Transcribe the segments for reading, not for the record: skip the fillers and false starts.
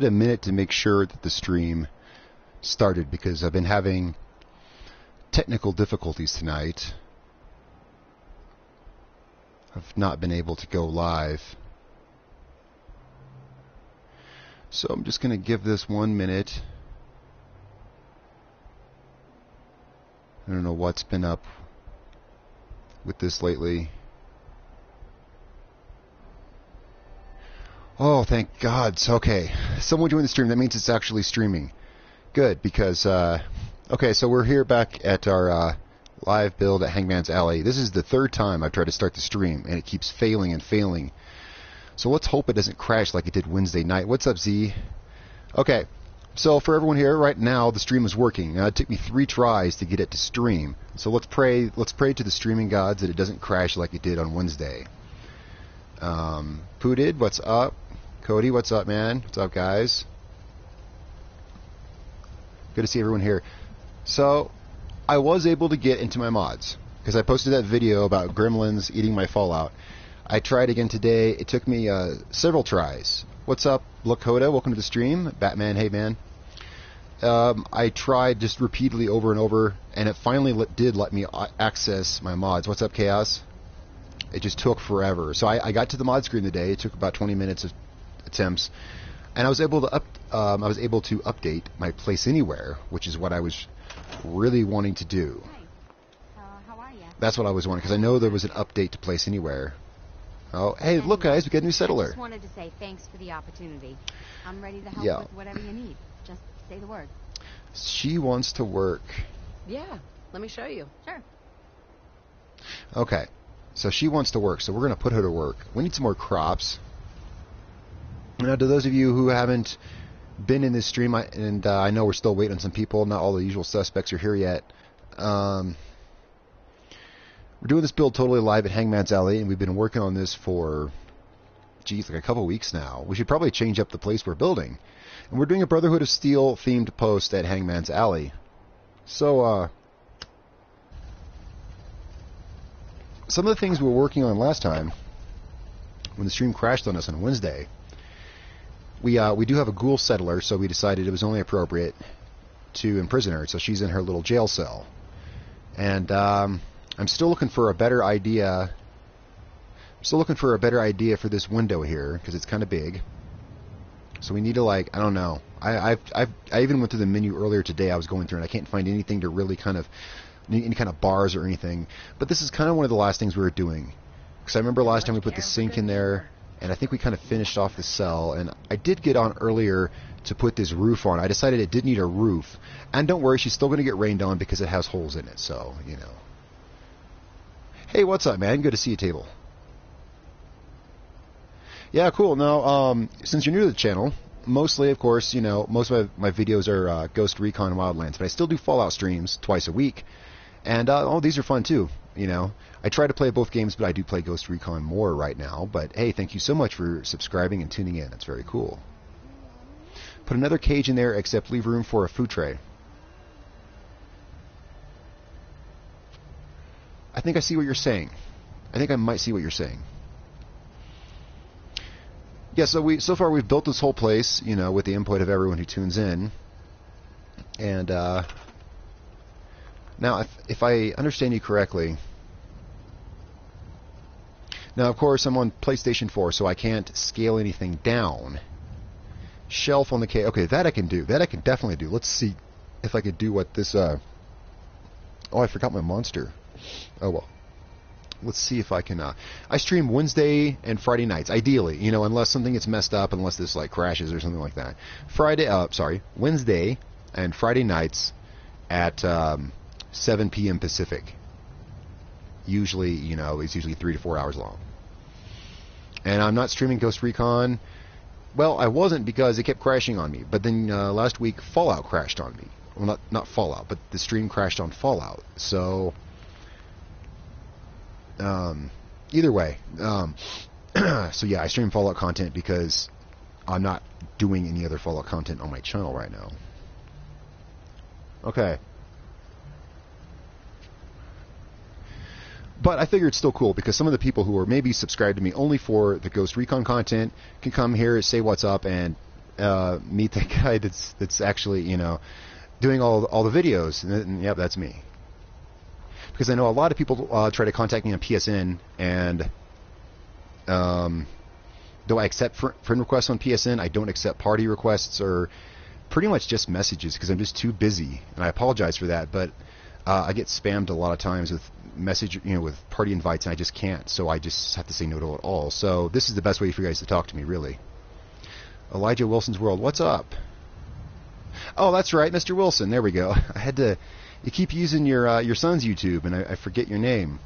a minute to make sure that the stream started because I've been having technical difficulties tonight. I've not been able to go live. So I'm just going to give this 1 minute. I don't know what's been up with this lately. Oh, thank God. So, okay. Someone joined the stream. That means it's actually streaming. Good, because, okay, so we're here back at our live build at Hangman's Alley. This is the third time I've tried to start the stream, and it keeps failing and failing. So let's hope it doesn't crash like it did Wednesday night. What's up, Z? Okay, so for everyone here, right now, the stream is working. Now, it took me 3 tries to get it to stream. So let's pray to the streaming gods that it doesn't crash like it did on Wednesday. Pooted, what's up? Cody, what's up, man? What's up, guys? Good to see everyone here. So, I was able to get into my mods, because I posted that video about gremlins eating my Fallout. I tried again today. It took me several tries. What's up, Lakota? Welcome to the stream. Batman, hey, man. I tried just repeatedly over and over, and it finally did let me access my mods. What's up, Chaos? It just took forever. So I got to the mod screen today. It took about 20 minutes of attempts, and I was able to update my Place Anywhere, which is what I was really wanting to do. Hi. How are you? That's what I was wanting, because I know there was an update to Place Anywhere. Oh, hey, look, guys, we got a new settler. I just wanted to say thanks for the opportunity. I'm ready to help with whatever you need. Just say the word. She wants to work. Yeah, let me show you. Sure. Okay, so she wants to work, so we're going to put her to work. We need some more crops. Now, to those of you who haven't been in this stream, I know we're still waiting on some people. Not all the usual suspects are here yet. We're doing this build totally live at Hangman's Alley, and we've been working on this for, geez, like a couple weeks now. We should probably change up the place we're building. And we're doing a Brotherhood of Steel themed post at Hangman's Alley. So, some of the things we were working on last time, when the stream crashed on us on Wednesday, we do have a ghoul settler, so we decided it was only appropriate to imprison her. So she's in her little jail cell. And I'm still looking for a better idea. I'm still looking for a better idea for this window here, because it's kind of big. So we need to, like, I don't know. I even went through the menu earlier today. I was going through, and I can't find anything to really kind of, any kind of bars or anything. But this is kind of one of the last things we were doing. Because I remember last time we put the sink in there, and I think we kind of finished off the cell. And I did get on earlier to put this roof on. I decided it did need a roof. And don't worry, she's still going to get rained on because it has holes in it. So, you know. Hey, what's up, man? Good to see you, Table. Yeah, cool. Now, since you're new to the channel, mostly, of course, you know, most of my videos are Ghost Recon Wildlands, but I still do Fallout streams twice a week. And, these are fun, too. You know, I try to play both games, but I do play Ghost Recon more right now. But, hey, thank you so much for subscribing and tuning in. That's very cool. Put another cage in there, except leave room for a food tray. I think I see what you're saying. I think I might see what you're saying. Yeah, so far we've built this whole place, you know, with the input of everyone who tunes in. And, now, if I understand you correctly... Now, of course, I'm on PlayStation 4, so I can't scale anything down. Shelf on the cage. Okay, that I can do. That I can definitely do. Let's see if I could do what this... Oh, I forgot my monster. Oh, well. Let's see if I can... I stream Wednesday and Friday nights, ideally. You know, unless something gets messed up, unless this, like, crashes or something like that. Wednesday and Friday nights at 7 p.m. Pacific. Usually, you know, it's usually 3 to 4 hours long. And I'm not streaming Ghost Recon. Well, I wasn't because it kept crashing on me. But then last week, Fallout crashed on me. Well, not Fallout, but the stream crashed on Fallout. So, either way. So yeah, I stream Fallout content because I'm not doing any other Fallout content on my channel right now. Okay. But I figure it's still cool because some of the people who are maybe subscribed to me only for the Ghost Recon content can come here, say what's up, and meet the guy that's actually, you know, doing all the videos. And yep, that's me. Because I know a lot of people try to contact me on PSN, and though I accept friend requests on PSN, I don't accept party requests or pretty much just messages because I'm just too busy, and I apologize for that. But I get spammed a lot of times with with party invites, and I just can't. So I just have to say no to it all. So this is the best way for you guys to talk to me, really. Elijah Wilson's World, what's up? Oh, that's right, Mr. Wilson. There we go. I had to. You keep using your son's YouTube, and I forget your name.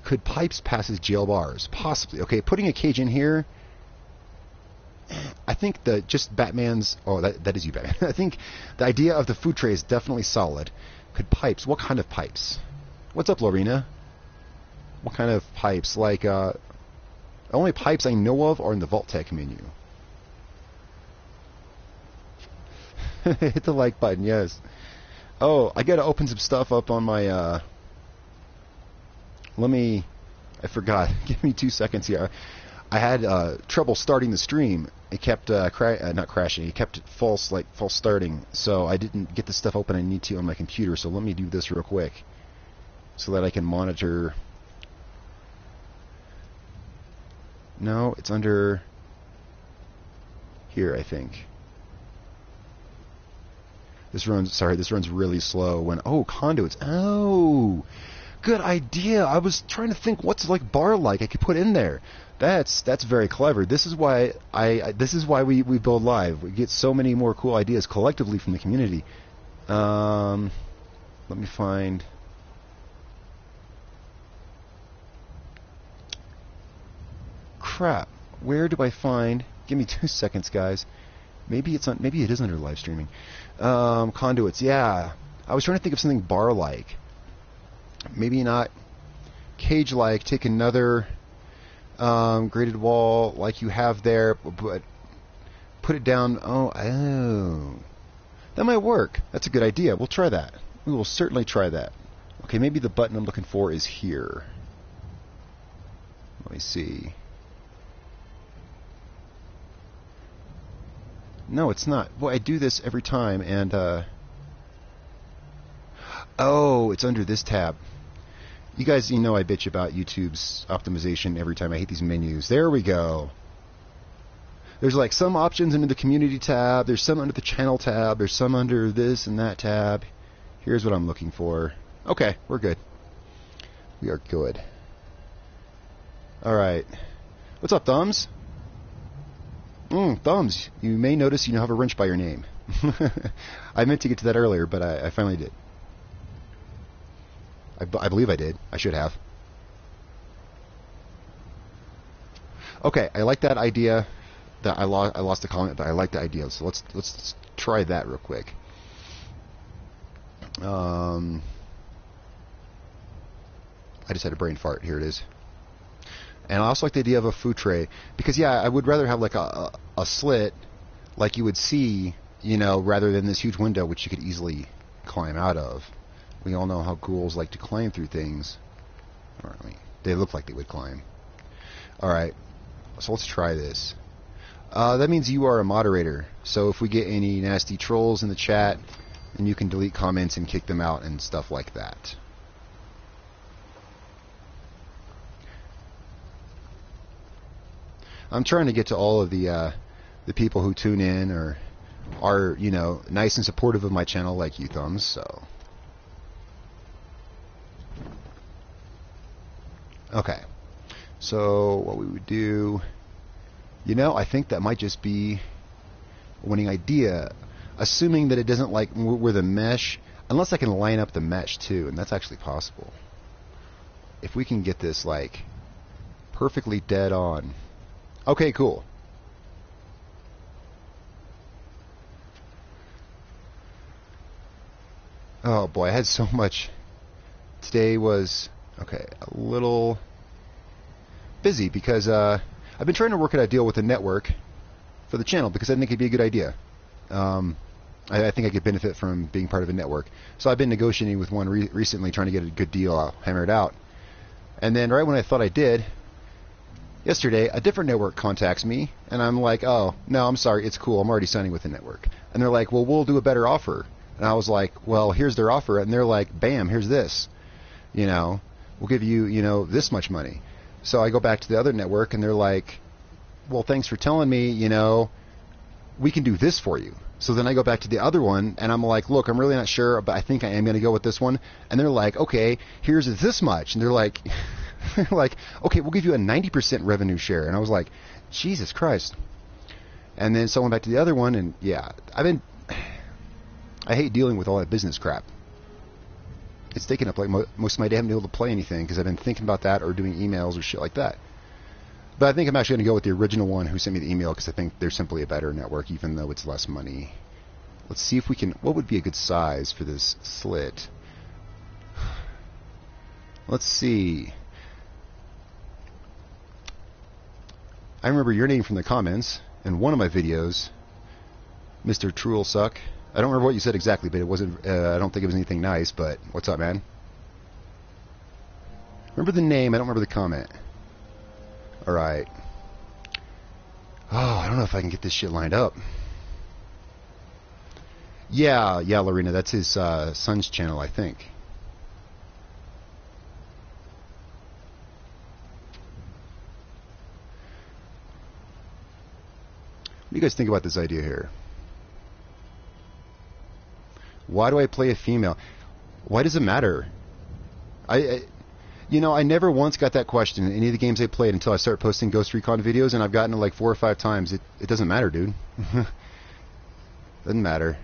Could pipes pass as jail bars? Possibly. Okay, putting a cage in here. I think just Batman's. Oh, that is you, Batman. I think the idea of the food tray is definitely solid. Could pipes? What kind of pipes? What's up, Lorena? What kind of pipes? Like, the only pipes I know of are in the Vault-Tec menu. Hit the like button, yes. Oh, I gotta open some stuff up on my, I forgot. Give me 2 seconds here. I had trouble starting the stream. It kept not crashing. It kept false starting. So I didn't get the stuff open I need to on my computer. So let me do this real quick, so that I can monitor. No, it's under here, I think. This runs really slow. Conduits. Oh, good idea. I was trying to think what's like bar-like I could put in there. That's very clever. This is why we build live. We get so many more cool ideas collectively from the community. Let me find. Crap. Where do I find? Give me 2 seconds, guys. Maybe it is under live streaming. Conduits. Yeah. I was trying to think of something bar-like. Maybe not cage-like. Take another graded wall like you have there, but put it down. Oh, that might work. That's a good idea. We'll try that. We will certainly try that. Okay, maybe the button I'm looking for is here. Let me see. No, it's not. Boy, I do this every time, and oh, it's under this tab. You guys, I bitch about YouTube's optimization every time. I hate these menus. There we go. There's like some options under the community tab. There's some under the channel tab. There's some under this and that tab. Here's what I'm looking for. Okay, we're good. We are good. All right. What's up, Thumbs? Thumbs. You may notice you now have a wrench by your name. I meant to get to that earlier, but I finally did. I believe I did. I should have. Okay, I like that idea. That I lost the comment, but I like the idea. So let's try that real quick. I just had a brain fart. Here it is. And I also like the idea of a food tray because I would rather have like a slit like you would see, rather than this huge window which you could easily climb out of. We all know how ghouls like to climb through things. Or, they look like they would climb. Alright, so let's try this. That means you are a moderator. So if we get any nasty trolls in the chat, then you can delete comments and kick them out and stuff like that. I'm trying to get to all of the people who tune in or are, nice and supportive of my channel like you, Thumbs, so... Okay, so what we would do, I think that might just be a winning idea, assuming that it doesn't like where the mesh, unless I can line up the mesh too, and that's actually possible. If we can get this like perfectly dead on. Okay, cool. Oh boy, I had so much. Today was... Okay, a little busy because I've been trying to work out a deal with the network for the channel because I think it'd be a good idea. I think I could benefit from being part of a network. So I've been negotiating with one recently, trying to get a good deal hammered out. And then right when I thought I did, Yesterday, a different network contacts me, and I'm like, oh, no, I'm sorry, it's cool. I'm already signing with the network. And they're like, well, we'll do a better offer. And I was like, well, here's their offer. And they're like, bam, here's this. You know, we'll give you, you know, this much money. So I go back to the other network, and they're like, well, thanks for telling me, you know, we can do this for you. So then I go back to the other one, and I'm like, look, I'm really not sure, but I think I am going to go with this one. And they're like, okay, here's this much. And they're like, okay, we'll give you a 90% revenue share. And I was like, Jesus Christ. And then so I went back to the other one, and yeah, I hate dealing with all that business crap. It's taken up like most of my day. I haven't been able to play anything because I've been thinking about that or doing emails or shit like that. But I think I'm actually going to go with the original one who sent me the email because I think they're simply a better network, even though it's less money. Let's see if we can... What would be a good size for this slit? Let's see. I remember your name from the comments in one of my videos, Mr. Truelsuck. I don't remember what you said exactly, but it wasn't... I don't think it was anything nice, but what's up, man? Remember the name, I don't remember the comment. Alright. Oh, I don't know if I can get this shit lined up. Yeah, Lorena, that's his son's channel, I think. What do you guys think about this idea here? Why do I play a female? Why does it matter? You know, I never once got that question in any of the games I played until I started posting Ghost Recon videos, and I've gotten it like 4 or 5 times. It doesn't matter, dude. Doesn't matter.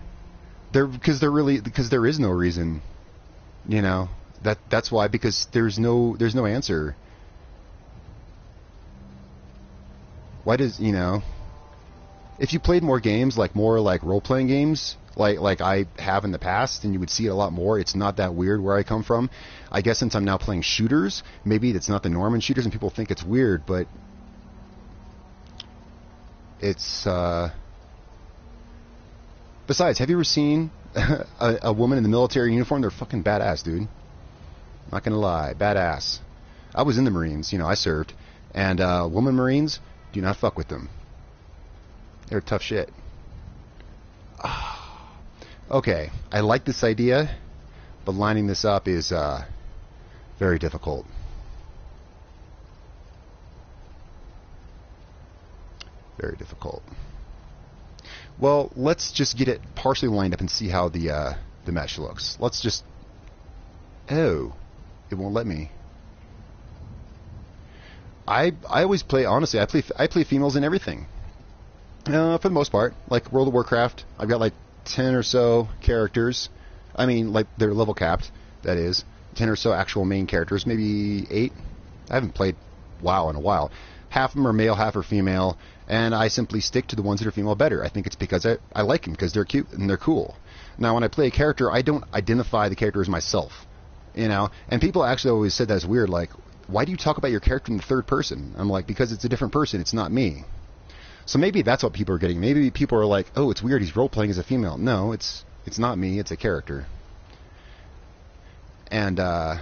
Because there is no reason. You know, that's why, because there's no answer. Why does, you know, if you played more games, like more like role-playing games, like I have in the past, and you would see it a lot more. It's not that weird where I come from. I guess since I'm now playing shooters, maybe it's not the norm in shooters and people think it's weird, but it's... Besides, have you ever seen a woman in the military uniform? They're fucking badass, dude. Not gonna lie, badass. I was in the Marines, you know, I served, and woman Marines, do not fuck with them. They're tough shit. Okay, I like this idea, but lining this up is very difficult. Very difficult. Well, let's just get it partially lined up and see how the mesh looks. Let's just... Oh, it won't let me. I always play, honestly, I play females in everything. For the most part. Like World of Warcraft, I've got like 10 or so characters. I mean, like, they're level capped, that is. 10 or so actual main characters, maybe 8. I haven't played WoW in a while. Half of them are male, half are female, and I simply stick to the ones that are female better. I think it's because I like them, because they're cute and they're cool. Now, when I play a character, I don't identify the character as myself, you know? And people actually always said that's weird, like, why do you talk about your character in the third person? I'm like, because it's a different person, it's not me. So maybe that's what people are getting. Maybe people are like, oh, it's weird, he's role-playing as a female. No, it's not me, it's a character. And, yeah.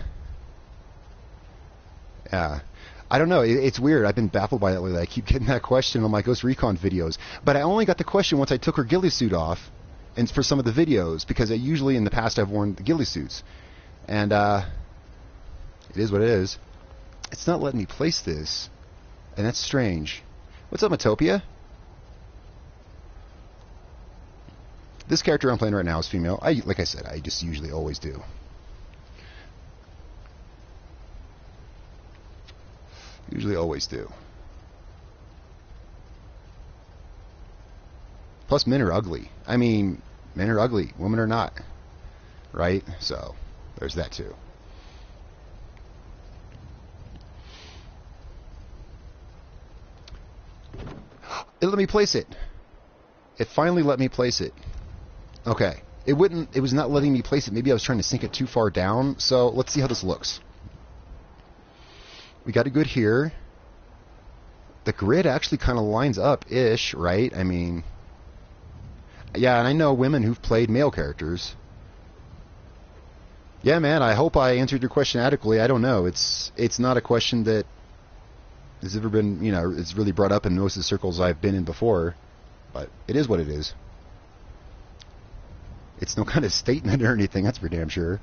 I don't know, it's weird. I've been baffled by that lately. I keep getting that question on my Ghost Recon videos. But I only got the question once I took her ghillie suit off, and for some of the videos, because usually in the past I've worn the ghillie suits. And, it is what it is. It's not letting me place this, and that's strange. What's up, Metopia? This character I'm playing right now is female. Like I said, I just usually always do. Usually always do. Plus, men are ugly. I mean, men are ugly. Women are not. Right? So, there's that too. It let me place it. It finally let me place it. Okay. It was not letting me place it. Maybe I was trying to sink it too far down. So, let's see how this looks. We got a good here. The grid actually kind of lines up-ish, right? I mean, yeah, and I know women who've played male characters. Yeah, man, I hope I answered your question adequately. I don't know. It's not a question that has ever been, it's really brought up in most of the circles I've been in before. But it is what it is. It's no kind of statement or anything, that's for damn sure.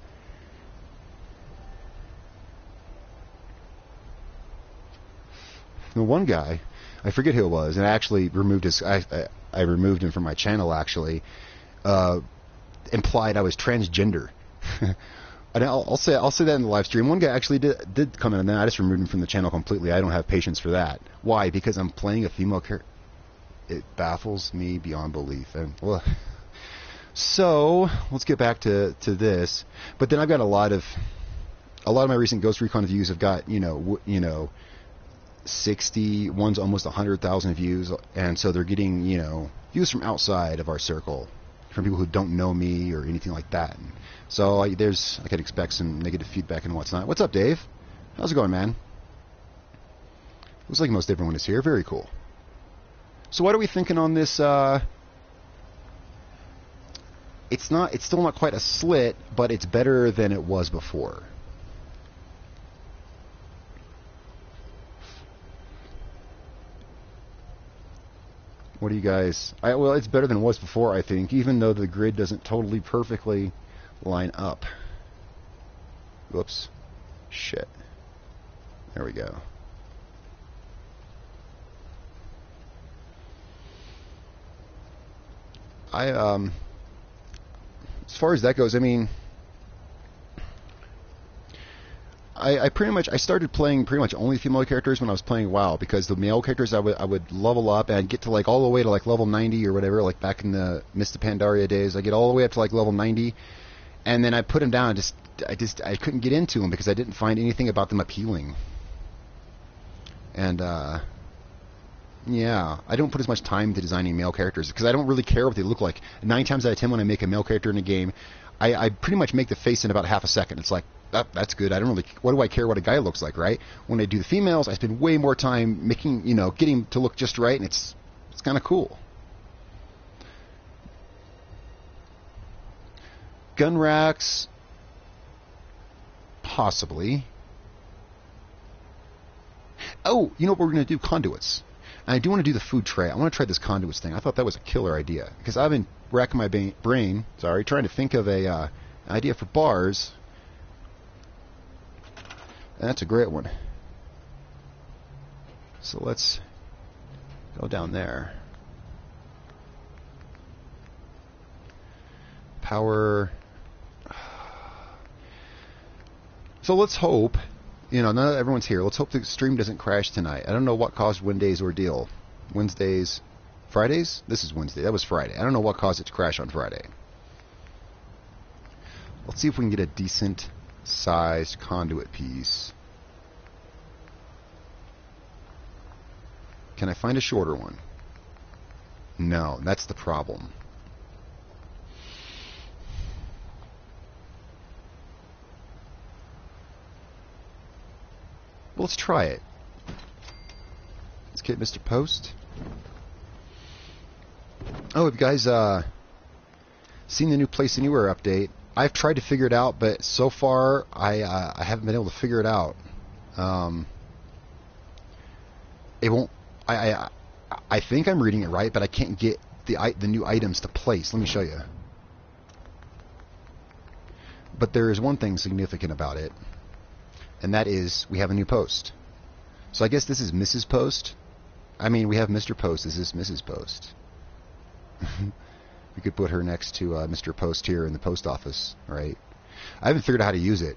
The one guy, I forget who it was, and I actually removed I removed him from my channel, actually, implied I was transgender. And I'll say that in the live stream. One guy actually did come in, and then I just removed him from the channel completely. I don't have patience for that. Why? Because I'm playing a female character. It baffles me beyond belief. And well, so let's get back to this. But then I've got a lot of my recent Ghost Recon views have got 60, one's almost 100,000 views, and so they're getting views from outside of our circle, from people who don't know me or anything like that. And so I could expect some negative feedback and what's not. What's up, Dave? How's it going, man? Looks like most everyone is here. Very cool. So what are we thinking on this? It's still not quite a slit, but it's better than it was before. What do you guys... well, it's better than it was before, I think, even though the grid doesn't totally perfectly line up. Whoops. Shit. There we go. As far as that goes, I mean, I started playing pretty much only female characters when I was playing WoW, because the male characters I would level up and I'd get to like all the way to like level 90 or whatever, like back in the Mist of Pandaria days. I get all the way up to like level 90, and then I put them down. I couldn't get into them because I didn't find anything about them appealing. And yeah, I don't put as much time into designing male characters because I don't really care what they look like. 9 times out of 10 when I make a male character in a game, I pretty much make the face in about half a second. It's like, that's good. I don't really... What do I care what a guy looks like, right? When I do the females, I spend way more time making, getting to look just right, and it's kind of cool. Gun racks... Possibly. Oh, you know what we're going to do? Conduits. And I do want to do the food tray. I want to try this conduits thing. I thought that was a killer idea. Because I've been racking my brain, trying to think of an idea for bars. And that's a great one. So let's go down there. Power. So let's hope, now that everyone's here, let's hope the stream doesn't crash tonight. I don't know what caused Wednesday's ordeal. Wednesdays, Fridays? This is Wednesday. That was Friday. I don't know what caused it to crash on Friday. Let's see if we can get a decent sized conduit piece. Can I find a shorter one? No, that's the problem. Well, let's try it. Let's get Mr. Post. Oh, have you guys seen the new Place Anywhere update? I've tried to figure it out, but so far I haven't been able to figure it out. It won't. I think I'm reading it right, but I can't get the new items to place. Let me show you. But there is one thing significant about it, and that is we have a new post. So I guess this is Mrs. Post. I mean, we have Mr. Post. This is Mrs. Post. We could put her next to Mr. Post here in the post office, right? I haven't figured out how to use it.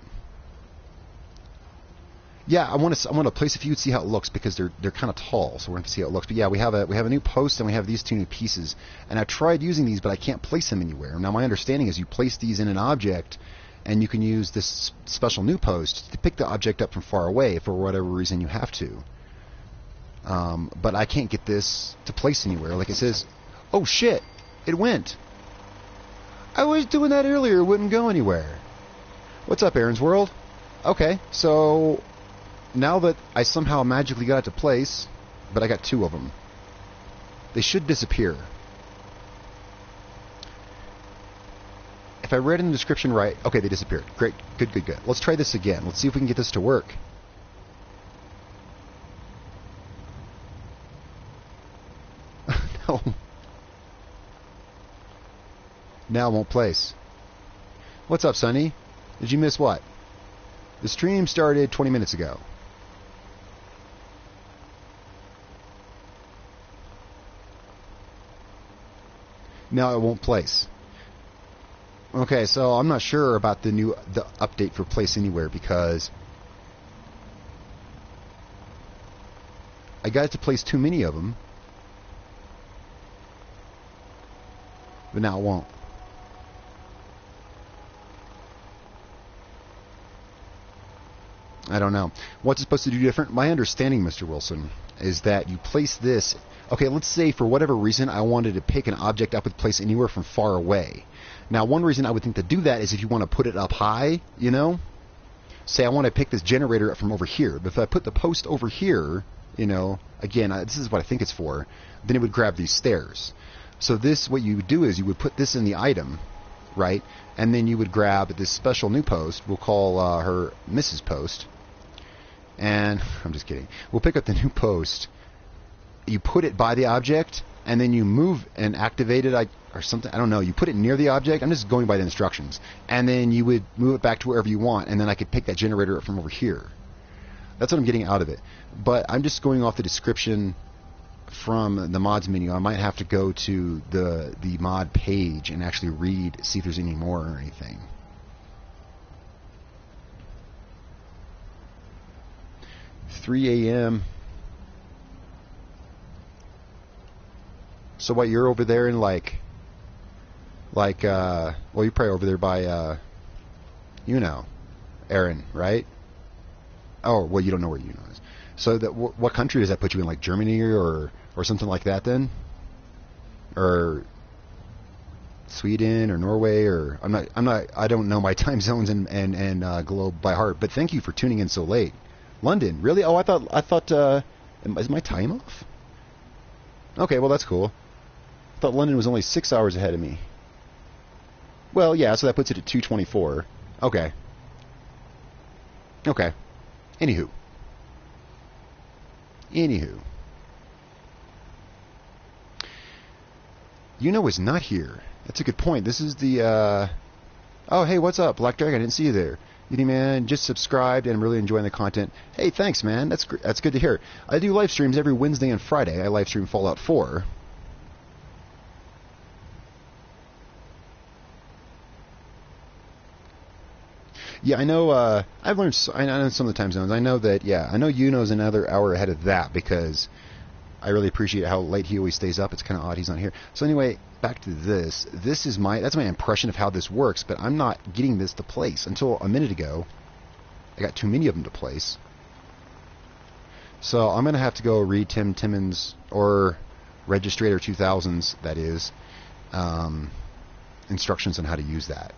Yeah, I want to place a few and see how it looks, because they're kind of tall, so we're going to see how it looks. But yeah, we have a new post and we have these 2 new pieces, and I've tried using these, but I can't place them anywhere. Now my understanding is you place these in an object, and you can use this special new post to pick the object up from far away for whatever reason you have to. But I can't get this to place anywhere. Like it says, oh shit, it went. I was doing that earlier, it wouldn't go anywhere. What's up, Aaron's World? Okay, so now that I somehow magically got it to place, but I got 2 of them, they should disappear. If I read in the description right, okay, they disappeared. Great, good. Let's try this again. Let's see if we can get this to work. Now it won't place. What's up, Sonny? Did you miss what? The stream started 20 minutes ago. Now it won't place. Okay, so I'm not sure about the update for Place Anywhere because I got it to place too many of them, but now it won't. I don't know. What's it supposed to do different? My understanding, Mr. Wilson, is that you place this... Okay, let's say for whatever reason I wanted to pick an object up with Place Anywhere from far away. Now, one reason I would think to do that is if you want to put it up high, you know? Say I want to pick this generator up from over here. But if I put the post over here, you know, again, this is what I think it's for, then it would grab these stairs. So this, what you would do is you would put this in the item, right? And then you would grab this special new post. We'll call her Mrs. Post. And, I'm just kidding. We'll pick up the new post. You put it by the object, and then you move and activate it, or something. I don't know. You put it near the object. I'm just going by the instructions. And then you would move it back to wherever you want, and then I could pick that generator up from over here. That's what I'm getting out of it. But I'm just going off the description from the mods menu. I might have to go to the mod page and actually read, see if there's any more or anything. $3 a.m. So what, you're over there in well, you're probably over there by, Aaron, right? Oh, well, you don't know where is. So that what country does that put you in, like Germany or something like that then? Or Sweden or Norway or I don't know my time zones and globe by heart, but thank you for tuning in so late. London, really? Oh, I thought is my time off? Okay, well that's cool. I thought London was only 6 hours ahead of me. Well, yeah, so that puts it at 2:24. Okay. Okay. Anywho. Is not here. That's a good point. This is the, Oh, hey, what's up, Black Dragon? I didn't see you there. Beauty Man, just subscribed and I'm really enjoying the content. Hey, thanks, man. That's good to hear. I do live streams every Wednesday and Friday. I live stream Fallout 4. Yeah, I know. I know some of the time zones. I know that. Yeah, I know Yuno's another hour ahead of that because I really appreciate how late he always stays up. It's kind of odd he's not here. So anyway, back to this. That's my impression of how this works. But I'm not getting this to place until a minute ago. I got too many of them to place. So I'm gonna have to go read Tim Timmons or Registrator 2000's. That is instructions on how to use that.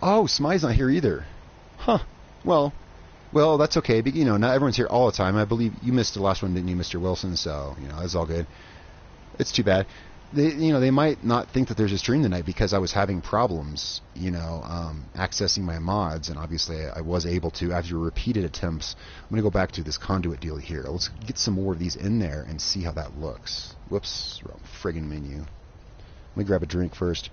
Oh, Smy's not here either. Huh. Well, that's okay. But, not everyone's here all the time. I believe you missed the last one, didn't you, Mr. Wilson? So, that's all good. It's too bad. They might not think that there's a stream tonight because I was having problems, accessing my mods. And obviously I was able to, after repeated attempts. I'm going to go back to this conduit deal here. Let's get some more of these in there and see how that looks. Whoops. Wrong friggin' menu. Let me grab a drink first.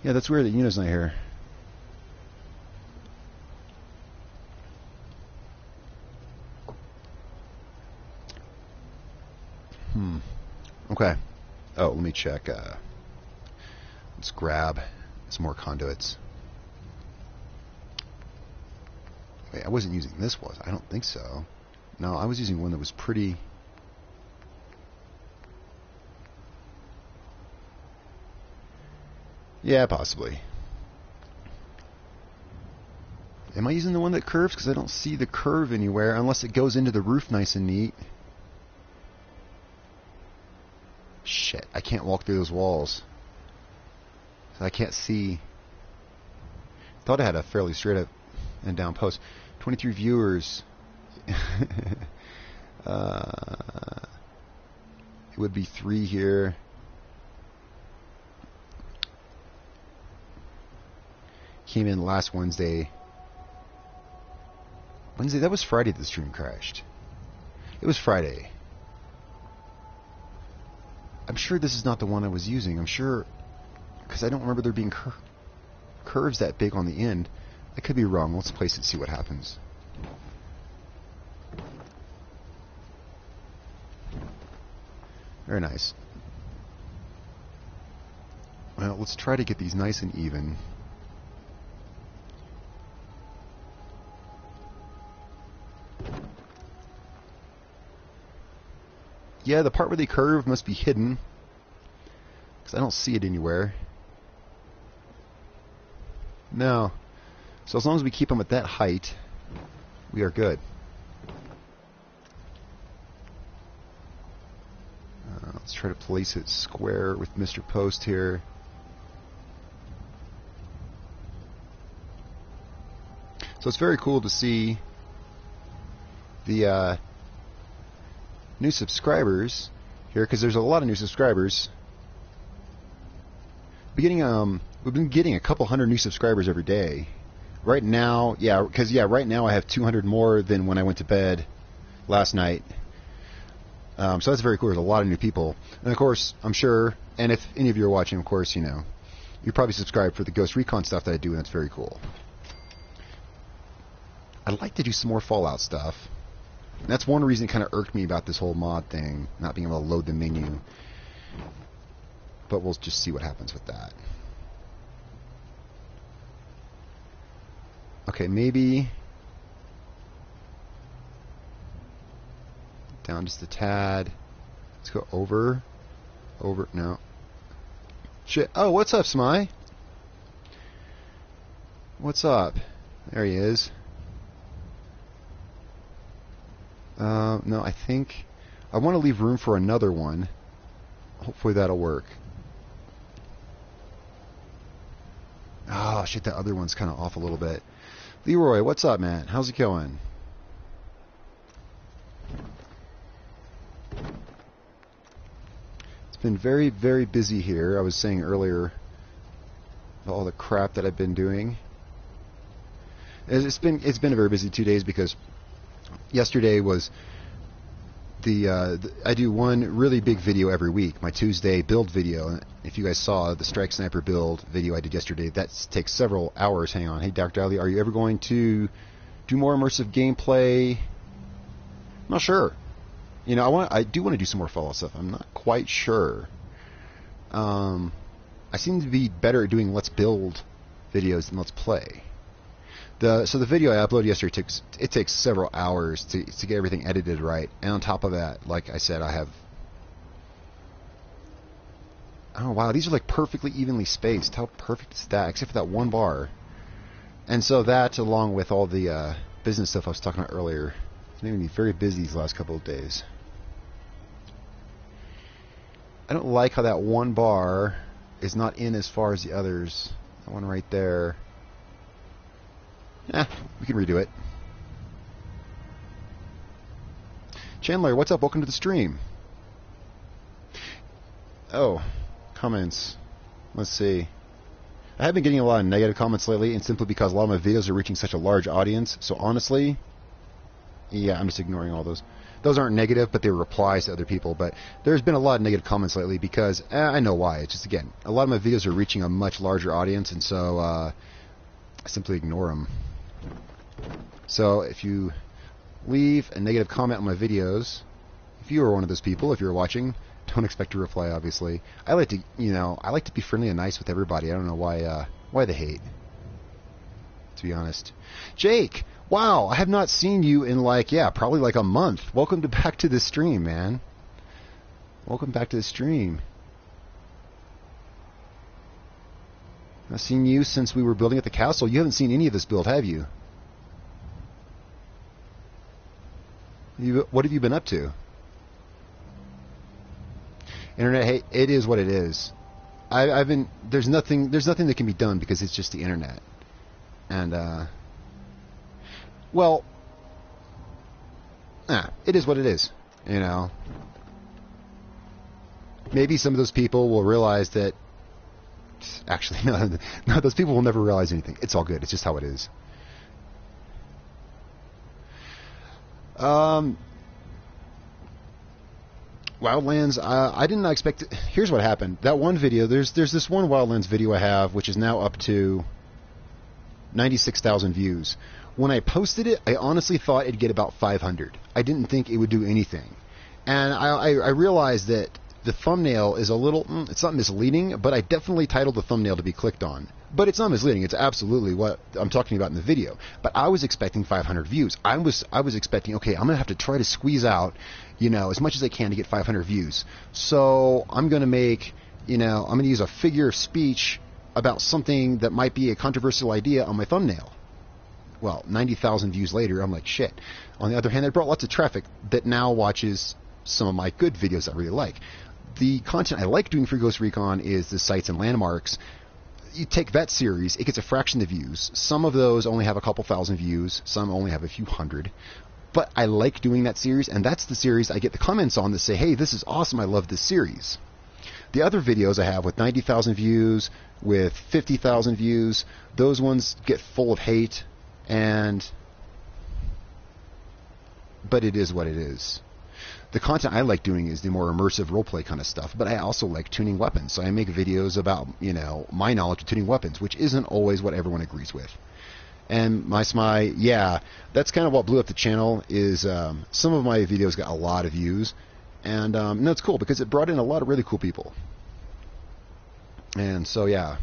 Yeah, that's weird that Yuna's not here. Okay. Oh, let me check. Let's grab some more conduits. Wait, I wasn't using this, was I? I don't think so. No, I was using one that was pretty... Yeah, possibly. Am I using the one that curves? Because I don't see the curve anywhere unless it goes into the roof nice and neat. Shit, I can't walk through those walls. So I can't see. Thought I had a fairly straight up and down post. 23 viewers. It would be 3 here. Came in last Wednesday. That was Friday the stream crashed. It was Friday. I'm sure this is not the one I was using. I'm sure, because I don't remember there being curves that big on the end. I could be wrong. Let's place it and see what happens. Very nice. Well, let's try to get these nice and even. Yeah, the part where they curve must be hidden, because I don't see it anywhere. No. So as long as we keep them at that height, we are good. Let's try to place it square with Mr. Post here. So it's very cool to see the new subscribers here, because there's a lot of new subscribers. We've been getting a couple hundred new subscribers every day. Right now, right now I have 200 more than when I went to bed last night. So that's very cool. There's a lot of new people. And of course, I'm sure, and if any of you are watching, of course, you know, you're probably subscribed for the Ghost Recon stuff that I do, and that's very cool. I'd like to do some more Fallout stuff. And that's one reason it kind of irked me about this whole mod thing, not being able to load the menu. But we'll just see what happens with that. Okay, maybe down just a tad. Let's go over. No. Shit. Oh, what's up, Smy? What's up? There he is. No, I think I want to leave room for another one. Hopefully that'll work. Oh, shit, that other one's kind of off a little bit. Leroy, what's up, man? How's it going? It's been very, very busy here. I was saying earlier all the crap that I've been doing. It's been a very busy 2 days because yesterday was I do one really big video every week, my Tuesday build video. If you guys saw the Strike Sniper build video I did yesterday, that takes several hours. Hang on. Hey, Darkdally, are you ever going to do more immersive gameplay? I'm not sure. You know, I do want to do some more Fallout stuff. I'm not quite sure. I seem to be better at doing Let's Build videos than Let's Play. So the video I uploaded yesterday takes several hours to get everything edited right, and on top of that, like I said, I have, oh wow, these are like perfectly evenly spaced. How perfect is that? Except for that one bar. And so that, along with all the business stuff I was talking about earlier, it's made me very busy these last couple of days. I don't like how that one bar is not in as far as the others. That one right there. We can redo it. Chandler, what's up? Welcome to the stream. Oh, comments. Let's see. I have been getting a lot of negative comments lately, and simply because a lot of my videos are reaching such a large audience. So honestly, yeah, I'm just ignoring all those. Those aren't negative, but they're replies to other people. But there's been a lot of negative comments lately because I know why. It's just, again, a lot of my videos are reaching a much larger audience, and so I simply ignore them. So if you leave a negative comment on my videos, if you are one of those people, if you're watching, don't expect a reply, obviously. I like to, I like to be friendly and nice with everybody. I don't know why they hate, to be honest. Jake, wow, I have not seen you in probably like a month. Welcome back to the stream, man. Welcome back to the stream. I've seen you since we were building at the castle. You haven't seen any of this build, have you? What have you been up to? Internet, hey, it is what it is. There's nothing that can be done because it's just the internet. And, it is what it is, Maybe some of those people will realize that, actually, no, those people will never realize anything. It's all good. It's just how it is. Wildlands, I did not expect it. Here's what happened. That one video, there's this one Wildlands video I have, which is now up to 96,000 views. When I posted it, I honestly thought it'd get about 500. I didn't think it would do anything. And I realized that the thumbnail is a little, it's not misleading, but I definitely titled the thumbnail to be clicked on. But it's not misleading. It's absolutely what I'm talking about in the video. But I was expecting 500 views. I was expecting, okay, I'm going to have to try to squeeze out, as much as I can to get 500 views. So I'm going to make, I'm going to use a figure of speech about something that might be a controversial idea on my thumbnail. Well, 90,000 views later, I'm like, shit. On the other hand, it brought lots of traffic that now watches some of my good videos I really like. The content I like doing for Ghost Recon is the sites and landmarks. You take that series, it gets a fraction of the views. Some of those only have a couple thousand views. Some only have a few hundred. But I like doing that series, and that's the series I get the comments on that say, hey, this is awesome, I love this series. The other videos I have with 90,000 views, with 50,000 views, those ones get full of hate, but it is what it is. The content I like doing is the more immersive roleplay kind of stuff, but I also like tuning weapons. So I make videos about, my knowledge of tuning weapons, which isn't always what everyone agrees with. And yeah, that's kind of what blew up the channel is some of my videos got a lot of views. And no, it's cool because it brought in a lot of really cool people. And so, yeah,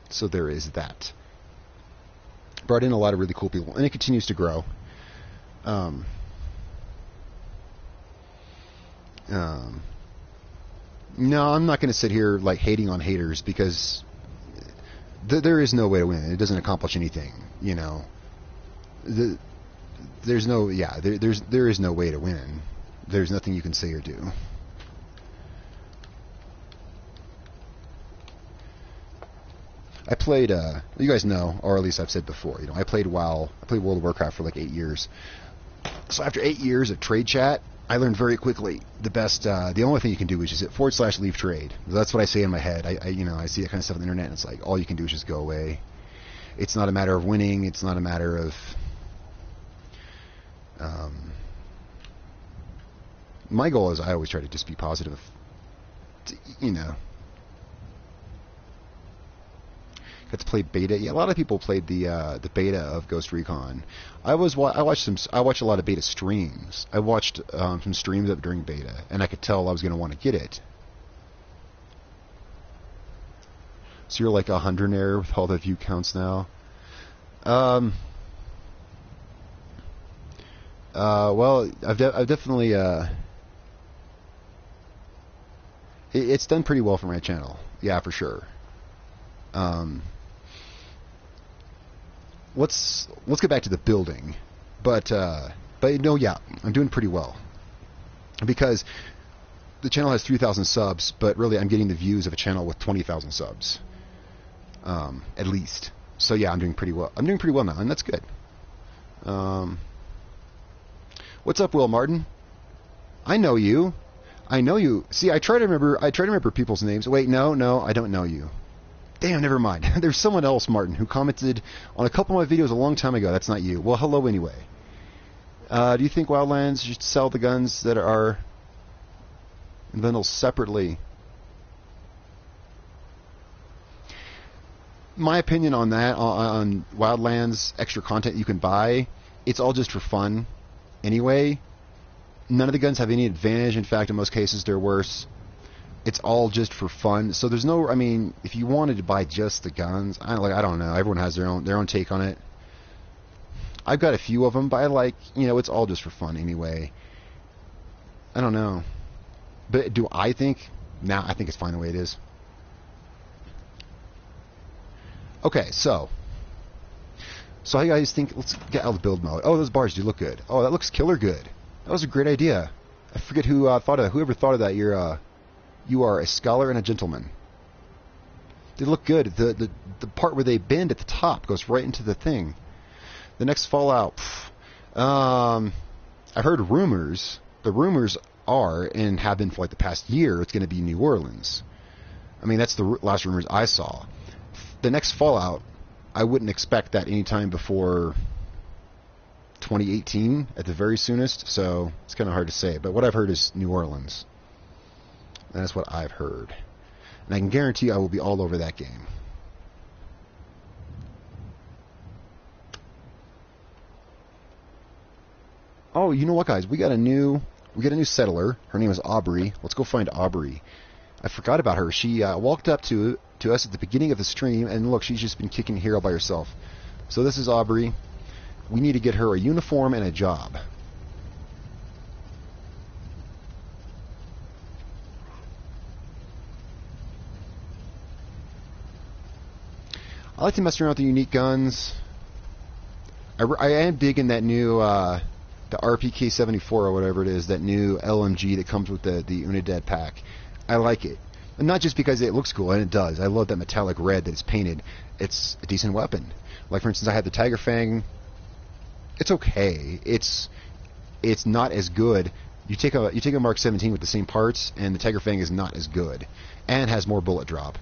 so there is that. Brought in a lot of really cool people, and it continues to grow. No, I'm not going to sit here like hating on haters because there is no way to win. It doesn't accomplish anything, there is no way to win. There's nothing you can say or do. I played, you guys know, or at least I've said before, I played World of Warcraft for like 8 years. So after 8 years of trade chat, I learned very quickly the only thing you can do is just hit /leave trade. That's what I say in my head. I see that kind of stuff on the internet, and it's like, all you can do is just go away. It's not a matter of winning. It's not a matter of, my goal is I always try to just be positive, Got to play beta. Yeah, a lot of people played the beta of Ghost Recon. I watched a lot of beta streams. I watched some streams up during beta, and I could tell I was going to want to get it. So you're like a hundredaire with all the view counts now. Well, I've definitely it's done pretty well for my channel. Yeah, for sure. Let's get back to the building, but no, yeah, I'm doing pretty well because the channel has 3,000 subs, but really I'm getting the views of a channel with 20,000 subs, at least. So yeah, I'm doing pretty well. I'm doing pretty well now, and that's good. What's up, Will Martin? I know you. See, I try to remember people's names. Wait, no, I don't know you. Damn, never mind. There's someone else, Martin, who commented on a couple of my videos a long time ago. That's not you. Well, hello anyway. Do you think Wildlands should sell the guns that are in bundles separately? My opinion on that, on Wildlands extra content you can buy, it's all just for fun anyway. None of the guns have any advantage. In fact, in most cases, they're worse. It's all just for fun. So there's no, if you wanted to buy just the guns, I don't know. Everyone has their own take on it. I've got a few of them, but it's all just for fun anyway. I don't know. But do I think? Nah, I think it's fine the way it is. Okay, so how you guys think? Let's get out of the build mode. Oh, those bars do look good. Oh, that looks killer good. That was a great idea. I forget whoever thought of that. You are a scholar and a gentleman. They look good. The part where they bend at the top goes right into the thing. The next Fallout. I heard rumors. The rumors are, and have been for like the past year, it's going to be New Orleans. That's the last rumors I saw. The next Fallout, I wouldn't expect that anytime before 2018 at the very soonest, so it's kind of hard to say. But what I've heard is New Orleans. That's what I've heard. And I can guarantee I will be all over that game. Oh, you know what, guys? We got a new settler. Her name is Aubrey. Let's go find Aubrey. I forgot about her. She walked up to us at the beginning of the stream, and look, she's just been kicking here all by herself. So this is Aubrey. We need to get her a uniform and a job. I like to mess around with the unique guns. I am digging that new the RPK-74 or whatever it is, that new LMG that comes with the Unidad pack. I like it. And not just because it looks cool, and it does. I love that metallic red that it's painted. It's a decent weapon. Like, for instance, I had the Tiger Fang. It's okay. It's not as good. You take a Mark 17 with the same parts, and the Tiger Fang is not as good, and has more bullet drop.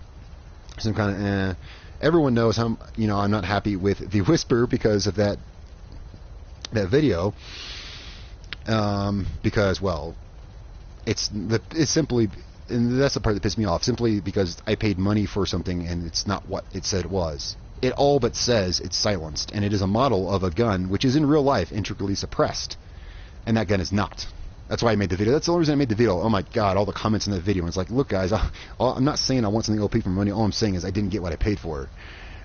Some kind of everyone knows how I'm not happy with the Whisper because of that video. Because, well, it's simply, and that's the part that pissed me off, simply because I paid money for something and it's not what it said it was. It all but says it's silenced, and it is a model of a gun which is in real life intricately suppressed, and that gun is not. That's why I made the video. That's the only reason I made the video. Oh my god, all the comments in the video. And it's like, look guys, I'm not saying I want something OP for money. All I'm saying is I didn't get what I paid for.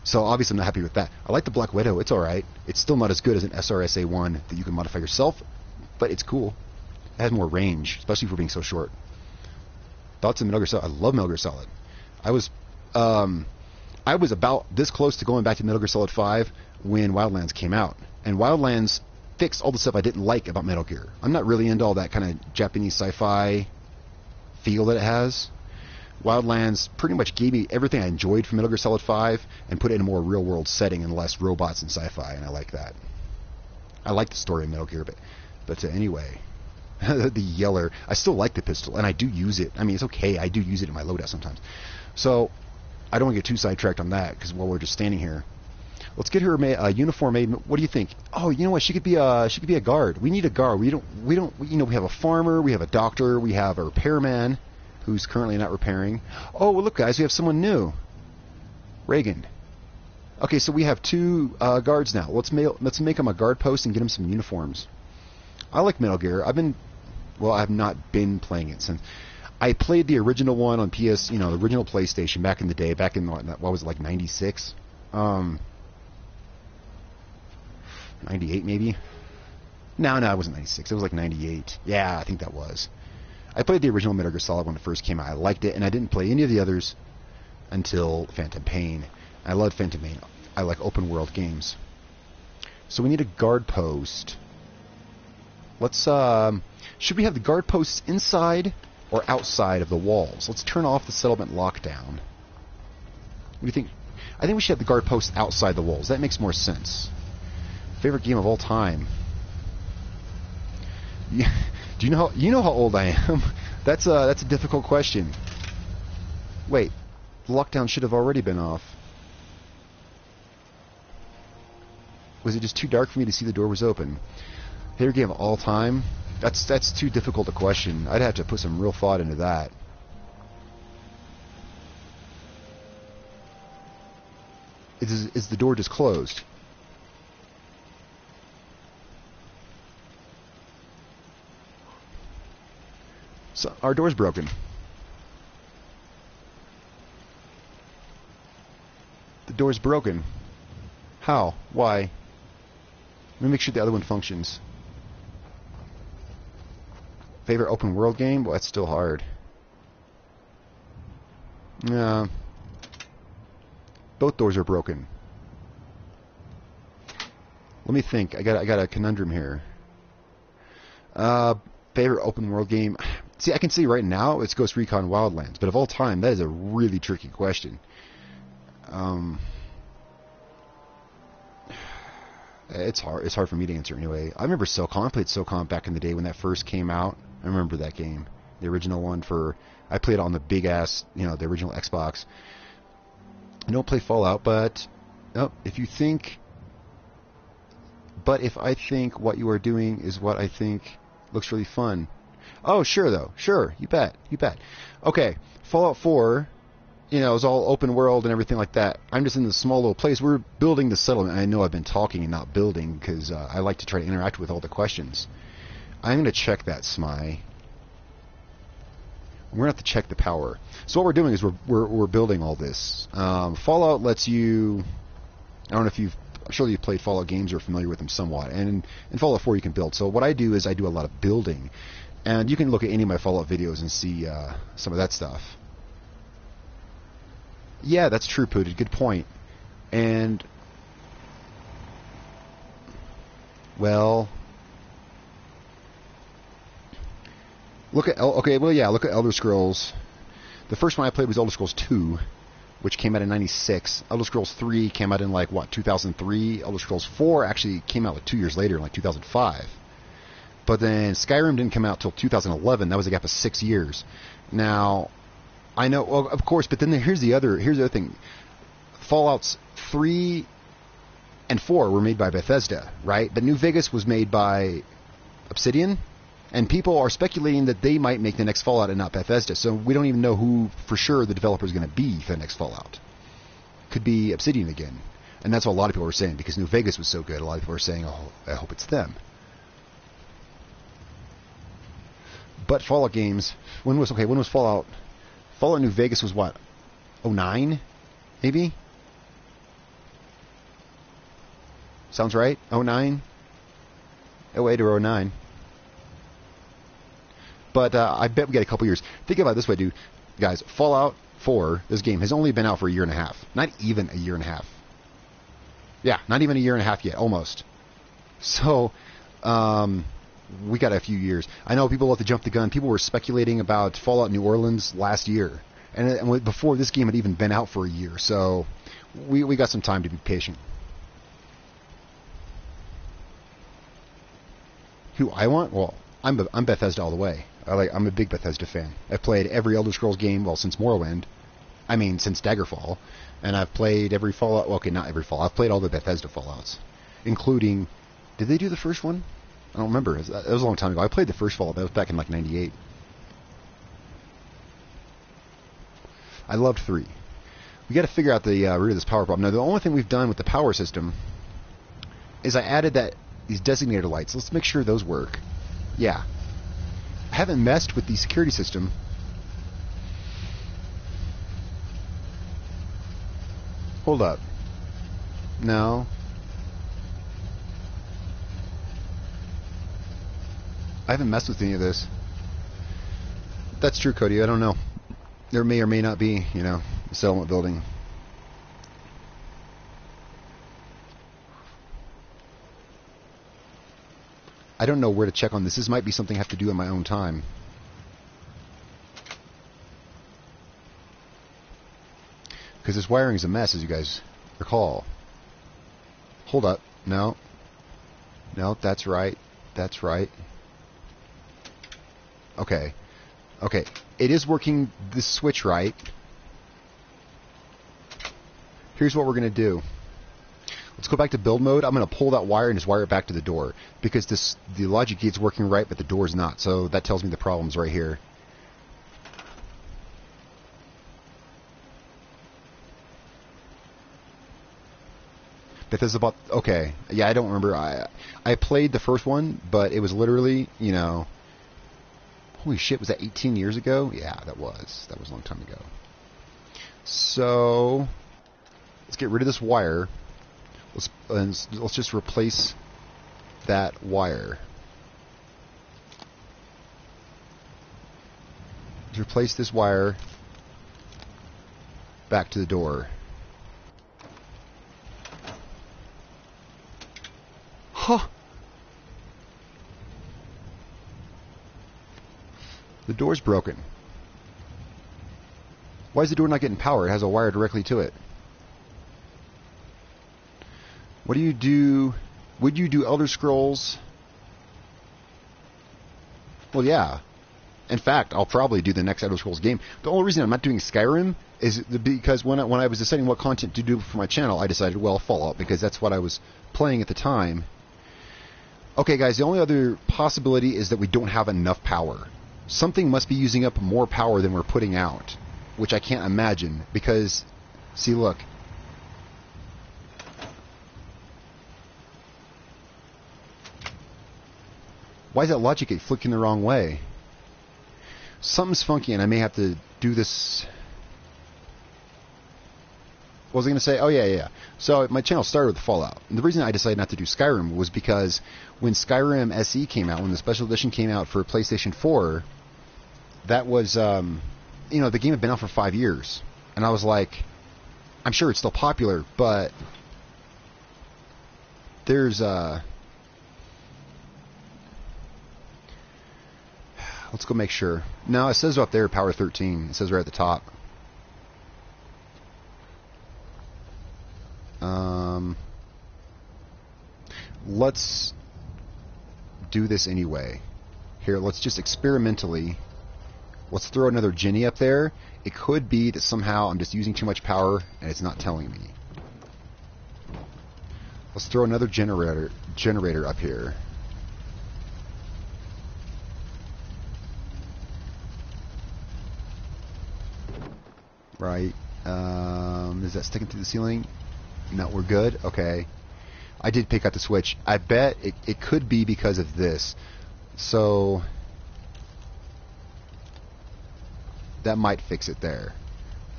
So obviously I'm not happy with that. I like the Black Widow. It's alright. It's still not as good as an SRSA-1 that you can modify yourself, but it's cool. It has more range, especially for being so short. Thoughts on Metal Gear Solid? I love Metal Gear Solid. I was about this close to going back to Metal Gear Solid 5 when Wildlands came out. And Wildlands fixed all the stuff I didn't like about Metal Gear. I'm not really into all that kind of Japanese sci-fi feel that it has. Wildlands pretty much gave me everything I enjoyed from Metal Gear Solid 5 and put it in a more real-world setting and less robots and sci-fi, and I like that. I like the story of Metal Gear, but anyway, the Yeller, I still like the pistol, and I do use it. I mean, it's okay, I do use it in my loadout sometimes. So, I don't want to get too sidetracked on that, because while we're just standing here, let's get her a uniform made. What do you think? Oh, you know what? She could be a guard. We need a guard. We have a farmer, we have a doctor, we have a repairman who's currently not repairing. Oh, well, look, guys, we have someone new. Reagan. Okay, so we have two guards now. Let's make them a guard post and get them some uniforms. I like Metal Gear. I've not been playing it since. I played the original one on PS, the original PlayStation back in the day, back in, what was it, like 96? 98 maybe? No, it wasn't 96. It was like 98. Yeah, I think that was. I played the original Metal Gear Solid when it first came out. I liked it, and I didn't play any of the others until Phantom Pain. I love Phantom Pain. I like open world games. So we need a guard post. Let's, should we have the guard posts inside or outside of the walls? Let's turn off the settlement lockdown. What do you think? I think we should have the guard posts outside the walls. That makes more sense. Favorite game of all time? Yeah. Do you know how old I am? That's a difficult question. Wait, the lockdown should have already been off. Was it just too dark for me to see the door was open? Favorite game of all time? That's too difficult a question. I'd have to put some real thought into that. Is the door just closed? So our door's broken. The door's broken. How? Why? Let me make sure the other one functions. Favorite open world game? Well, that's still hard. Yeah. Both doors are broken. Let me think. I got a conundrum here. Favorite open world game? See, I can see right now it's Ghost Recon Wildlands, but of all time, that is a really tricky question. It's hard. It's hard for me to answer anyway. I remember SOCOM. I played SOCOM back in the day when that first came out. I remember that game, the original one. I played it on the big ass, the original Xbox. I don't play Fallout, but if I think what you are doing is what I think looks really fun. Oh, sure, though. Sure, you bet. You bet. Okay, Fallout 4, you know, is all open world and everything like that. I'm just in this small little place. We're building the settlement. I know I've been talking and not building because I like to try to interact with all the questions. I'm going to check that, Smy. We're going to have to check the power. So what we're doing is we're building all this. Fallout lets you... I don't know if you've... I'm sure you've played Fallout games or are familiar with them somewhat. And in Fallout 4 you can build. So what I do is I do a lot of building. And you can look at any of my Fallout videos and see some of that stuff. Yeah, that's true, Pooted. Good point. And... well... look at... okay, well, yeah, look at Elder Scrolls. The first one I played was Elder Scrolls 2, which came out in 96. Elder Scrolls 3 came out in, like, what, 2003? Elder Scrolls 4 actually came out, like, 2 years later, in, like, 2005. But then Skyrim didn't come out till 2011. That was a gap of 6 years. Now, I know, well, of course, but then here's the other thing. Fallouts 3 and 4 were made by Bethesda, right? But New Vegas was made by Obsidian, and people are speculating that they might make the next Fallout and not Bethesda. So we don't even know who for sure the developer is going to be for the next Fallout. Could be Obsidian again, and that's what a lot of people were saying because New Vegas was so good. A lot of people were saying, "Oh, I hope it's them." But Fallout games, when was Fallout? Fallout New Vegas was what? 09? Maybe? Sounds right? 09? 08 or 09. But I bet we got a couple years. Think about it this way, dude. Guys, Fallout 4, this game, has only been out for a year and a half. Not even a year and a half. Yeah, not even a year and a half yet, almost. So, we got a few years. I know people love to jump the gun. People were speculating about Fallout New Orleans last year. And before this game had even been out for a year. So, we got some time to be patient. Who I want? Well, I'm Bethesda all the way. I'm a big Bethesda fan. I've played every Elder Scrolls game, well, since Morrowind. I mean, since Daggerfall. And I've played every Fallout... well, okay, not every Fallout. I've played all the Bethesda Fallouts. Including... did they do the first one? I don't remember. It was a long time ago. I played the first Fallout. That was back in, like, 98. I loved 3. We got to figure out the root of this power problem. Now, the only thing we've done with the power system is I added these designator lights. Let's make sure those work. Yeah. I haven't messed with the security system. Hold up. No. I haven't messed with any of this. That's true, Cody. I don't know. There may or may not be, a settlement building. I don't know where to check on this. This might be something I have to do in my own time. Because this wiring is a mess, as you guys recall. Hold up. No. No, that's right. That's right. Okay. Okay. It is working this switch right. Here's what we're going to do. Let's go back to build mode. I'm going to pull that wire and just wire it back to the door. Because the logic gate's working right, but the door's not. So that tells me the problem's right here. Bethesda bought... okay. Yeah, I don't remember. I played the first one, but it was literally, holy shit, was that 18 years ago? Yeah, that was. That was a long time ago. So, let's get rid of this wire. Let's just replace that wire. Let's replace this wire back to the door. Huh. The door's broken. Why is the door not getting power? It has a wire directly to it. What do you do? Would you do Elder Scrolls? Well, yeah. In fact, I'll probably do the next Elder Scrolls game. The only reason I'm not doing Skyrim is because when I was deciding what content to do for my channel, I decided, well, Fallout, because that's what I was playing at the time. Okay, guys, the only other possibility is that we don't have enough power. Something must be using up more power than we're putting out, which I can't imagine, because, see, look. Why is that logic gate flicking the wrong way? Something's funky, and I may have to do this. What was I going to say? Oh, yeah. So my channel started with Fallout. And the reason I decided not to do Skyrim was because when Skyrim SE came out, when the special edition came out for PlayStation 4, that was, the game had been out for 5 years. And I was like, I'm sure it's still popular, but there's, let's go make sure. No, it says up there, Power 13. It says right at the top. Let's do this anyway. Here, let's just experimentally, let's throw another Jenny up there. It could be that somehow I'm just using too much power and it's not telling me. Let's throw another generator up here. Right. Is that sticking through the ceiling? No, we're good. Okay. I did pick up the switch. I bet it could be because of this. So that might fix it there.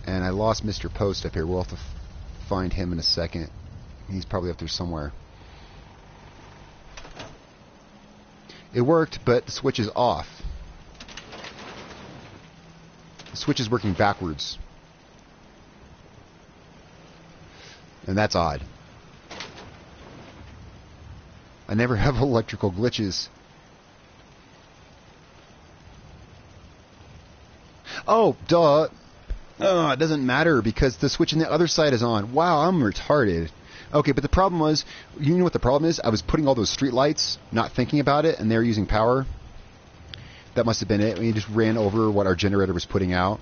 And I lost Mr. Post up here. We'll have to find him in a second. He's probably up there somewhere. It worked, but the switch is off. The switch is working backwards. And that's odd. I never have electrical glitches. Oh, duh. It doesn't matter because the switch on the other side is on. Wow, I'm retarded. Okay, but the problem was, you know what the problem is? I was putting all those street lights, not thinking about it, and they were using power. That must have been it. We just ran over what our generator was putting out.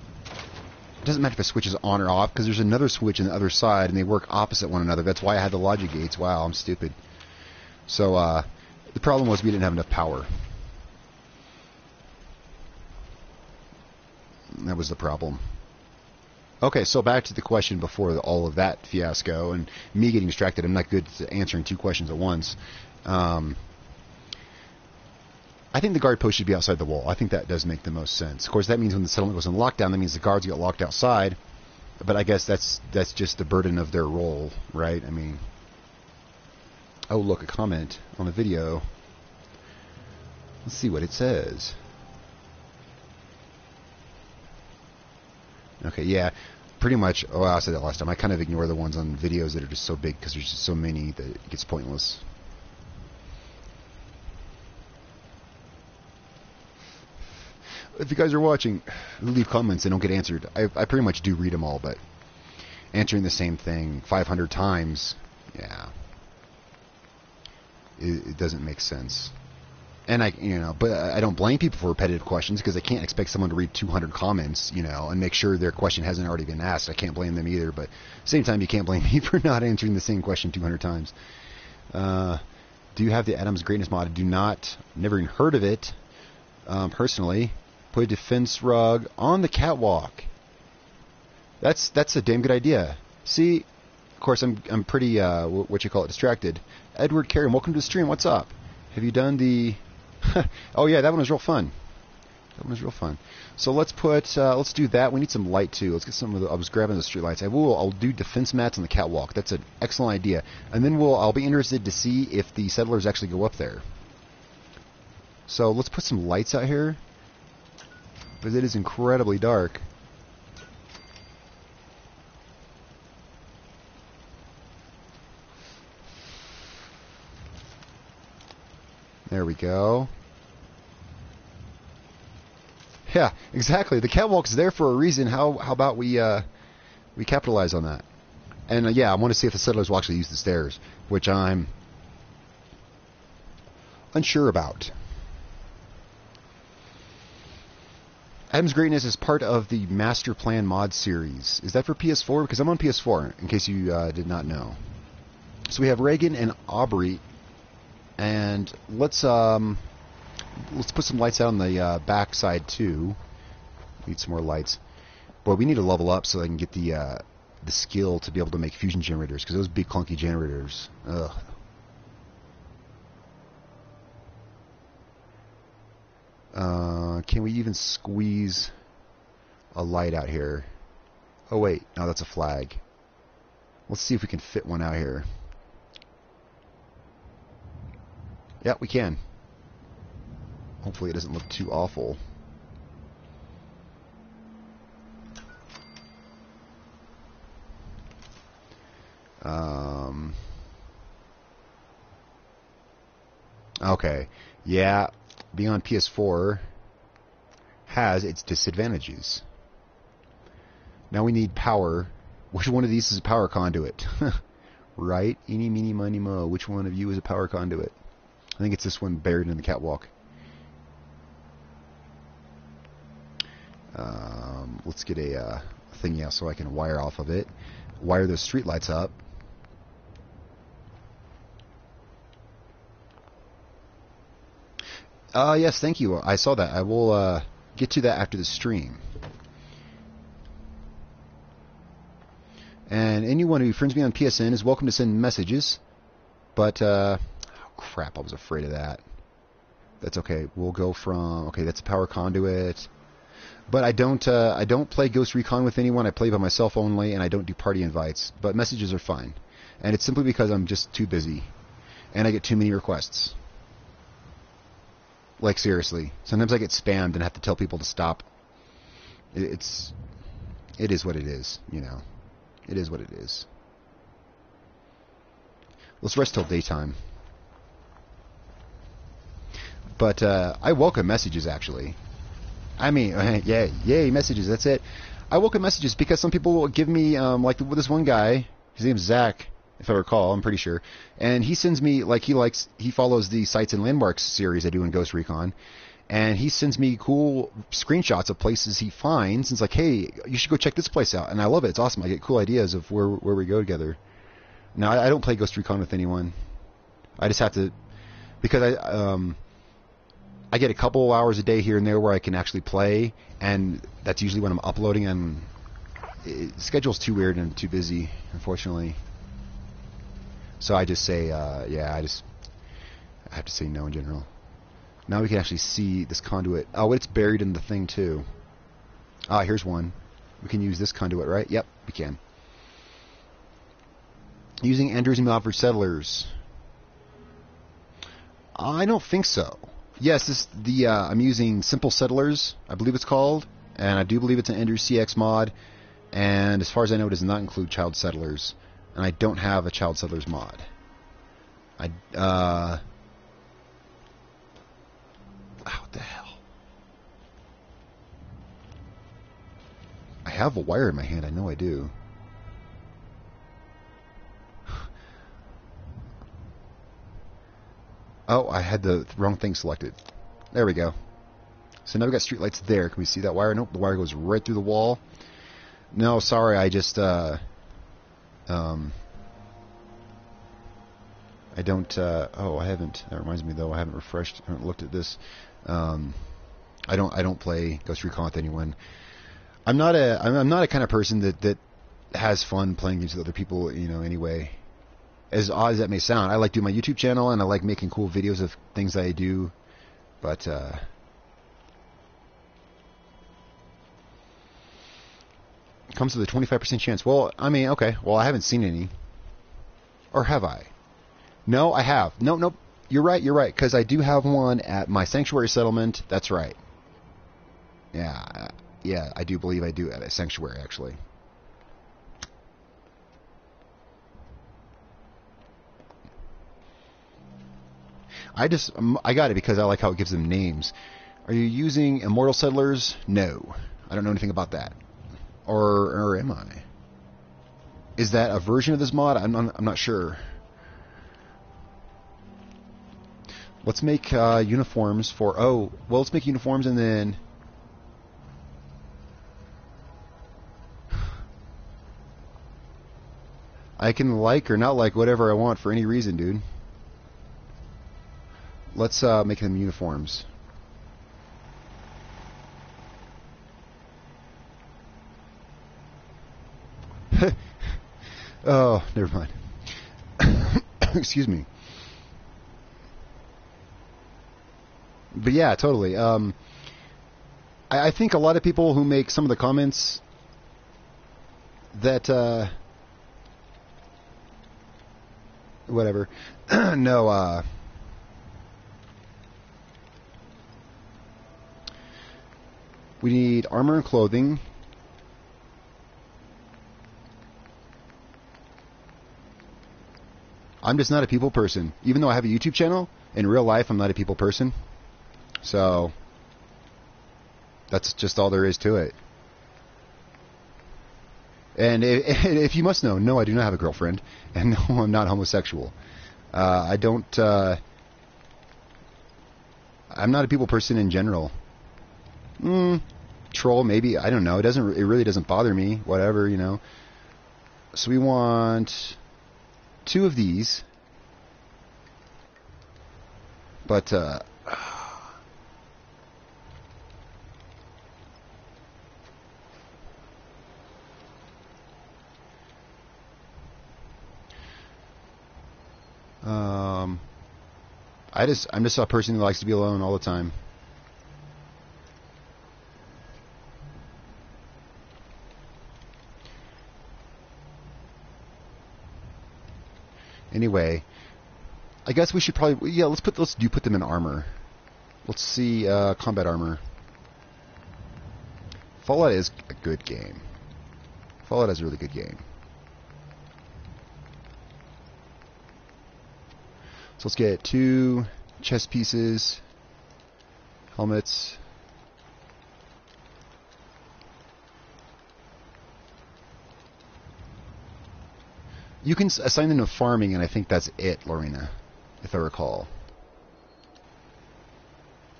It doesn't matter if a switch is on or off because there's another switch on the other side and they work opposite one another. That's why I had the logic gates. Wow, I'm stupid. So the problem was we didn't have enough power. That was the problem. Okay, so back to the question before all of that fiasco and me getting distracted. I'm not good at answering two questions at once. I think the guard post should be outside the wall. I think that does make the most sense. Of course, that means when the settlement goes in lockdown, that means the guards get locked outside. But I guess that's just the burden of their role, right? I mean, oh, look, a comment on the video. Let's see what it says. Okay, yeah, pretty much. Oh, I said that last time. I kind of ignore the ones on videos that are just so big because there's just so many that it gets pointless. If you guys are watching, leave comments. They don't get answered. I pretty much do read them all, but answering the same thing 500 times, yeah, it doesn't make sense. And but I don't blame people for repetitive questions because I can't expect someone to read 200 comments, and make sure their question hasn't already been asked. I can't blame them either, but at the same time, you can't blame me for not answering the same question 200 times. Do you have the Adam's Greatness mod? I do not. Never even heard of it, personally. Put a defense rug on the catwalk. That's a damn good idea. See, of course, I'm pretty distracted. Edward Carey, welcome to the stream. What's up? Have you done the? Oh yeah, that one was real fun. So let's do that. We need some light too. Let's get some of the. I was grabbing the street lights. I'll do defense mats on the catwalk. That's an excellent idea. And then I'll be interested to see if the settlers actually go up there. So let's put some lights out here. Because it is incredibly dark. There we go. Yeah, exactly. The catwalk's there for a reason. How about we capitalize on that? And yeah, I want to see if the settlers will actually use the stairs, which I'm unsure about. Adam's Greatness is part of the Master Plan mod series. Is that for PS4? Because I'm on PS4, in case you did not know. So we have Reagan and Aubrey. And let's put some lights out on the back side too. Need some more lights. Boy, we need to level up so I can get the skill to be able to make fusion generators, because those big clunky generators, ugh. Can we even squeeze a light out here? Oh wait, no, that's a flag. Let's see if we can fit one out here. Yeah, we can. Hopefully it doesn't look too awful. Okay, yeah, being on PS4 has its disadvantages. Now we need power. Which one of these is a power conduit? Right? Eeny, meeny, miny, mo. Which one of you is a power conduit? I think it's this one buried in the catwalk. Let's get a thing out so I can wire off of it. Wire those street lights up. Yes, thank you. I saw that. I will get to that after the stream. And anyone who friends me on PSN is welcome to send messages. But, oh crap, I was afraid of that. That's okay. We'll go from, okay, that's a power conduit. But I don't play Ghost Recon with anyone. I play by myself only, and I don't do party invites. But messages are fine. And it's simply because I'm just too busy. And I get too many requests. Like, seriously. Sometimes I get spammed and have to tell people to stop. It is what it is, you know. It is what it is. Let's rest till daytime. But I welcome messages, actually. I mean, yeah, yay, messages, that's it. I welcome messages because some people will give me, like this one guy, his name's Zach, if I recall, I'm pretty sure. And he sends me, like, he follows the Sites and Landmarks series I do in Ghost Recon. And he sends me cool screenshots of places he finds. And it's like, hey, you should go check this place out. And I love it. It's awesome. I get cool ideas of where we go together. Now, I don't play Ghost Recon with anyone. I just have to, because I get a couple hours a day here and there where I can actually play. And that's usually when I'm uploading. And the schedule's too weird and too busy, unfortunately. So I just say, yeah, I have to say no in general. Now we can actually see this conduit. Oh, it's buried in the thing, too. Ah, here's one. We can use this conduit, right? Yep, we can. Using Andrews and Milford settlers. I don't think so. Yes, I'm using Simple Settlers, I believe it's called. And I do believe it's an Andrews CX mod. And as far as I know, it does not include Child Settlers. And I don't have a Child Settlers mod. What the hell? I have a wire in my hand. I know I do. Oh, I had the wrong thing selected. There we go. So now we got streetlights there. Can we see that wire? Nope, the wire goes right through the wall. No, sorry, I just I don't. Oh, I haven't. That reminds me, though. I haven't refreshed. I haven't looked at this. I don't play Ghost Recon with anyone. I'm not a kind of person that has fun playing games with other people. You know, anyway. As odd as that may sound, I like doing my YouTube channel and I like making cool videos of things that I do. But it comes with a 25% chance. Well, I mean, okay. Well, I haven't seen any. Or have I? No, I have. Nope. You're right. Because I do have one at my sanctuary settlement. That's right. Yeah, I do believe I do at a sanctuary, actually. I got it because I like how it gives them names. Are you using Immortal Settlers? No. I don't know anything about that. Or am I? Is that a version of this mod? I'm not sure. Let's make uniforms for... Oh, well, let's make uniforms and then... I can like or not like whatever I want for any reason, dude. Let's make them uniforms. Oh, never mind. Excuse me. But yeah, totally. I think a lot of people who make some of the comments that whatever. No. We need armor and clothing. I'm just not a people person. Even though I have a YouTube channel, in real life I'm not a people person. So that's just all there is to it. And if you must know, no, I do not have a girlfriend, and no, I'm not homosexual. I don't. I'm not a people person in general. Troll, maybe. I don't know. It really doesn't bother me. Whatever, you know. So we want 2 of these, but I'm just a person who likes to be alone all the time. Anyway, I guess we should probably let's put them in armor. Let's see combat armor. Fallout is a good game. Fallout is a really good game. So let's get 2 chest pieces, helmets. You can assign them to farming, and I think that's it, Lorena, if I recall.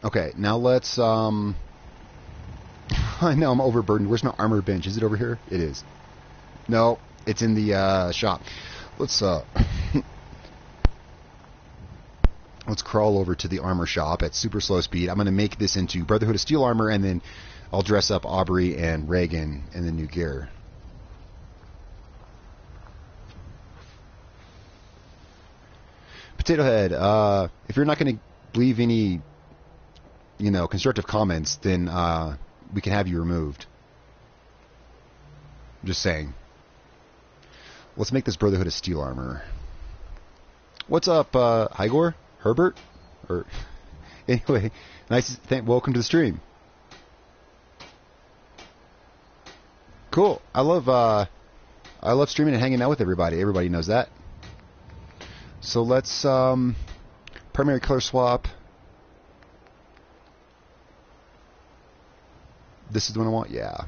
Okay, now let's, I know I'm overburdened. Where's my armor bench? Is it over here? It is. No, it's in the shop. Let's let's crawl over to the armor shop at super slow speed. I'm going to make this into Brotherhood of Steel armor, and then I'll dress up Aubrey and Reagan in the new gear. Potato Head, if you're not going to leave any, constructive comments, then we can have you removed. Just saying. Let's make this Brotherhood of Steel armor. What's up, Igor? Herbert? Or anyway, welcome to the stream. Cool. I love streaming and hanging out with everybody. Everybody knows that. So let's primary color swap. This is the one I want. Yeah.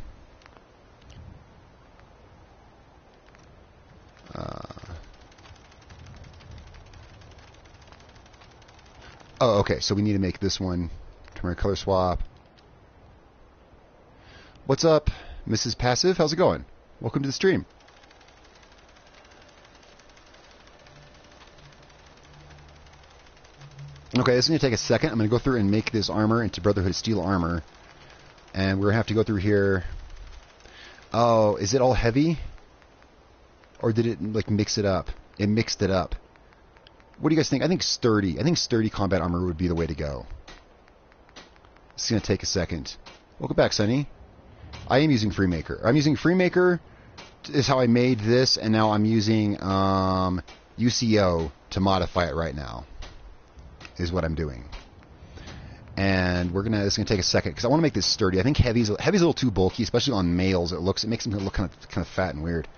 Oh, okay. So we need to make this one primary color swap. What's up, Mrs. Passive? How's it going? Welcome to the stream. Okay, this is going to take a second. I'm going to go through and make this armor into Brotherhood of Steel armor. And we're going to have to go through here. Oh, is it all heavy? Or did it, mix it up? It mixed it up. What do you guys think? I think sturdy. I think sturdy combat armor would be the way to go. It's going to take a second. Welcome back, Sonny. I am using Freemaker. I'm using Freemaker is how I made this, and now I'm using UCO to modify it right now. Is what I'm doing. And it's gonna take a second because I want to make this sturdy. I think heavy's a little too bulky, especially on males. It makes them look kind of fat and weird.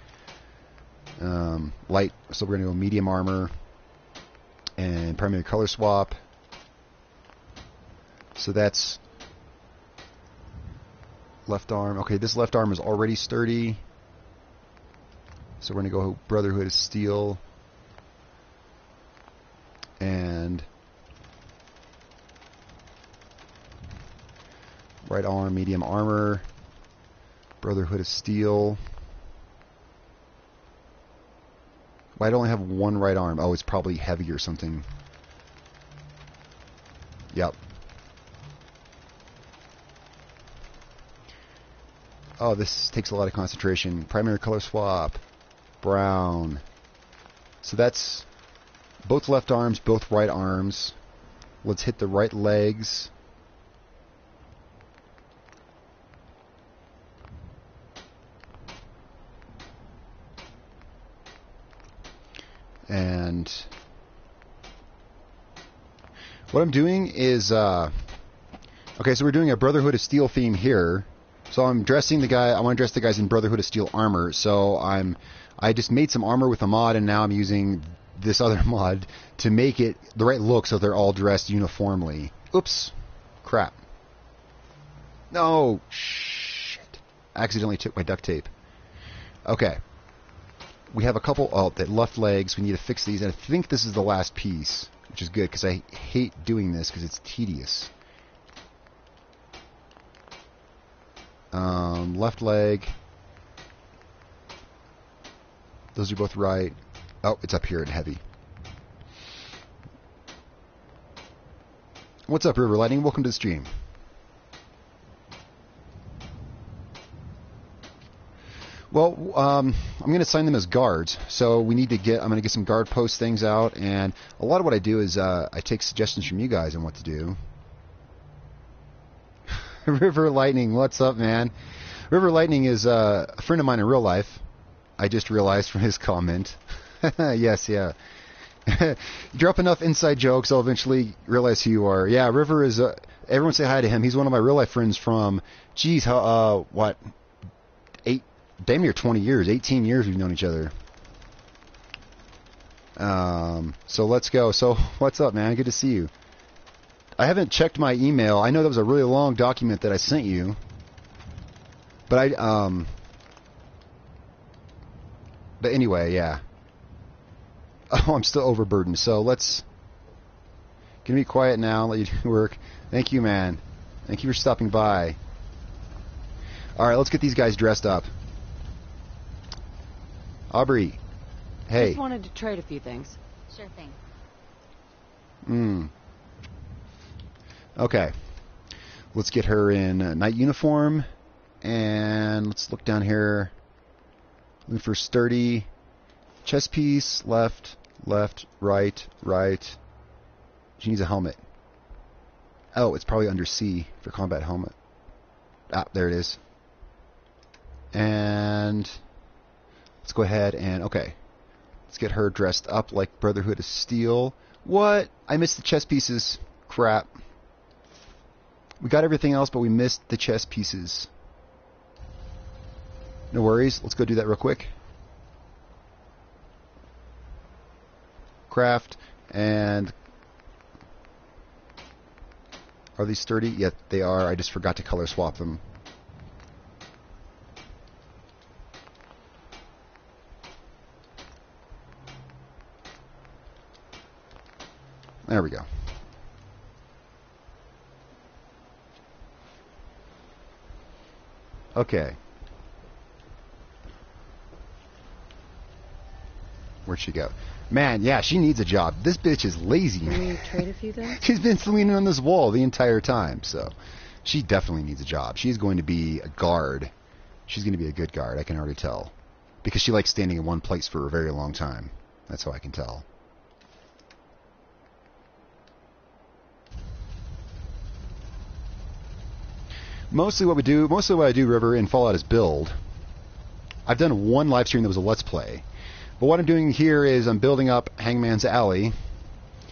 Light, so we're gonna go medium armor and primary color swap. So that's left arm. Okay, this left arm is already sturdy. So we're gonna go Brotherhood of Steel and right arm, medium armor, Brotherhood of Steel. Why do I only have one right arm? Oh, it's probably heavy or something. Yep. Oh, this takes a lot of concentration. Primary color swap. Brown. So that's both left arms, both right arms. Let's hit the right legs. And what I'm doing is, okay, so we're doing a Brotherhood of Steel theme here. So I'm dressing the guy, I want to dress the guys in Brotherhood of Steel armor. So I just made some armor with a mod, and now I'm using this other mod to make it the right look so they're all dressed uniformly. Oops. Crap. No. Shit. I accidentally took my duct tape. Okay. We have a couple, the left legs. We need to fix these, and I think this is the last piece, which is good because I hate doing this because it's tedious. Left leg. Those are both right. Oh, it's up here and heavy. What's up, River Lightning? Welcome to the stream. Well, I'm going to assign them as guards. So we need to get. I'm going to get some guard post things out, and a lot of what I do is I take suggestions from you guys on what to do. River Lightning, what's up, man? River Lightning is a friend of mine in real life. I just realized from his comment. Yes, yeah. You drop enough inside jokes, I'll eventually realize who you are. Yeah, River is. Everyone say hi to him. He's one of my real life friends from. Geez, what? Damn near 20 years, 18 years we've known each other. So let's go. So what's up, man? Good to see you. I haven't checked my email. I know that was a really long document that I sent you. But but anyway, yeah. Oh, I'm still overburdened. So let's can we be quiet now, let you do work. Thank you, man. Thank you for stopping by. Alright, let's get these guys dressed up. Aubrey. Hey. Just wanted to trade a few things. Sure thing. Okay. Let's get her in night uniform. And let's look down here. Looking for sturdy. Chest piece. Left. Left. Right. Right. She needs a helmet. Oh, it's probably under C for combat helmet. Ah, there it is. And let's go ahead and, okay. Let's get her dressed up like Brotherhood of Steel. What? I missed the chest pieces. Crap. We got everything else, but we missed the chest pieces. No worries. Let's go do that real quick. Craft. And are these sturdy? Yeah, they are. I just forgot to color swap them. There we go. Okay. Where'd she go? Man, yeah, she needs a job. This bitch is lazy. Can we trade a few things? She's been leaning on this wall the entire time, so she definitely needs a job. She's going to be a guard. She's going to be a good guard, I can already tell. Because she likes standing in one place for a very long time. That's how I can tell. Mostly what I do, River, in Fallout is build. I've done one live stream that was a Let's Play. But what I'm doing here is I'm building up Hangman's Alley. And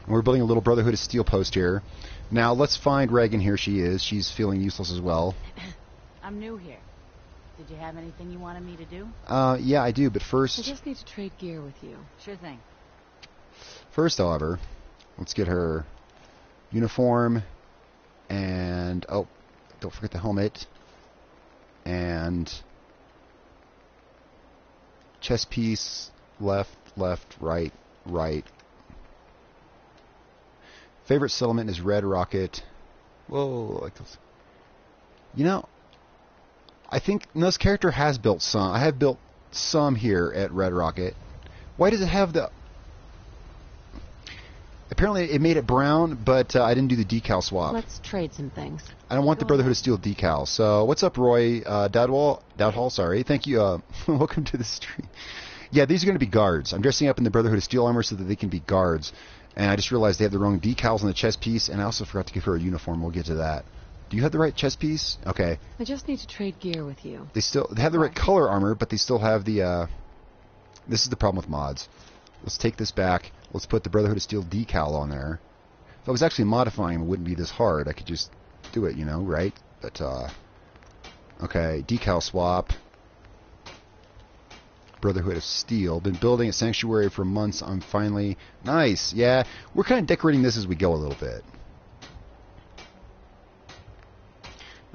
we're building a little Brotherhood of Steel post here. Now, let's find Reagan. Here she is. She's feeling useless as well. I'm new here. Did you have anything you wanted me to do? Yeah, I do, but first... I just need to trade gear with you. Sure thing. First, however, let's get her uniform and... Oh, don't forget the helmet. And... chest piece, left, left, right, right. Favorite settlement is Red Rocket. Whoa, like those. You know, I think this character has built some. I have built some here at Red Rocket. Why does it have the... Apparently it made it brown, but I didn't do the decal swap. Let's trade some things. I don't want the Brotherhood of Steel decal. So what's up, Roy? Dowdhall, sorry. Thank you. Welcome to the stream. Yeah, these are going to be guards. I'm dressing up in the Brotherhood of Steel armor so that they can be guards. And I just realized they have the wrong decals on the chest piece, and I also forgot to give her a uniform. We'll get to that. Do you have the right chest piece? Okay. I just need to trade gear with you. They have the right color armor, but they still have the this is the problem with mods. Let's take this back. Let's put the Brotherhood of Steel decal on there. If I was actually modifying, it wouldn't be this hard. I could just do it, right? But okay, decal swap. Brotherhood of Steel. Been building a sanctuary for months. I'm finally... Nice. Yeah, we're kind of decorating this as we go a little bit.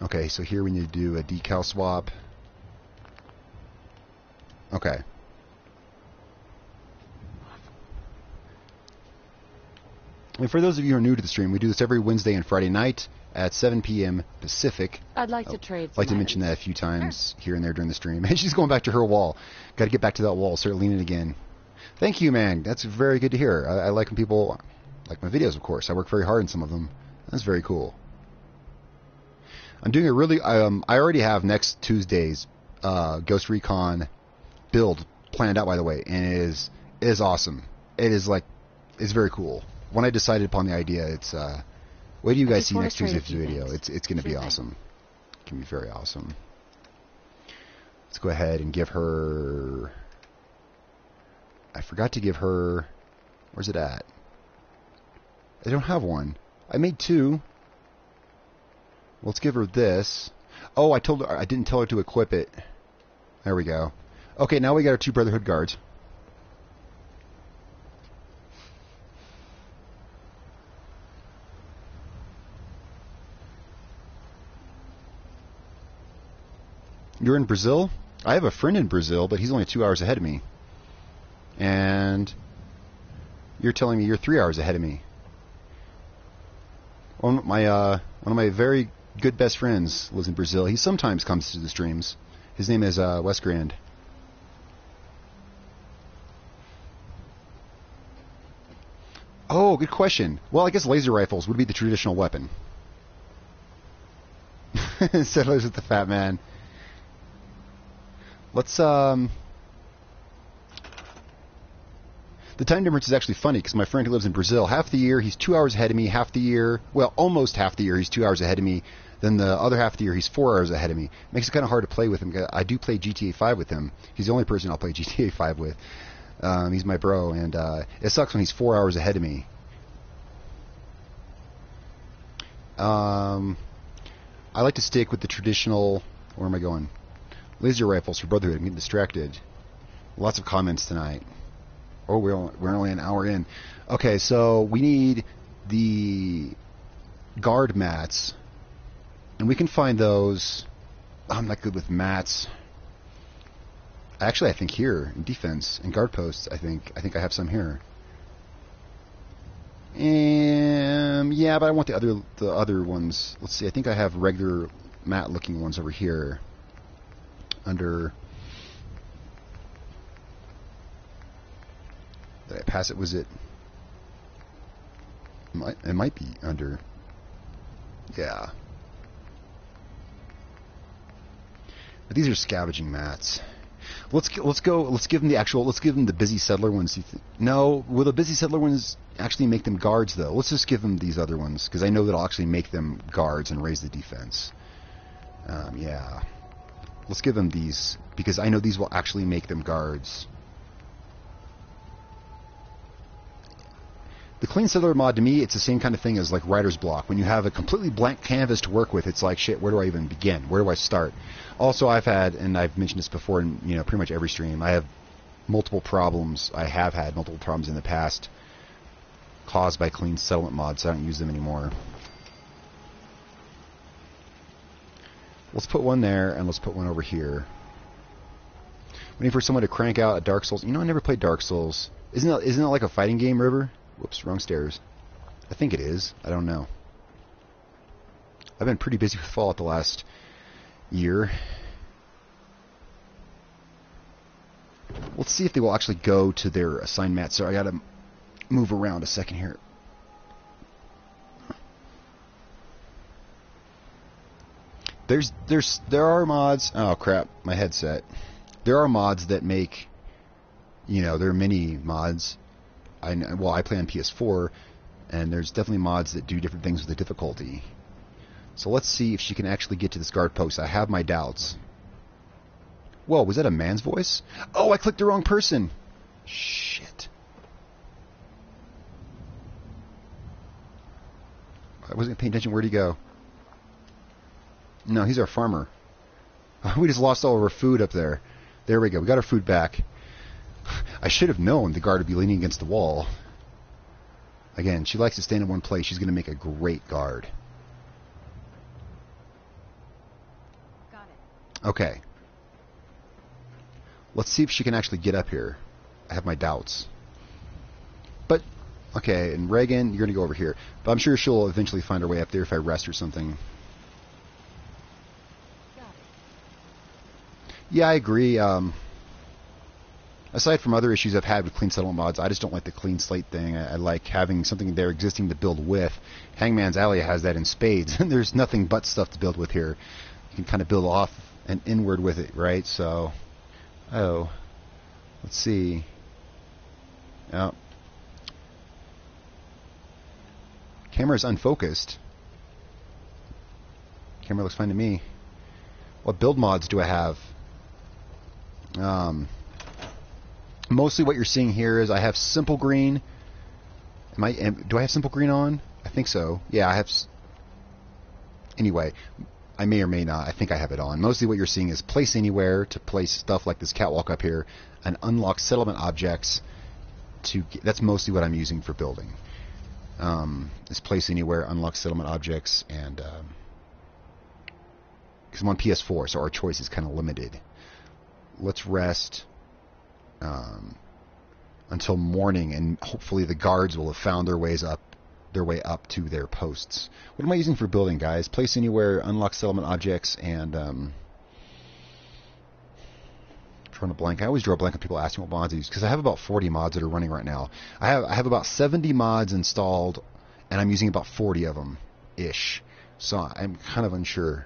Okay, so here we need to do a decal swap. Okay. And for those of you who are new to the stream, we do this every Wednesday and Friday night at 7 p.m. Pacific. I'd like to trade I'd like to mention that a few times here and there during the stream. And she's going back to her wall. Got to get back to that wall. Start leaning again. Thank you, man. That's very good to hear. I like when people like my videos, of course. I work very hard in some of them. That's very cool. I'm doing a really... I already have next Tuesday's Ghost Recon build planned out, by the way. And it is awesome. It's very cool. When I decided upon the idea, it's... Wait till you guys see next Tuesday's video. It's going to be awesome. It can be very awesome. Let's go ahead and give her... I forgot to give her... Where's it at? I don't have one. I made two. Let's give her this. Oh, I didn't tell her to equip it. There we go. Okay, now we got our two Brotherhood guards. You're in Brazil? I have a friend in Brazil, but he's only 2 hours ahead of me. And you're telling me you're 3 hours ahead of me. One of my very good best friends lives in Brazil. He sometimes comes to the streams. His name is Wes Grand. Oh, good question. Well, I guess laser rifles would be the traditional weapon. Settlers with the fat man. Let's, the time difference is actually funny because my friend who lives in Brazil, half the year he's 2 hours ahead of me, half the year, well, almost half the year he's 2 hours ahead of me, then the other half of the year he's 4 hours ahead of me. Makes it kind of hard to play with him. I do play GTA 5 with him. He's the only person I'll play GTA 5 with. He's my bro, and it sucks when he's 4 hours ahead of me. I like to stick with the traditional, where am I going? Laser rifles for Brotherhood. I'm getting distracted. Lots of comments tonight. Oh, we're only an hour in. Okay, so we need the guard mats. And we can find those. I'm not good with mats. Actually, I think here in defense and guard posts, I think I have some here. Yeah, but I want the other ones. Let's see. I think I have regular mat-looking ones over here. Under... Did I pass it? Was it... It might be under... Yeah. But these are scavenging mats. Let's give them the busy settler ones. No, will the busy settler ones actually make them guards though? Let's just give them these other ones because I know that'll actually make them guards and raise the defense. Yeah. Let's give them these because I know these will actually make them guards. The clean settler mod, to me, it's the same kind of thing as like writer's block. When you have a completely blank canvas to work with, it's like, shit, where do I even begin? Where do I start? Also, I've had, and I've mentioned this before in pretty much every stream, I have multiple problems. I have had multiple problems in the past caused by clean settlement mods, so I don't use them anymore. Let's put one there, and let's put one over here. Waiting for someone to crank out a Dark Souls. I never played Dark Souls. Isn't that like a fighting game, River? Whoops, wrong stairs. I think it is. I don't know. I've been pretty busy with Fallout the last year. Let's see if they will actually go to their assigned mats. So I gotta move around a second here. There are mods. Oh crap, my headset. There are mods that make, there are many mods. I play on PS4, and there's definitely mods that do different things with the difficulty. So let's see if she can actually get to this guard post. I have my doubts. Whoa, was that a man's voice? Oh, I clicked the wrong person. Shit. I wasn't paying attention. Where'd he go? No, he's our farmer. We just lost all of our food up there. There we go. We got our food back. I should have known the guard would be leaning against the wall. Again, she likes to stand in one place. She's going to make a great guard. Got it. Okay. Let's see if she can actually get up here. I have my doubts. But, okay, and Reagan, you're going to go over here. But I'm sure she'll eventually find her way up there if I rest or something. Got it. Yeah, I agree. Aside from other issues I've had with clean settlement mods, I just don't like the clean slate thing. I like having something there existing to build with. Hangman's Alley has that in spades. There's nothing but stuff to build with here. You can kind of build off and inward with it, right? So, let's see. Oh. Camera's unfocused. Camera looks fine to me. What build mods do I have? Mostly what you're seeing here is I have Simple Green. Do I have Simple Green on? I think so. Yeah, I have. Anyway, I may or may not. I think I have it on. Mostly what you're seeing is Place Anywhere to place stuff like this catwalk up here, and unlock settlement objects. That's mostly what I'm using for building. Is Place Anywhere, unlock settlement objects, and because I'm on PS4, so our choice is kind of limited. Let's rest until morning, and hopefully the guards will have found their way up to their posts. What am I using for building, guys? Place Anywhere, unlock settlement objects, and drawing a blank. I always draw a blank when people ask me what mods I use, because I have about 40 mods that are running right now. I have about 70 mods installed, and I'm using about 40 of them ish. So I'm kind of unsure.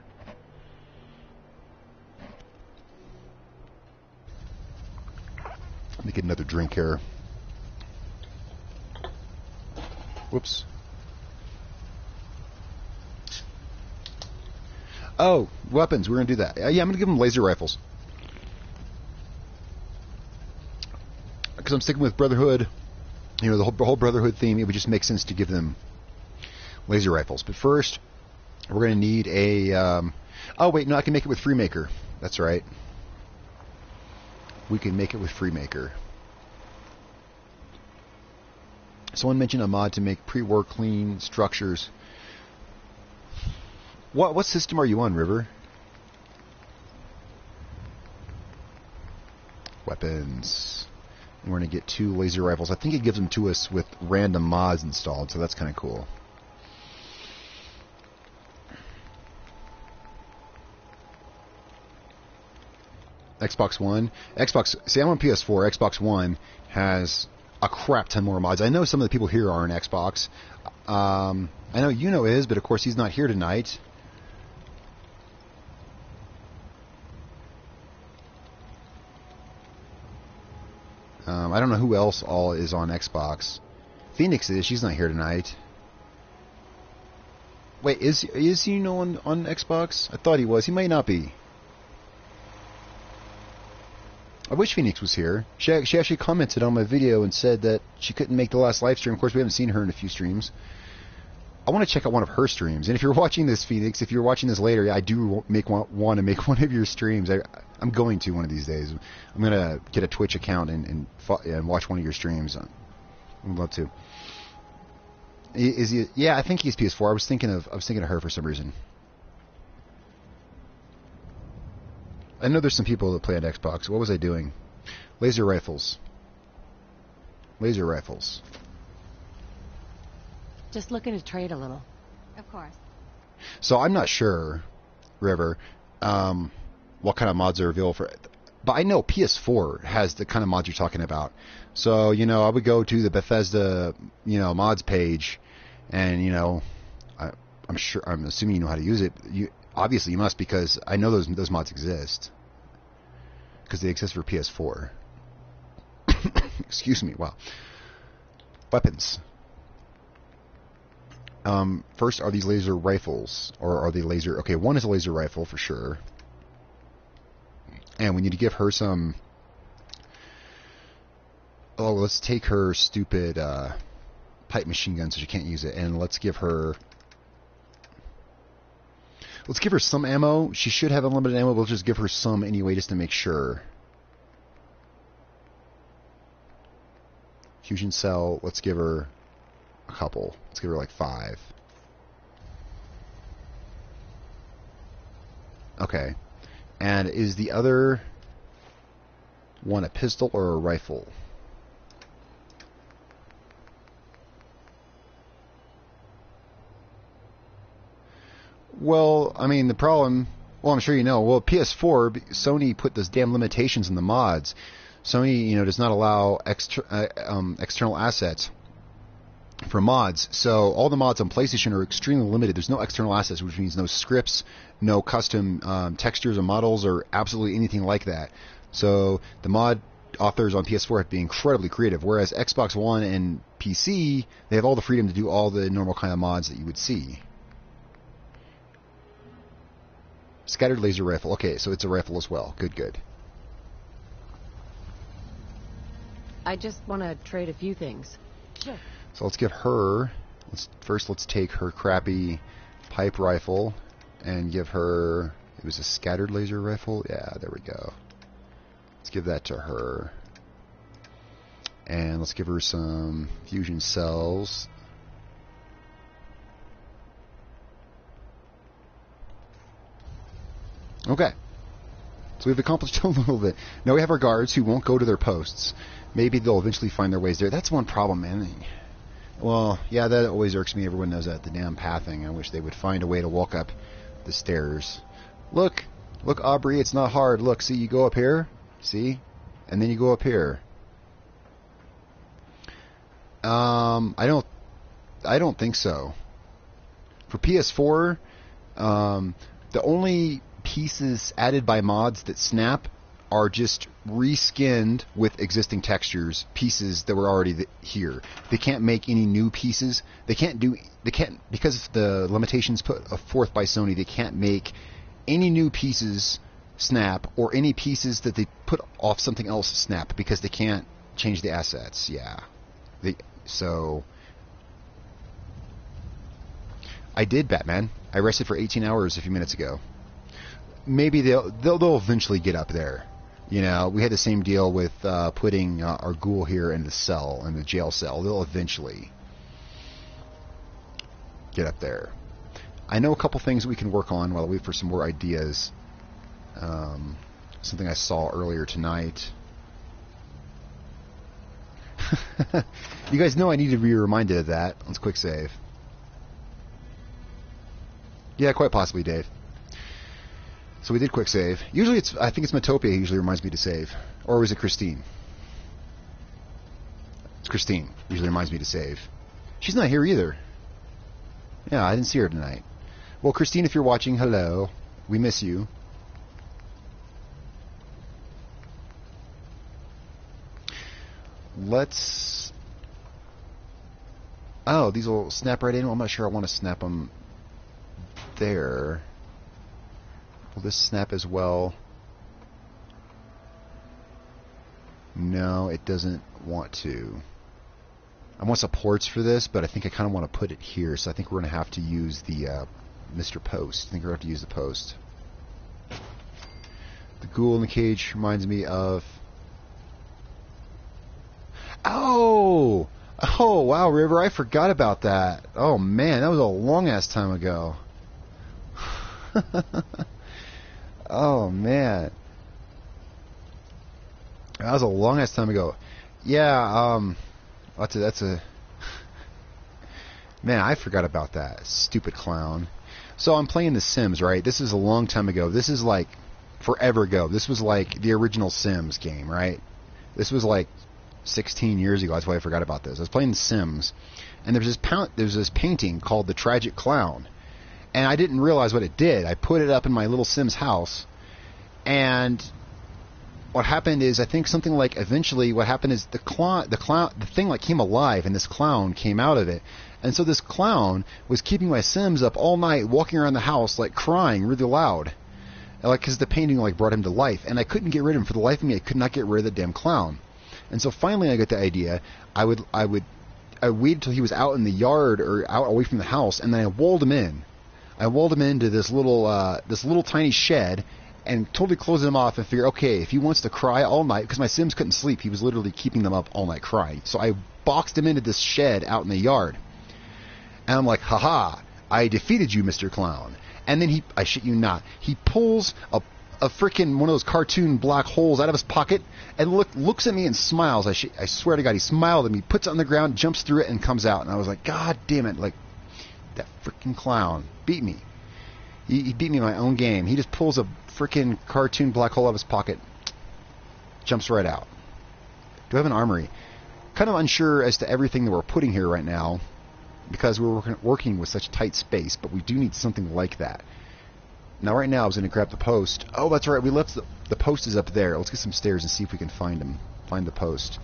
Let me get another drink here. Whoops. Oh, weapons. We're going to do that. Yeah, I'm going to give them laser rifles. Because I'm sticking with Brotherhood. The whole Brotherhood theme. It would just make sense to give them laser rifles. But first, we're going to need a... oh, wait, no, I can make it with Freemaker. That's right. We can make it with Freemaker. Someone mentioned a mod to make pre-war clean structures. What system are you on, River? Weapons. And we're going to get 2 laser rifles. I think it gives them to us with random mods installed, so that's kind of cool. Xbox One. See, I'm on PS4. Xbox One has a crap ton more mods. I know some of the people here are on Xbox. I know Yuno is, but of course he's not here tonight. I don't know who else all is on Xbox. Phoenix is. She's not here tonight. Wait, is Yuno on Xbox? I thought he was. He might not be. I wish Phoenix was here. She actually commented on my video and said that she couldn't make the last live stream. Of course, we haven't seen her in a few streams. I want to check out one of her streams. And if you're watching this, Phoenix, if you're watching this later, I do want to make one of your streams. I'm going to one of these days. I'm going to get a Twitch account and watch one of your streams. I'd love to. Is he? Yeah, I think he's PS4. I was thinking of her for some reason. I know there's some people that play on Xbox. What was I doing? Laser rifles. Laser rifles. Just looking to trade a little. Of course. So I'm not sure, River, what kind of mods are available for it. But I know PS4 has the kind of mods you're talking about. So, I would go to the Bethesda, mods page, and, I'm assuming you know how to use it. Obviously, you must, because I know those mods exist. Because they exist for PS4. Excuse me. Wow. Weapons. First, are these laser rifles, or are they laser? Okay, one is a laser rifle for sure. And we need to give her some. Oh, let's take her stupid pipe machine gun so she can't use it, and let's give her some ammo. She should have unlimited ammo, but we'll just give her some anyway, just to make sure. Fusion cell, let's give her a couple. Let's give her like 5. Okay. And is the other one a pistol or a rifle? Well, I mean, the problem... Well, I'm sure you know. Well, PS4, Sony put those damn limitations in the mods. Sony, does not allow external assets for mods. So all the mods on PlayStation are extremely limited. There's no external assets, which means no scripts, no custom textures or models, or absolutely anything like that. So the mod authors on PS4 have to be incredibly creative, whereas Xbox One and PC, they have all the freedom to do all the normal kind of mods that you would see. Scattered laser rifle. Okay, so it's a rifle as well. Good. I just want to trade a few things. Sure. So let's give her... Let's take her crappy pipe rifle and give her... It was a scattered laser rifle? Yeah, there we go. Let's give that to her. And let's give her some fusion cells. Okay. So we've accomplished a little bit. Now we have our guards who won't go to their posts. Maybe they'll eventually find their ways there. That's one problem, man. Well, yeah, that always irks me. Everyone knows that, the damn pathing. I wish they would find a way to walk up the stairs. Look, Aubrey, it's not hard. Look, see, you go up here, see? And then you go up here. I don't think so. For PS4, the only pieces added by mods that snap are just reskinned with existing textures, pieces that were already here. They can't make any new pieces. They can't, because of the limitations put forth by Sony, they can't make any new pieces snap, or any pieces that they put off something else snap, because they can't change the assets. Yeah. So I did, Batman. I rested for 18 hours a few minutes ago. Maybe they'll eventually get up there. We had the same deal with putting our ghoul here in the jail cell. They'll eventually get up there. I know a couple things we can work on while we wait for some more ideas. Something I saw earlier tonight. You guys know I need to be reminded of that. Let's quick save. Yeah, quite possibly, Dave. So we did quick save. Usually I think it's Metopia who usually reminds me to save. Or was it Christine? It's Christine. Usually reminds me to save. She's not here either. Yeah, I didn't see her tonight. Well, Christine, if you're watching, hello. We miss you. Let's... Oh, these will snap right in. Well, I'm not sure I want to snap them there. Will this snap as well? No, it doesn't want to. I want supports for this, but I think I kind of want to put it here, so I think we're going to have to use the Mr. Post. I think we're going to have to use the post. The ghoul in the cage reminds me of... Oh! Oh, wow, River, I forgot about that. Oh, man, that was a long-ass time ago. Oh, man. That was a long-ass time ago. Yeah, that's a... Man, I forgot about that. Stupid clown. So I'm playing The Sims, right? This is a long time ago. This is like forever ago. This was like the original Sims game, right? This was like 16 years ago. That's why I forgot about this. I was playing The Sims, and there's this painting called The Tragic Clown. and I didn't realize what it did. I put it up in my little Sims house, and what happened is, I think something like, eventually what happened is the thing like came alive, and this clown came out of it. And so this clown was keeping my Sims up all night, walking around the house like crying really loud, like, because the painting like brought him to life, and I couldn't get rid of him. For the life of me, I could not get rid of the damn clown. And so finally I got the idea. I waited till he was out in the yard or out away from the house, and then I walled him in. I walled him into this little tiny shed, and totally closed him off and figured, okay, if he wants to cry all night, because my Sims couldn't sleep, he was literally keeping them up all night crying. So I boxed him into this shed out in the yard. And I'm like, haha, I defeated you, Mr. Clown. And then I shit you not, he pulls a freaking one of those cartoon black holes out of his pocket and looks at me and smiles. I swear to God, he smiled at me, puts it on the ground, jumps through it, and comes out. And I was like, God damn it, like, that freaking clown beat me. He beat me in my own game. He just pulls a freaking cartoon black hole out of his pocket, jumps right out. Do I have an armory? Kind of unsure as to everything that we're putting here right now, because we're working with such tight space, but we do need something like that. Now right now I was going to grab the post. Oh, that's right, we left the post is up there. Let's get some stairs and see if we can find the post.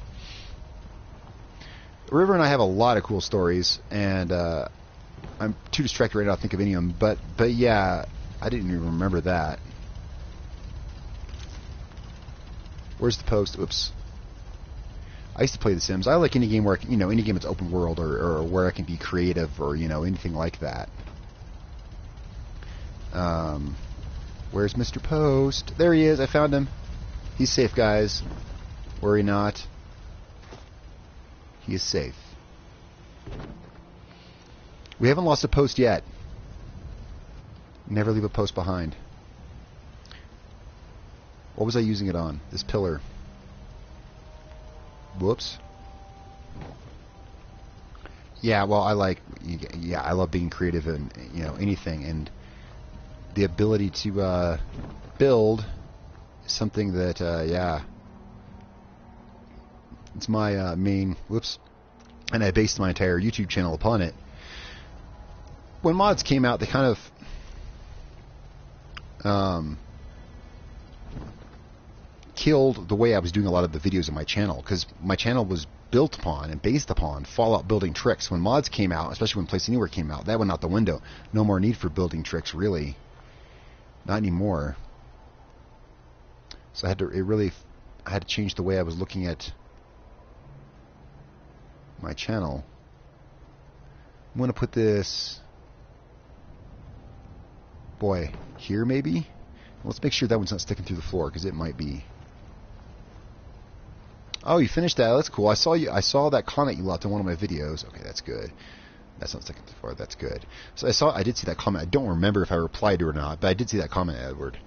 River and I have a lot of cool stories, and I'm too distracted right now to think of any of them, but yeah, I didn't even remember that. Where's the post? Oops. I used to play The Sims. I like any game where any game that's open world, or where I can be creative, or anything like that. Where's Mr. Post? There he is. I found him. He's safe, guys. Worry not. He is safe. We haven't lost a post yet. Never leave a post behind. What was I using it on? This pillar. Whoops. Yeah, well, I love being creative and anything, and the ability to build is something that it's my main. Whoops. And I based my entire YouTube channel upon it. When mods came out, they kind of killed the way I was doing a lot of the videos on my channel, because my channel was built upon and based upon Fallout building tricks. When mods came out, especially when Place Anywhere came out, that went out the window. No more need for building tricks, really. Not anymore. So I had to change the way I was looking at my channel. I'm going to put this, here maybe? Let's make sure that one's not sticking through the floor, because it might be. Oh, you finished that. That's cool. I saw that comment you left in one of my videos. Okay, that's good. That's not sticking through the floor. That's good. So I did see that comment. I don't remember if I replied to it or not, but I did see that comment, Edward.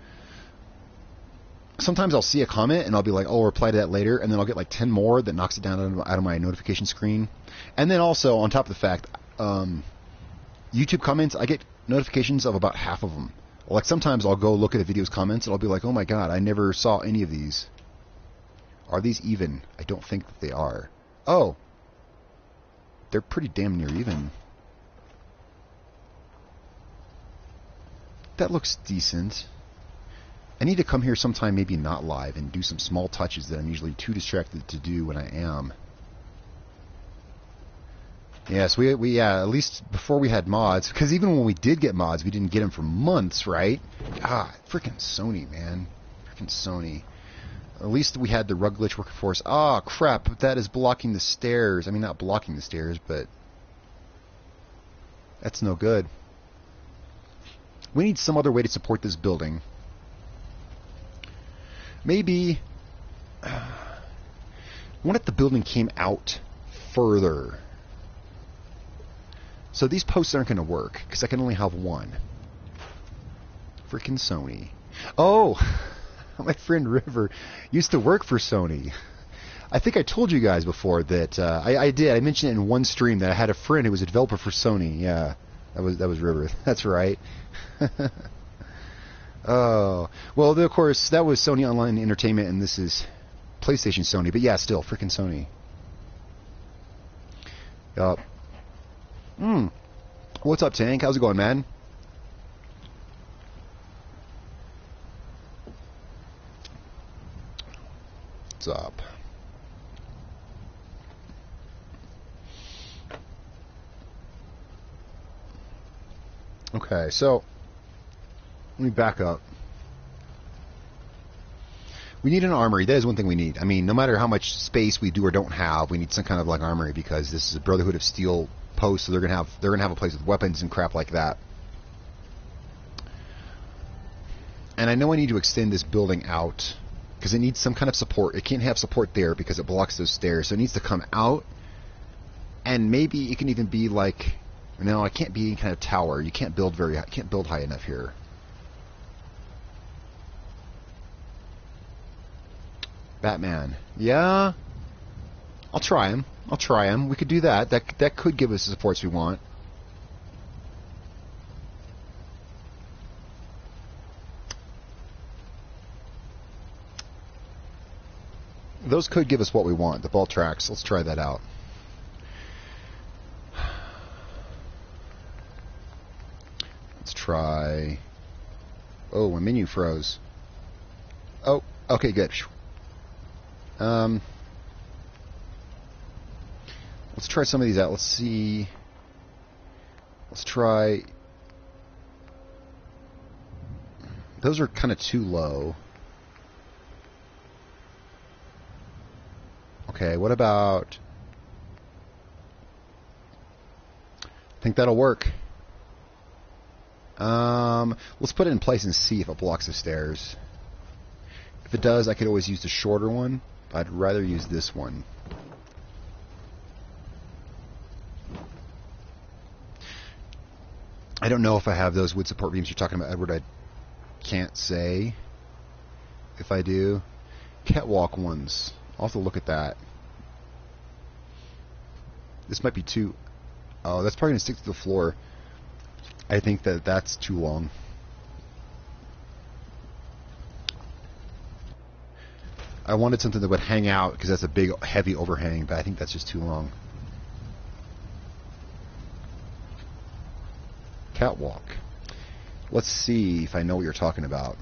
Sometimes I'll see a comment and I'll be like, oh, I'll reply to that later, and then I'll get like 10 more that knocks it down out of my notification screen. And then also, on top of the fact, YouTube comments, I get notifications of about half of them. Like, sometimes I'll go look at a video's comments and I'll be like, oh my god, I never saw any of these. Are these even? I don't think that they are. Oh. They're pretty damn near even. That looks decent. I need to come here sometime, maybe not live, and do some small touches that I'm usually too distracted to do when I am. Yes, we at least before we had mods, because even when we did get mods, we didn't get them for months, right? Ah, freaking Sony, man. Freaking Sony. At least we had the rug glitch working for us. Ah, crap, that is blocking the stairs. I mean, not blocking the stairs, but that's no good. We need some other way to support this building. Maybe, what if the building came out further? So these posts aren't going to work, because I can only have one. Freaking Sony. Oh, my friend River used to work for Sony. I think I told you guys before that, I did. I mentioned it in one stream that I had a friend who was a developer for Sony. Yeah, that was River. That's right. Oh, well, of course, that was Sony Online Entertainment, and this is PlayStation Sony. But yeah, still, freaking Sony. Yup. What's up, Tank? How's it going, man? Okay, so let me back up. We need an armory. That is one thing we need. I mean, no matter how much space we do or don't have, we need some kind of like armory because this is a Brotherhood of Steel post, so they're gonna have a place with weapons and crap like that. And I know I need to extend this building out because it needs some kind of support. It can't have support there because it blocks those stairs. So it needs to come out, and maybe it can even be like, no, it can't be any kind of tower. You can't build high enough here. Batman. Yeah. I'll try him. We could do that. That could give us the supports we want. Those could give us what we want, the ball tracks. Let's try that out. Let's try... Oh, my menu froze. Oh, okay, good. Let's try some of these out. Let's see. Let's try... Those are kind of too low. Okay, what about... Think that'll work. Let's put it in place and see if it blocks the stairs. If it does, I could always use the shorter one. I'd rather use this one. I don't know if I have those wood support beams you're talking about, Edward. I can't say if I do. Catwalk ones. I'll have to look at that. This might be too... Oh, that's probably going to stick to the floor. I think that's too long. I wanted something that would hang out because that's a big, heavy overhang, but I think that's just too long. Catwalk. Let's see if I know what you're talking about.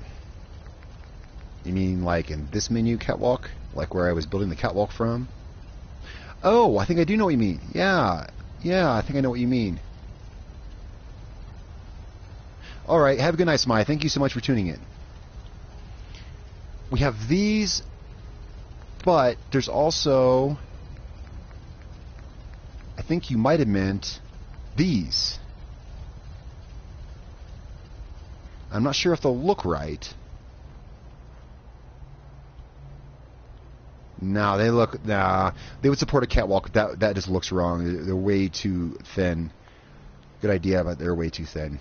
You mean like in this menu, catwalk? Like where I was building the catwalk from? Oh, I think I do know what you mean. Yeah, I think I know what you mean. Alright, have a good night, Smai. Thank you so much for tuning in. We have these, but there's also... I think you might have meant these. I'm not sure if they'll look right. No, they look... Nah, they would support a catwalk. That just looks wrong. They're way too thin. Good idea, but they're way too thin.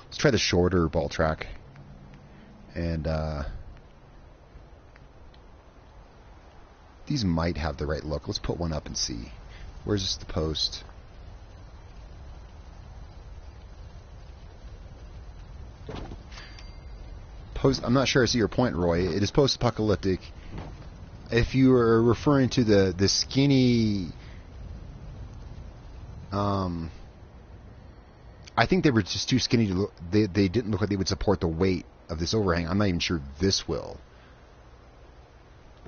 Let's try the shorter ball track. And, these might have the right look. Let's put one up and see. Where's this the post? I'm not sure I see your point, Roy. It is post-apocalyptic. If you are referring to the skinny... I think they were just too skinny to look... They didn't look like they would support the weight of this overhang. I'm not even sure this will.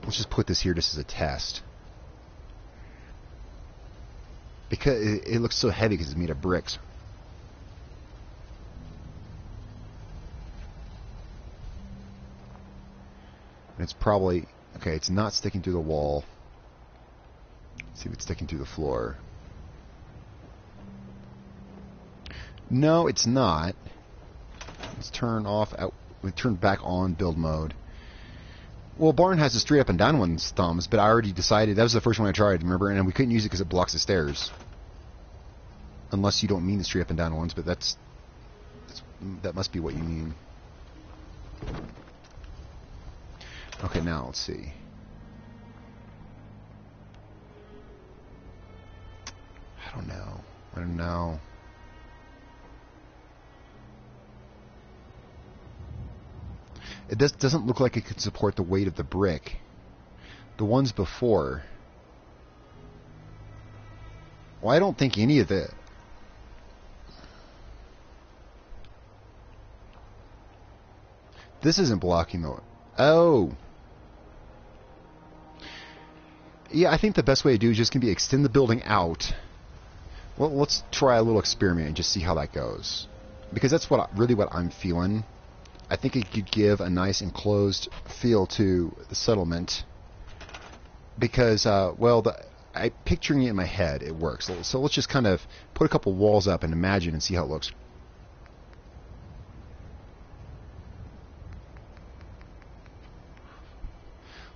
Let's just put this here just as a test. Because it looks so heavy because it's made of bricks. And it's probably... Okay, it's not sticking through the wall. Let's see if it's sticking through the floor. No, it's not. Let's turn off... We turn back on build mode. Well, Barn has the straight up and down one's thumbs, but I already decided... That was the first one I tried, remember? And we couldn't use it because it blocks the stairs. Unless you don't mean the straight up and down ones, but that must be what you mean. Okay, now let's see. I don't know. It doesn't look like it could support the weight of the brick. The ones before. Well, I don't think any of it. This isn't blocking the... Oh! Yeah, I think the best way to do is just going to be extend the building out. Well, let's try a little experiment and just see how that goes. because that's really what I'm feeling. I think it could give a nice enclosed feel to the settlement. Because, picturing it in my head, it works. So let's just kind of put a couple walls up and imagine and see how it looks.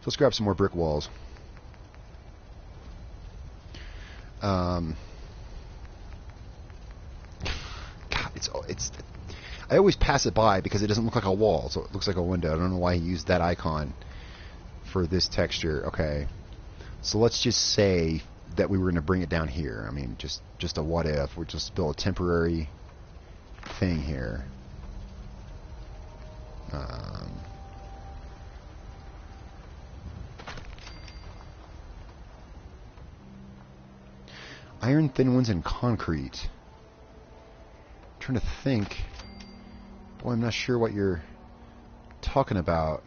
So let's grab some more brick walls. God, it's. I always pass it by because it doesn't look like a wall, so it looks like a window. I don't know why he used that icon for this texture. Okay, so let's just say that we were going to bring it down here. I mean, just a what if. We'll just build a temporary thing here. Iron thin ones and concrete. I'm trying to think. Boy, I'm not sure what you're talking about.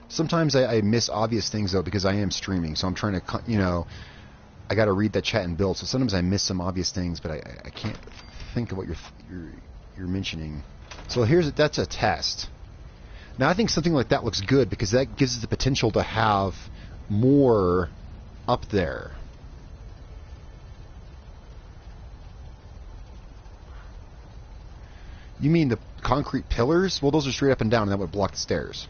Sometimes I miss obvious things though because I am streaming, so I'm trying to, you know, I got to read that chat and build. So sometimes I miss some obvious things, but I can't think of what you're mentioning. So that's a test. Now I think something like that looks good because that gives us the potential to have more up there. You mean the concrete pillars? Well, those are straight up and down, and that would block the stairs.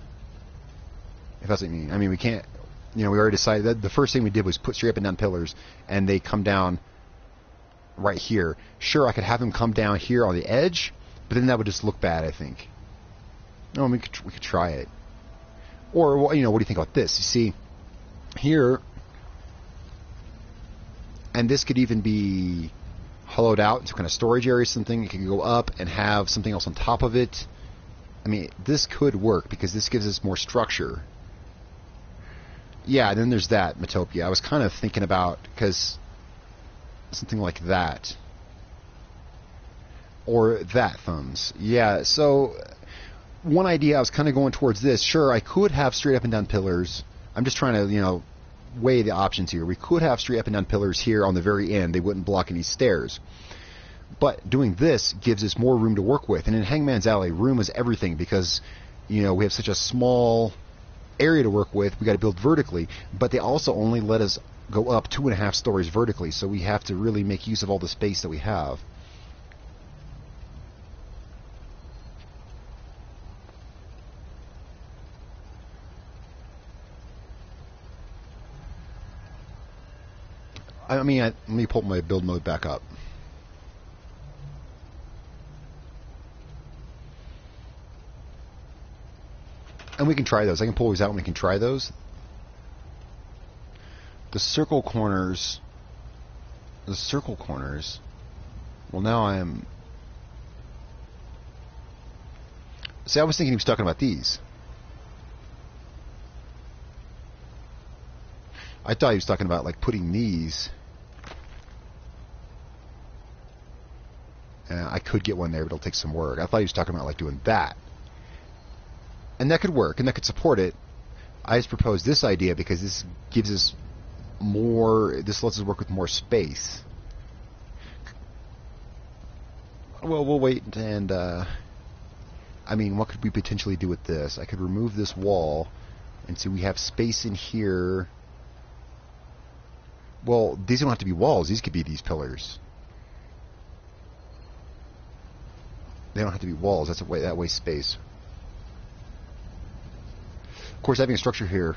If that's what you mean. I mean, we can't, you know, we already decided that the first thing we did was put straight up and down pillars, and they come down right here. Sure, I could have them come down here on the edge, but then that would just look bad, I think. No, we could try it. Or, you know, what do you think about this? You see, here, and this could even be hollowed out into kind of storage area or something. It can go up and have something else on top of it. I mean, this could work because this gives us more structure. Yeah, and then there's that, Metopia. I was kind of thinking about, because something like that. Or that, Thumbs. Yeah, so one idea, I was kind of going towards this. Sure, I could have straight up and down pillars. I'm just trying to, you know, weigh the options here. We could have straight up and down pillars here on the very end. They wouldn't block any stairs. But doing this gives us more room to work with. And in Hangman's Alley, room is everything because, you know, we have such a small area to work with. We got to build vertically, but they also only let us go up 2.5 stories vertically, so we have to really make use of all the space that we have. I mean, let me pull my build mode back up. And we can try those. I can pull these out and we can try those. The circle corners. Well, now I am. See, I was thinking he was talking about these. I thought he was talking about like putting these. I could get one there, but it'll take some work. I thought he was talking about like doing that. And that could work, and that could support it. I just proposed this idea because this gives us more, this lets us work with more space. Well, we'll wait and, I mean, what could we potentially do with this? I could remove this wall, and so we have space in here. Well, these don't have to be walls. These could be these pillars. They don't have to be walls. That's that wastes space. Of course, having a structure here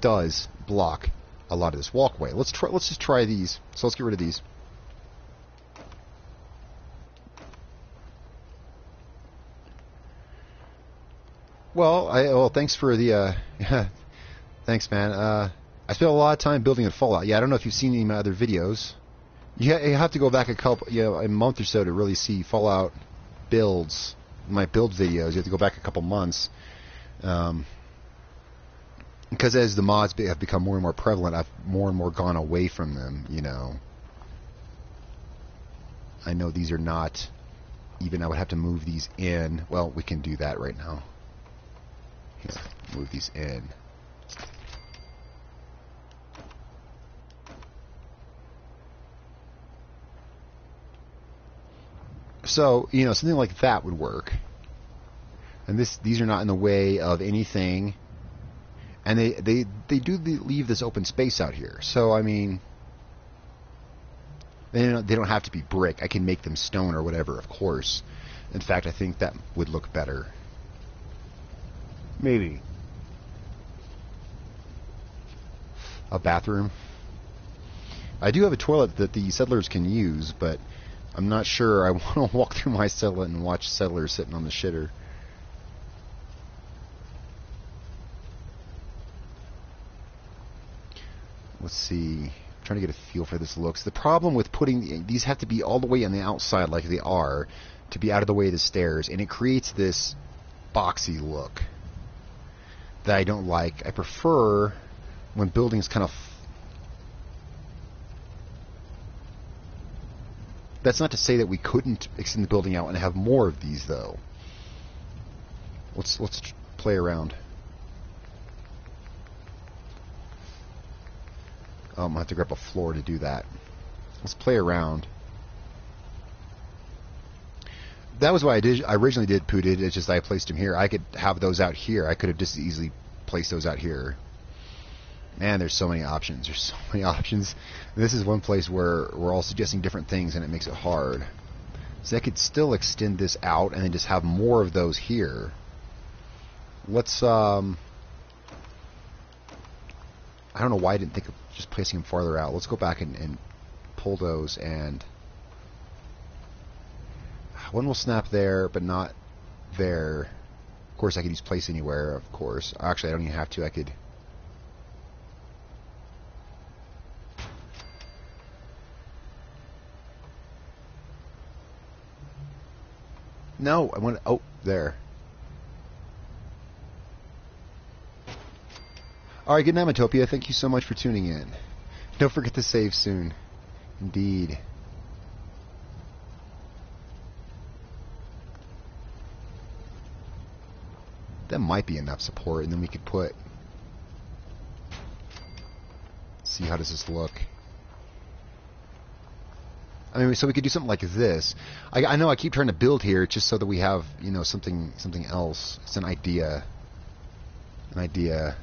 does block a lot of this walkway. Let's just try these. So let's get rid of these. Well, thanks for the thanks, man. I spent a lot of time building in Fallout. Yeah, I don't know if you've seen any of my other videos. You have to go back a month or so to really see Fallout builds, my build videos. You have to go back a couple months. Because as the mods have become more and more prevalent, I've more and more gone away from them, you know. I know these are not, even I would have to move these in. Well, we can do that right now. Here, move these in. So, you know, something like that would work. And these are not in the way of anything. And they do leave this open space out here. So, I mean, they don't have to be brick. I can make them stone or whatever, of course. In fact, I think that would look better. Maybe. A bathroom. I do have a toilet that the settlers can use, but I'm not sure I want to walk through my settlement and watch settlers sitting on the shitter. Let's see. I'm trying to get a feel for this looks. The problem with putting these have to be all the way on the outside like they are to be out of the way of the stairs, and it creates this boxy look that I don't like. I prefer when buildings kind of... That's not to say that we couldn't extend the building out and have more of these, though. Let's play around. I'm going to have to grab a floor to do that. Let's play around. That was why I originally did Pooted. It's just I placed them here. I could have those out here. I could have just easily placed those out here. Man, there's so many options. There's so many options. This is one place where we're all suggesting different things, and it makes it hard. So I could still extend this out and then just have more of those here. Let's, I don't know why I didn't think of just placing them farther out. Let's go back and pull those, and one will snap there, but not there. Of course, I could use place anywhere, of course. Actually, I don't even have to. I could... No, I want to... Oh, there. Alright, good night, Metopia. Thank you so much for tuning in. Don't forget to save soon. Indeed. That might be enough support, and then we could put... See, how does this look? I mean, so we could do something like this. I know I keep trying to build here just so that we have, you know, something else. It's an idea. An idea.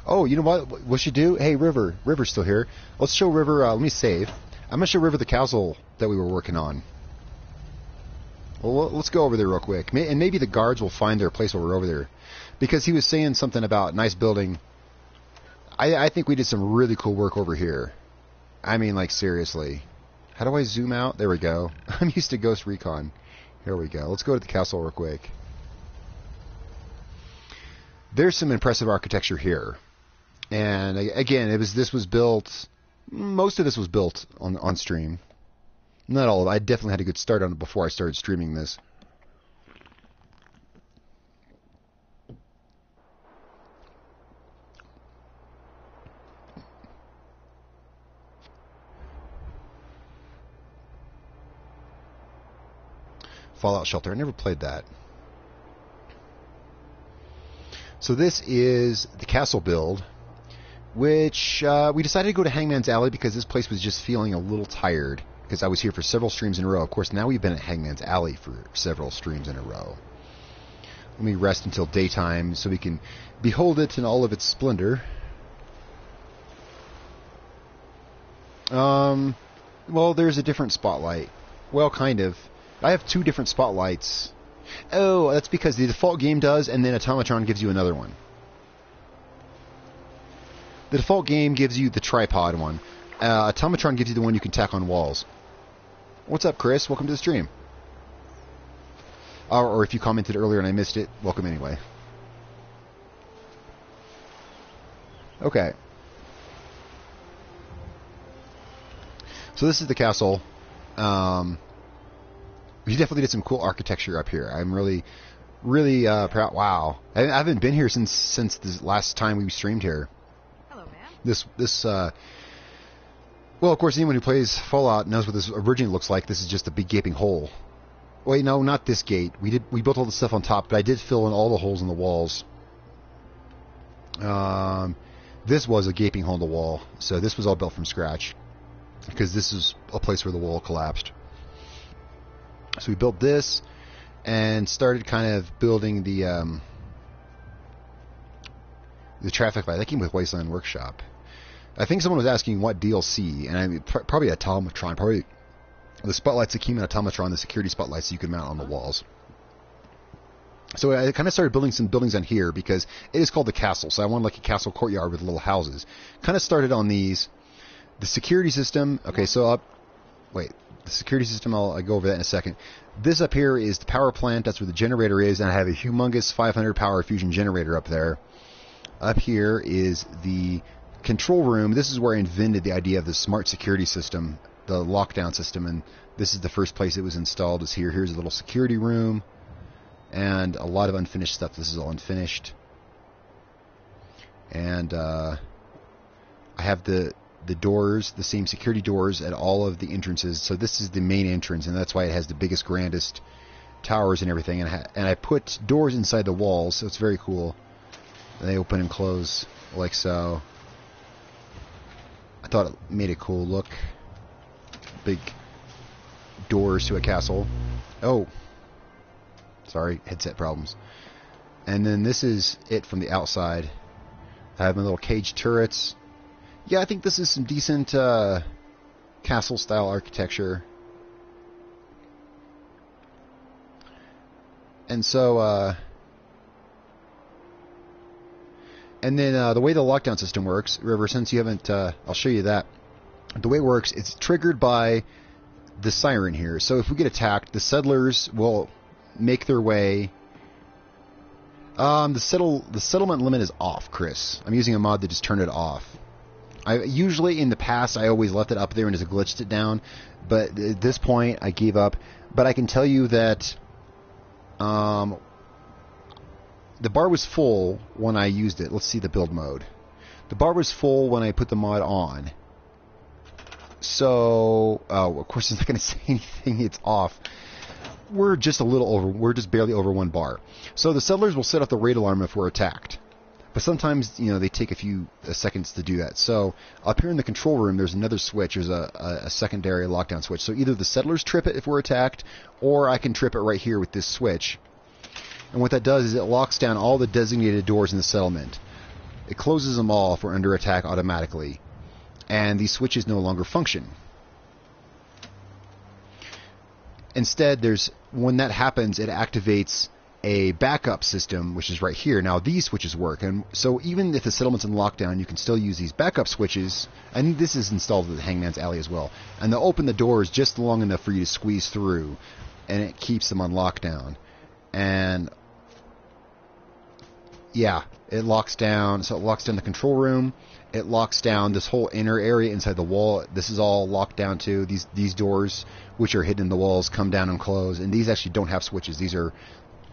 Oh, you know what we should do? Hey, River. River's still here. Let's show River, let me save. I'm going to show River the castle that we were working on. Well, let's go over there real quick. And maybe the guards will find their place while we're over there. Because he was saying something about nice building. I think we did some really cool work over here. I mean, like, seriously. How do I zoom out? There we go. I'm used to Ghost Recon. Here we go. Let's go to the castle real quick. There's some impressive architecture here. And, again, this was built... Most of this was built on stream. Not all of it. I definitely had a good start on it before I started streaming this. Fallout Shelter. I never played that. So this is the castle build, which we decided to go to Hangman's Alley because this place was just feeling a little tired because I was here for several streams in a row. Of course, now we've been at Hangman's Alley for several streams in a row. Let me rest until daytime so we can behold it in all of its splendor. Well, there's a different spotlight. Well, kind of. I have two different spotlights. Oh, that's because the default game does, and then Automatron gives you another one. The default game gives you the tripod one. Automatron gives you the one you can tack on walls. What's up, Chris? Welcome to the stream. Or if you commented earlier and I missed it, welcome anyway. Okay. So this is the castle. We definitely did some cool architecture up here. I'm really proud. Wow. I haven't been here since the last time we streamed here. Hello, man. Well, of course, anyone who plays Fallout knows what this originally looks like. This is just a big gaping hole. Wait, no, not this gate. We built all the stuff on top, but I did fill in all the holes in the walls. This was a gaping hole in the wall, so this was all built from scratch, because this is a place where the wall collapsed. So we built this, and started kind of building the traffic light. That came with Wasteland Workshop. I think someone was asking what DLC, and I mean, probably Automatron, probably the spotlights that came in Automatron, the security spotlights that you could mount on the walls. So I kind of started building some buildings on here because it is called the castle. So I wanted like a castle courtyard with little houses. Kind of started on these. The security system. Okay, so the security system. I'll go over that in a second. This up here is the power plant. That's where the generator is, and I have a humongous 500 power fusion generator up there. Up here is the control room. This is where I invented the idea of the smart security system, the lockdown system, and this is the first place it was installed. Is here. Here's a little security room. And a lot of unfinished stuff. This is all unfinished. And I have the doors, the same security doors at all of the entrances. So this is the main entrance, and that's why it has the biggest, grandest towers and everything. And I put doors inside the walls, so it's very cool. And they open and close like so. I thought it made a cool look. Big doors to a castle. Oh. Sorry, headset problems. And then this is it from the outside. I have my little cage turrets. Yeah, I think this is some decent castle-style architecture. And so, and then the way the lockdown system works, River, since you haven't, I'll show you that. The way it works, it's triggered by the siren here. So if we get attacked, the settlers will make their way. The settlement limit is off, Chris. I'm using a mod that just turned it off. Usually in the past I always left it up there and just glitched it down, but at this point I gave up. But I can tell you that the bar was full when I used it. Let's see the build mode. The bar was full when I put the mod on. So, of course it's not going to say anything. It's off. We're just barely over 1 bar. So the settlers will set off the raid alarm if we're attacked. But sometimes, they take a few seconds to do that. So up here in the control room, there's another switch. There's a secondary lockdown switch. So either the settlers trip it if we're attacked, or I can trip it right here with this switch. And what that does is it locks down all the designated doors in the settlement. It closes them all if we're under attack automatically. And these switches no longer function. Instead, when that happens, it activates a backup system, which is right here. Now, these switches work, and so even if the settlement's in lockdown, you can still use these backup switches, and this is installed at the Hangman's Alley as well, and they'll open the doors just long enough for you to squeeze through, and it keeps them on lockdown. And yeah, it locks down, so it locks down the control room, it locks down this whole inner area inside the wall. This is all locked down too. These doors, which are hidden in the walls, come down and close, and these actually don't have switches. These are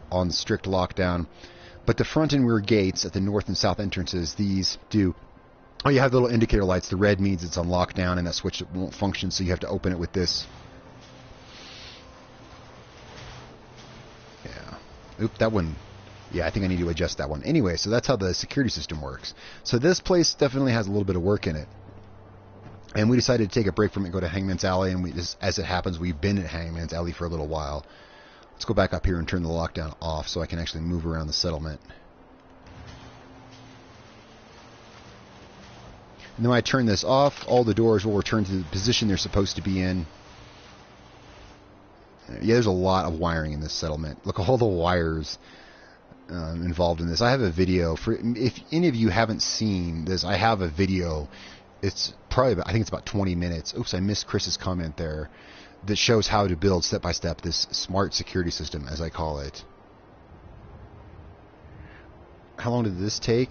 on strict lockdown. But the front and rear gates at the north and south entrances, these do. Oh, you have the little indicator lights. The red means it's on lockdown, and that switch won't function, so you have to open it with this. Yeah. Oop, that one. Yeah, I think I need to adjust that one. Anyway, so that's how the security system works. So this place definitely has a little bit of work in it. And we decided to take a break from it and go to Hangman's Alley, and as it happens, we've been at Hangman's Alley for a little while. Let's go back up here and turn the lockdown off so I can actually move around the settlement. And then when I turn this off, all the doors will return to the position they're supposed to be in. Yeah, there's a lot of wiring in this settlement. Look at all the wires involved in this. I have a video. If any of you haven't seen this, I have a video. It's probably I think it's about 20 minutes. Oops, I missed Chris's comment there. That shows how to build step by step this smart security system, as I call it. How long did this take?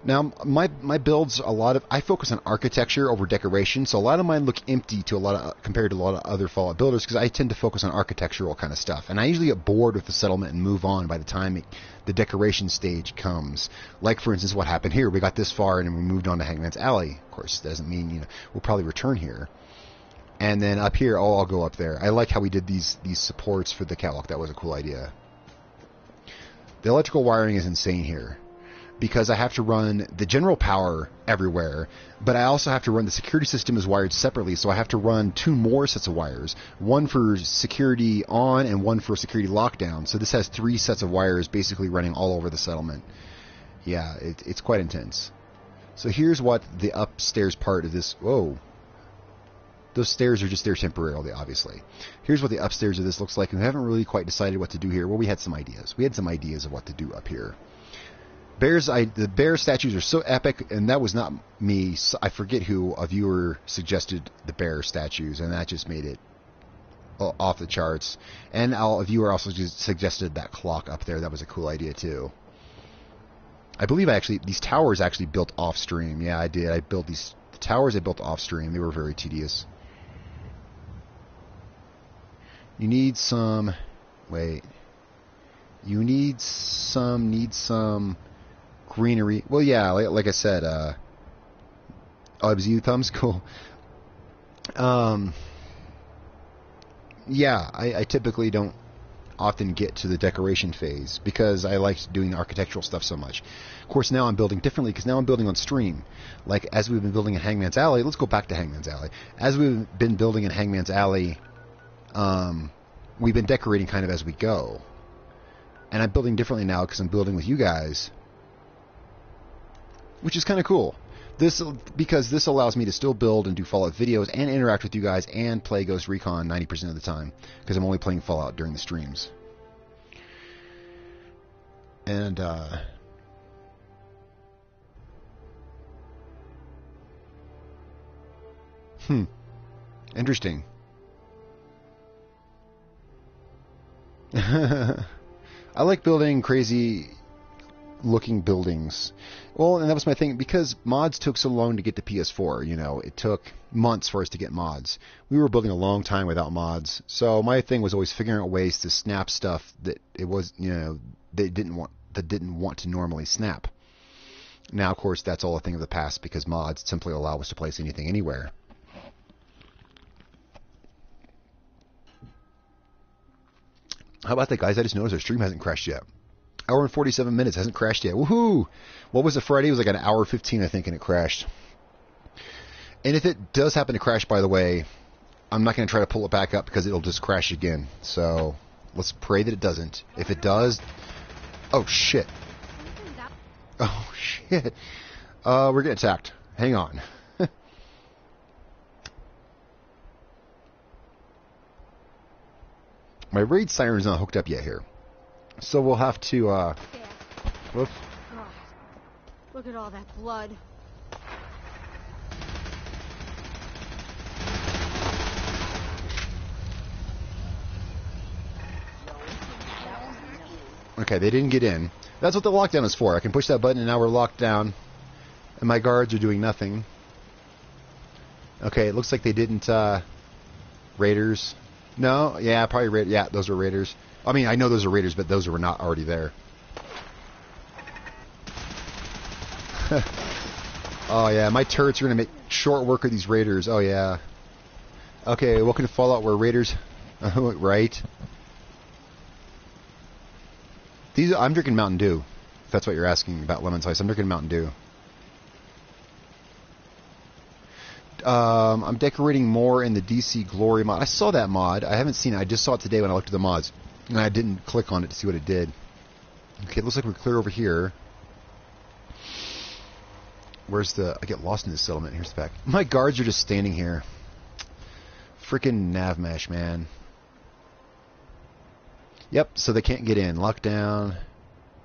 Now, my builds, I focus on architecture over decoration, so a lot of mine look empty compared to a lot of other Fallout builders, because I tend to focus on architectural kind of stuff. And I usually get bored with the settlement and move on by the time the decoration stage comes. Like, for instance, what happened here. We got this far and we moved on to Hangman's Alley. Of course, it doesn't mean, we'll probably return here. And then up here, I'll go up there. I like how we did these supports for the catwalk. That was a cool idea. The electrical wiring is insane here. because I have to run the general power everywhere, but I also have to run the security system is wired separately, so I have to run 2 more sets of wires, one for security on and one for security lockdown. So this has 3 sets of wires basically running all over the settlement. Yeah, it's quite intense. So here's what the upstairs part of this... Whoa. Those stairs are just there temporarily, obviously. Here's what the upstairs of this looks like. We haven't really quite decided what to do here. Well, we had some ideas. We had some ideas of what to do up here. The bear statues are so epic, and that was not me. I forget who, a viewer suggested the bear statues, and that just made it off the charts. And a viewer also just suggested that clock up there. That was a cool idea, too. I believe these towers actually built off stream. Yeah, I did. The towers I built off stream. They were very tedious. You need some... Wait. You need some greenery. Well, yeah, like I said, oh, it was you, Thumbs? Cool. Yeah, I typically don't often get to the decoration phase because I like doing architectural stuff so much. Of course, now I'm building differently because now I'm building on stream. Like, as we've been building in Hangman's Alley, let's go back to Hangman's Alley. As we've been building in Hangman's Alley, we've been decorating kind of as we go. And I'm building differently now because I'm building with you guys, which is kind of cool. Because this allows me to still build and do Fallout videos and interact with you guys and play Ghost Recon 90% of the time because I'm only playing Fallout during the streams. And interesting. I like building crazy looking buildings. Well, and that was my thing, because mods took so long to get to PS4, you know, it took months for us to get mods. We were building a long time without mods, so my thing was always figuring out ways to snap stuff that it was, you know, that didn't want to normally snap. Now, of course, that's all a thing of the past because mods simply allow us to place anything anywhere. How about that, guys? I just noticed our stream hasn't crashed yet. Hour and 47 minutes, hasn't crashed yet. Woohoo! What was it Friday? It was like an hour 15, I think, and it crashed. And if it does happen to crash, by the way, I'm not going to try to pull it back up because it'll just crash again. So let's pray that it doesn't. If it does... Oh, shit. Oh, shit. We're getting attacked. Hang on. My raid siren's not hooked up yet here. So we'll have to, whoops. God, look at all that blood. Okay, they didn't get in. That's what the lockdown is for. I can push that button and now we're locked down. And my guards are doing nothing. Okay, it looks like they didn't, raiders. No, yeah, probably yeah, those are raiders. I mean, I know those are raiders, but those were not already there. Oh, yeah, my turrets are going to make short work of these raiders. Oh, yeah. Okay, welcome to Fallout where raiders... right? I'm drinking Mountain Dew, if that's what you're asking about lemon slice. I'm drinking Mountain Dew. I'm decorating more in the DC Glory mod. I saw that mod. I haven't seen it. I just saw it today when I looked at the mods. And I didn't click on it to see what it did. Okay, it looks like we're clear over here. Where's the... I get lost in this settlement. Here's the back. My guards are just standing here. Freaking Navmesh, man. Yep, so they can't get in. Lockdown.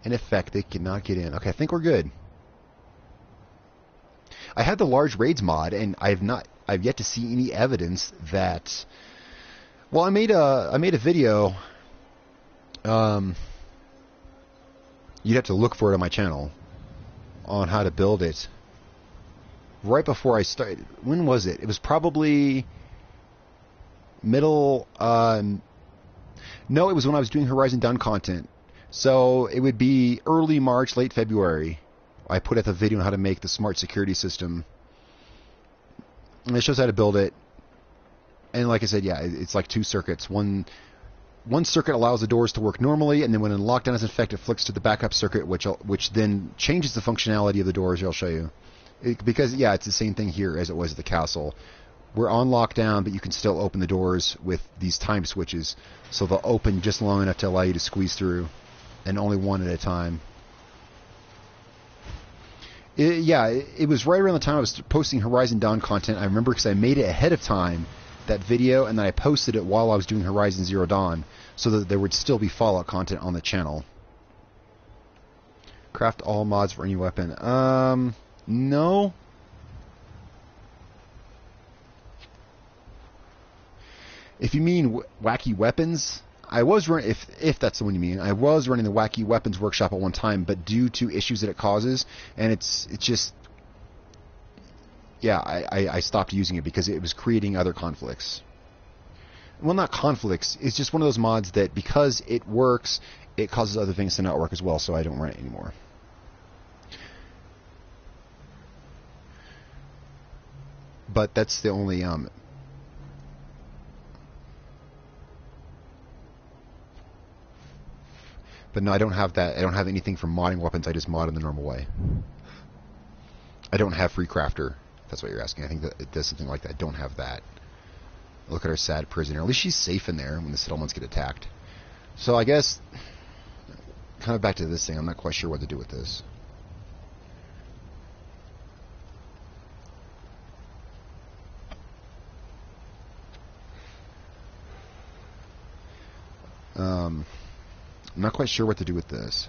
In effect, they cannot get in. Okay, I think we're good. I had the large raids mod, and I've yet to see any evidence that... Well, I made a video... you'd have to look for it on my channel on how to build it. Right before I started, when was it? It was probably middle. No, it was when I was doing Horizon Dawn content. So it would be early March, late February. I put out the video on how to make the smart security system. And it shows how to build it. And like I said, yeah, it's like 2 circuits. One one circuit allows the doors to work normally, and then when lockdown is in effect, it flicks to the backup circuit, which then changes the functionality of the doors. I'll show you. Because, yeah, it's the same thing here as it was at the castle. We're on lockdown, but you can still open the doors with these time switches. So they'll open just long enough to allow you to squeeze through, and only one at a time. It was right around the time I was posting Horizon Dawn content. I remember because I made it ahead of time, that video, and then I posted it while I was doing Horizon Zero Dawn, so that there would still be Fallout content on the channel. Craft all mods for any weapon. No. If you mean wacky weapons, I was running, if that's the one you mean, I was running the Wacky Weapons Workshop at one time, but due to issues that it causes, and it's just, yeah, I stopped using it because it was creating other conflicts. Well, not conflicts, it's just one of those mods that because it works, it causes other things to not work as well, so I don't run it anymore. But that's the only, but no, I don't have that. I don't have anything for modding weapons. I just mod in the normal way. I don't have Free Crafter. If that's what you're asking. I think that it does something like that. I don't have that. Look at our sad prisoner. At least she's safe in there when the settlements get attacked. So I guess, kind of back to this thing. I'm not quite sure what to do with this. I'm not quite sure what to do with this.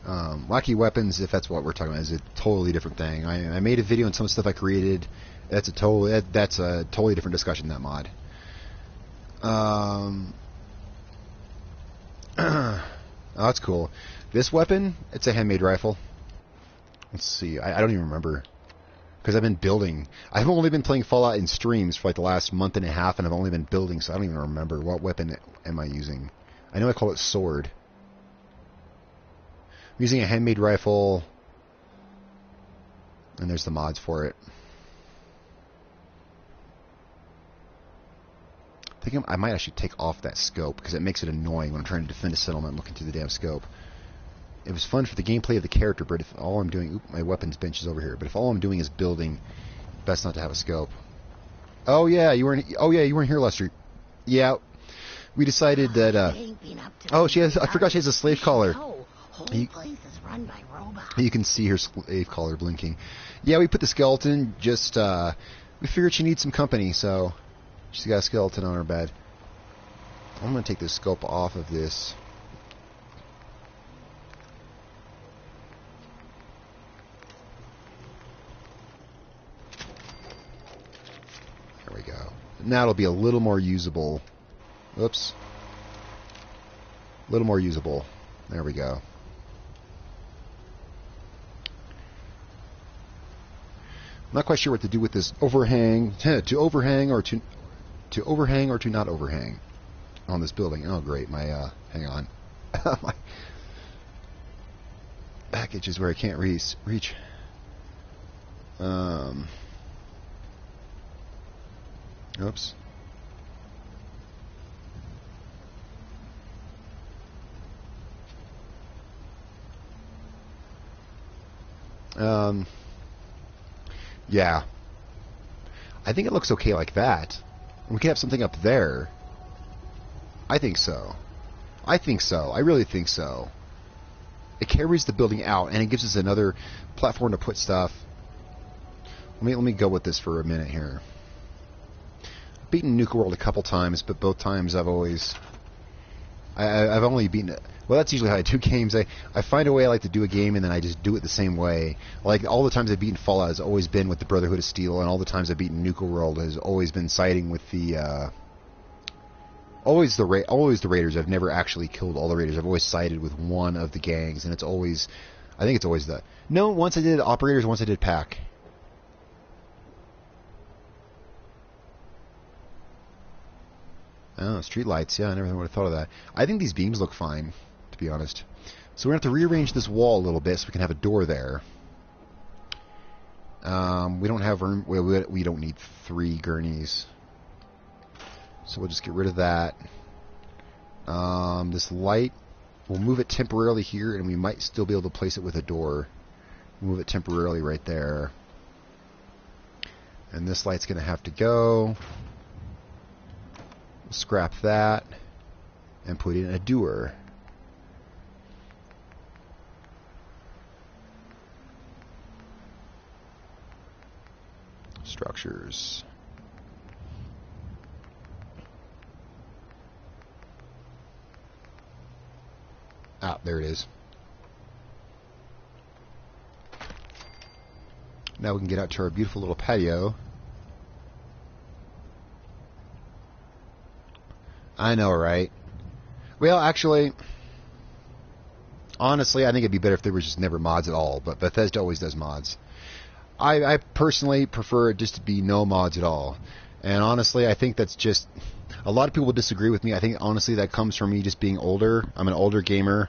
Wacky weapons, if that's what we're talking about, is a totally different thing. I made a video on some stuff I created. That's a totally different discussion, that mod. Oh, that's cool. This weapon, it's a handmade rifle. Let's see. I don't even remember. Because I've been building. I've only been playing Fallout in streams for like the last month and a half, and I've only been building, so I don't even remember what weapon am I using. I know I call it sword. I'm using a handmade rifle, and there's the mods for it. I think I might actually take off that scope, because it makes it annoying when I'm trying to defend a settlement looking through the damn scope. It was fun for the gameplay of the character, but if all I'm doing... Oop, my weapons bench is over here. But if all I'm doing is building, best not to have a scope. Oh, yeah, you weren't here, Lester. Yeah, we decided that... oh, she has... I forgot she has a slave collar. You can see her slave collar blinking. Yeah, we put the skeleton, just... we figured she needs some company, so... She's got a skeleton on her bed. I'm going to take the scope off of this... There we go. Now it'll be a little more usable. Oops. A little more usable. There we go. I'm not quite sure what to do with this overhang. To overhang or to not overhang on this building. Oh, great. My hang on. My package is where I can't reach. Oops. Yeah. I think it looks okay like that. We could have something up there. I think so. I really think so. It carries the building out, and it gives us another platform to put stuff. Let me go with this for a minute here. I've beaten Nuka World a couple times, but both times I've only beaten it. Well, that's usually how I do games. I find a way I like to do a game, and then I just do it the same way. Like, all the times I've beaten Fallout has always been with the Brotherhood of Steel, and all the times I've beaten Nuka World has always been siding with the, always the Raiders. I've never actually killed all the Raiders. I've always sided with one of the gangs, and it's always, I think it's always the, no, once I did Operators, once I did Pack. Oh, streetlights, yeah, I never would have thought of that. I think these beams look fine, to be honest. So we're going to have to rearrange this wall a little bit so we can have a door there. We don't have room, we don't need 3 gurneys. So we'll just get rid of that. This light, we'll move it temporarily here, and we might still be able to place it with a door. Move it temporarily right there. And this light's going to have to go. We'll scrap that and put in a doer. Structures. Ah, there it is. Now we can get out to our beautiful little patio. I know, right? Well, actually, honestly, I think it'd be better if there was just never mods at all, but Bethesda always does mods. I personally prefer it just to be no mods at all. And honestly, I think that's just... A lot of people will disagree with me. I think, honestly, that comes from me just being older. I'm an older gamer.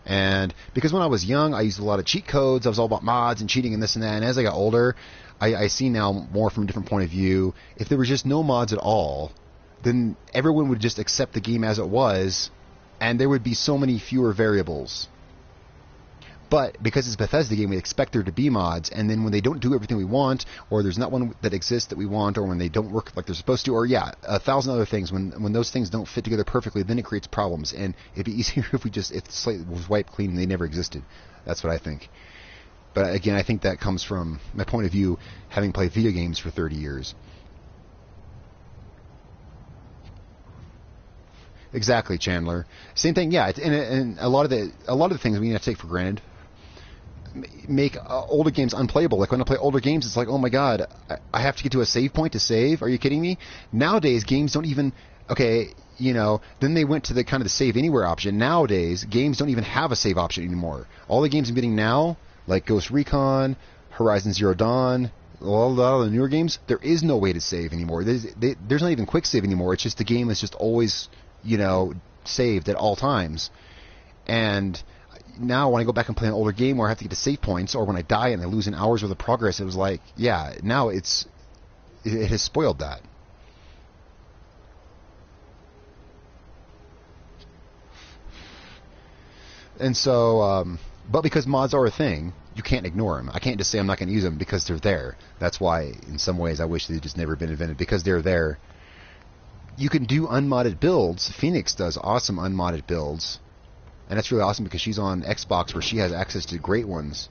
And because when I was young, I used a lot of cheat codes. I was all about mods and cheating and this and that. And as I got older, I see now more from a different point of view. If there was just no mods at all, then everyone would just accept the game as it was, and there would be so many fewer variables. But because it's a Bethesda game, we expect there to be mods, and then when they don't do everything we want, or there's not one that exists that we want, or when they don't work like they're supposed to, or 1,000 other things, when those things don't fit together perfectly, then it creates problems. And it'd be easier if the slate was wiped clean and they never existed. That's what I think. But again, I think that comes from my point of view, having played video games for 30 years. Exactly, Chandler. Same thing, yeah. And a lot of the things we need to take for granted make older games unplayable. Like when I play older games, it's like, oh my god, I have to get to a save point to save. Are you kidding me? Nowadays, games don't even. Okay, then they went to the kind of the save anywhere option. Nowadays, games don't even have a save option anymore. All the games I'm getting now, like Ghost Recon, Horizon Zero Dawn, all the newer games, there is no way to save anymore. There's not even quick save anymore. It's just the game is just always saved at all times. And now when I go back and play an older game where I have to get to save points, or when I die and I lose an hour's worth of progress, it was like, now it has spoiled that. And so, but because mods are a thing, you can't ignore them. I can't just say I'm not going to use them because they're there. That's why, in some ways, I wish they'd just never been invented, because they're there. You can do unmodded builds. Phoenix does awesome unmodded builds. And that's really awesome because she's on Xbox where she has access to great ones.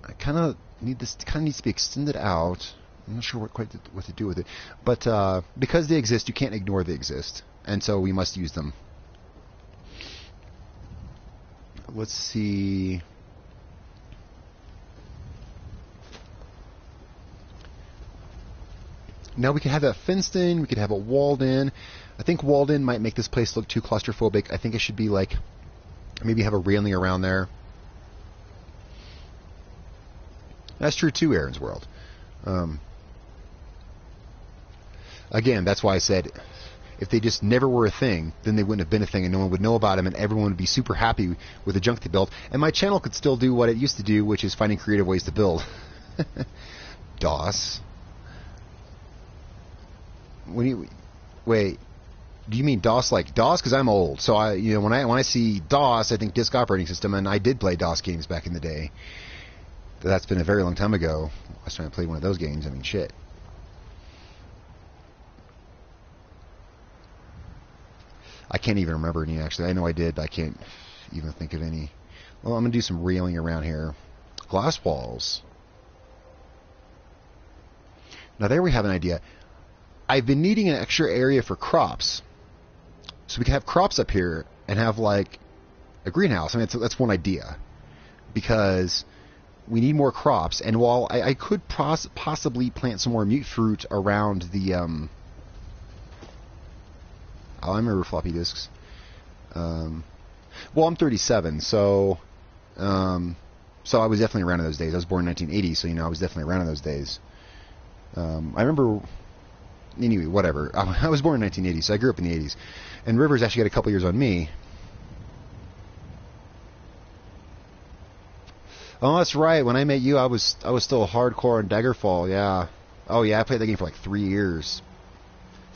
I kind of need this. Kind of needs to be extended out. I'm not sure what to do with it. But because they exist, you can't ignore they exist. And so we must use them. Let's see. Now we can have that fenced in, we could have it walled in. I think walled in might make this place look too claustrophobic. I think it should be like, maybe have a railing around there. That's true too, Aaron's World. Again, that's why I said, if they just never were a thing, then they wouldn't have been a thing and no one would know about them and everyone would be super happy with the junk they built. And my channel could still do what it used to do, which is finding creative ways to build. DOS. Wait, do you mean DOS like DOS? Because I'm old, so when I see DOS, I think disk operating system, and I did play DOS games back in the day. But that's been a very long time ago. Last time I played one of those games, I mean, shit. I can't even remember any, actually. I know I did, but I can't even think of any. Well, I'm going to do some railing around here. Glass walls. Now there we have an idea. I've been needing an extra area for crops. So we can have crops up here and have like a greenhouse. I mean, that's one idea. Because we need more crops. And while I could possibly plant some more mute fruit around the... I remember floppy disks. Well, I'm 37, so I was definitely around in those days. I was born in 1980, so I was definitely around in those days. I remember... Anyway, whatever. I was born in 1980, so I grew up in the 80s. And Rivers actually got a couple years on me. Oh, that's right. When I met you, I was still hardcore on Daggerfall, yeah. Oh, yeah, I played that game for like 3 years.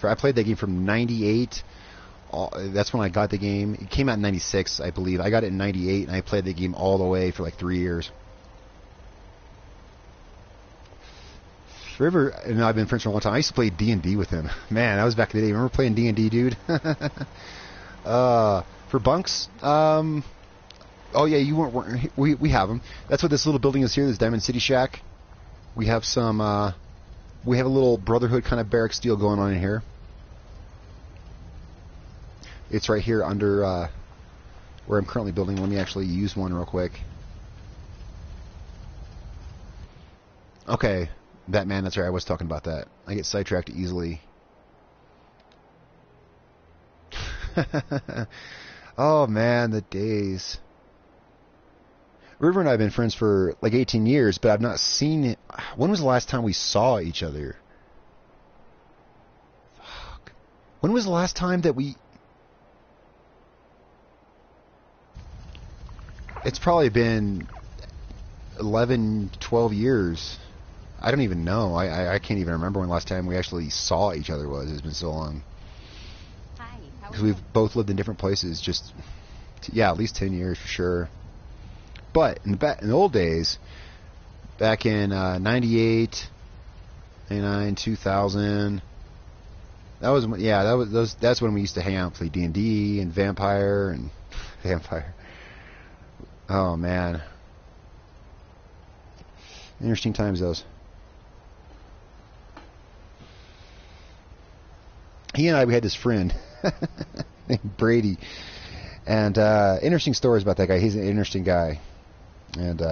I played that game from 98. That's when I got the game. It came out in 96, I believe. I got it in 98, and I played the game all the way for like 3 years. River and I've been friends for a long time. I used to play D&D with him. Man, that was back in the day. Remember playing D&D, dude? For bunks, oh yeah, you weren't. We have them. That's what this little building is here. This Diamond City Shack. We have some. We have a little Brotherhood kind of barracks deal going on in here. It's right here under where I'm currently building. Let me actually use one real quick. Okay. That man, that's right, I was talking about that. I get sidetracked easily. Oh man, the days. River and I have been friends for like 18 years, but I've not seen it. When was the last time we saw each other? Fuck. When was the last time that we... It's probably been 11, 12 years. I don't even know. I can't even remember when the last time we actually saw each other was. It's been so long. Hi. Because we've both lived in different places. Just, yeah, at least 10 years for sure. But in the old days, back in 98, 99, 2000, that's when we used to hang out and play D&D and Vampire and Vampire. Oh man, interesting times those. He and I, we had this friend named Brady, and interesting stories about that guy. He's an interesting guy, and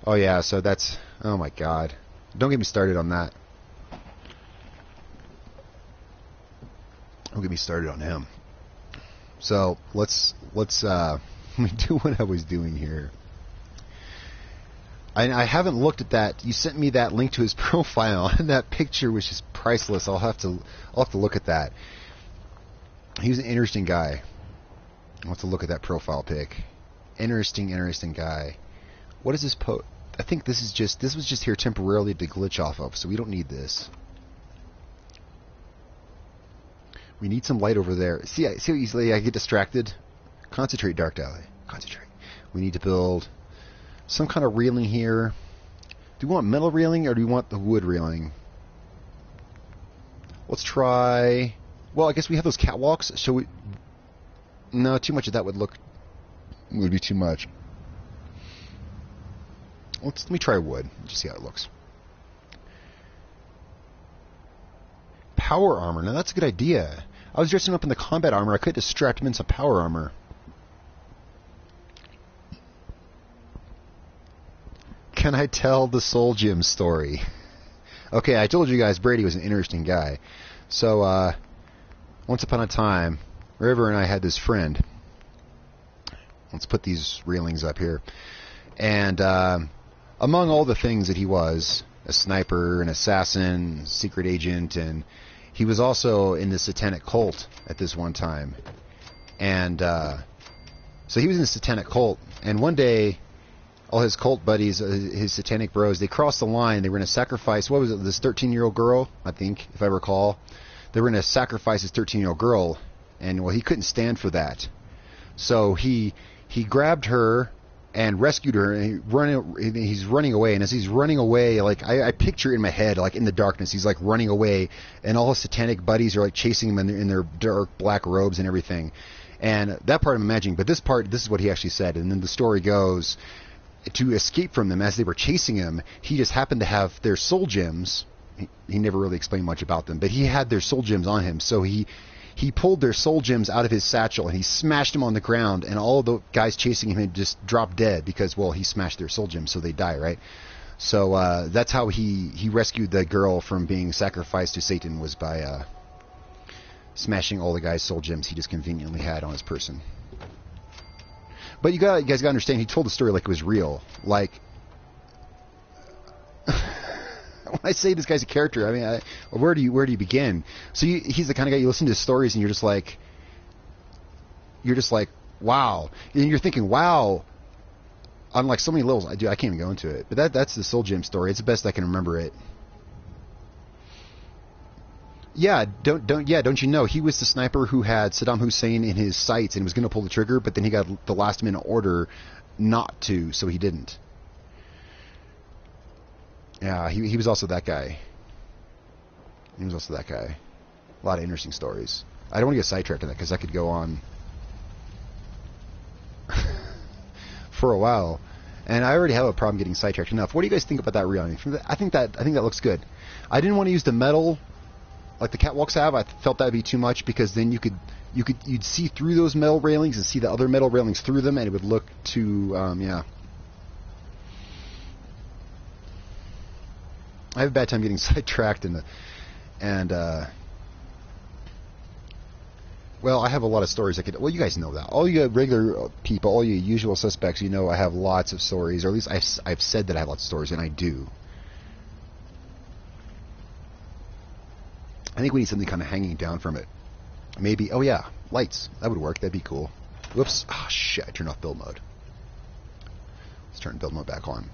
oh yeah, so that's, oh my god, don't get me started on that. Don't get me started on him. So let's let me do what I was doing here. I haven't looked at that. You sent me that link to his profile, and that picture was just priceless. I'll have to look at that. He was an interesting guy. I'll have to look at that profile pic. Interesting guy. What is this I think this was just here temporarily to glitch off of, so we don't need this. We need some light over there. See how easily I get distracted? Concentrate, Darkdally. Concentrate. We need to build some kind of railing here. Do we want metal railing or do we want the wood railing? Let's try... Well, I guess we have those catwalks. So we... No, too much of that would be too much. Let me try wood. Just see how it looks. Power armor. Now that's a good idea. I was dressing up in the combat armor. I could have strapped him in some power armor. Can I tell the Soul Gym story? Okay, I told you guys Brady was an interesting guy. So, once upon a time, River and I had this friend. Let's put these railings up here. And among all the things that he was, a sniper, an assassin, secret agent, and he was also in the satanic cult at this one time. And so he was in the satanic cult, and one day all his cult buddies, his satanic bros, they crossed the line. They were going to sacrifice, what was it, this 13-year-old girl, I think, if I recall. They were going to sacrifice this 13-year-old girl, and, well, he couldn't stand for that. So he grabbed her and rescued her, and he's running away. And as he's running away, like, I picture in my head, like, in the darkness, he's, like, running away, and all his satanic buddies are, like, chasing him in their dark black robes and everything. And that part I'm imagining, but this is what he actually said. And then the story goes, to escape from them as they were chasing him, he just happened to have their soul gems. He never really explained much about them, but he had their soul gems on him. So he pulled their soul gems out of his satchel and he smashed them on the ground, and all the guys chasing him had just dropped dead because, well, he smashed their soul gems, so they die, right? So that's how he rescued the girl from being sacrificed to Satan, was by smashing all the guys' soul gems he just conveniently had on his person. But you guys got to understand, he told the story like it was real. Like, when I say this guy's a character, I mean, where do you begin? So he's the kind of guy, you listen to his stories and you're just like, wow. And you're thinking, wow, on like so many levels. I can't even go into it. But that's the Soul Gem story. It's the best I can remember it. Yeah, don't you know he was the sniper who had Saddam Hussein in his sights and was going to pull the trigger, but then he got the last minute order not to, so he didn't. Yeah, he was also that guy. He was also that guy. A lot of interesting stories. I don't want to get sidetracked on that because I could go on for a while, and I already have a problem getting sidetracked enough. What do you guys think about that reel? I think that looks good. I didn't want to use the metal like the catwalks have. I felt that'd be too much because then you'd see through those metal railings and see the other metal railings through them, and it would look too yeah. I have a bad time getting sidetracked well, I have a lot of stories I could. Well, you guys know that. All you regular people, all you usual suspects, you know I have lots of stories, or at least I've said that I have lots of stories, and I do. I think we need something kind of hanging down from it. Maybe. Oh yeah, lights. That would work. That'd be cool. Whoops. Ah, shit. I turned off build mode. Let's turn build mode back on.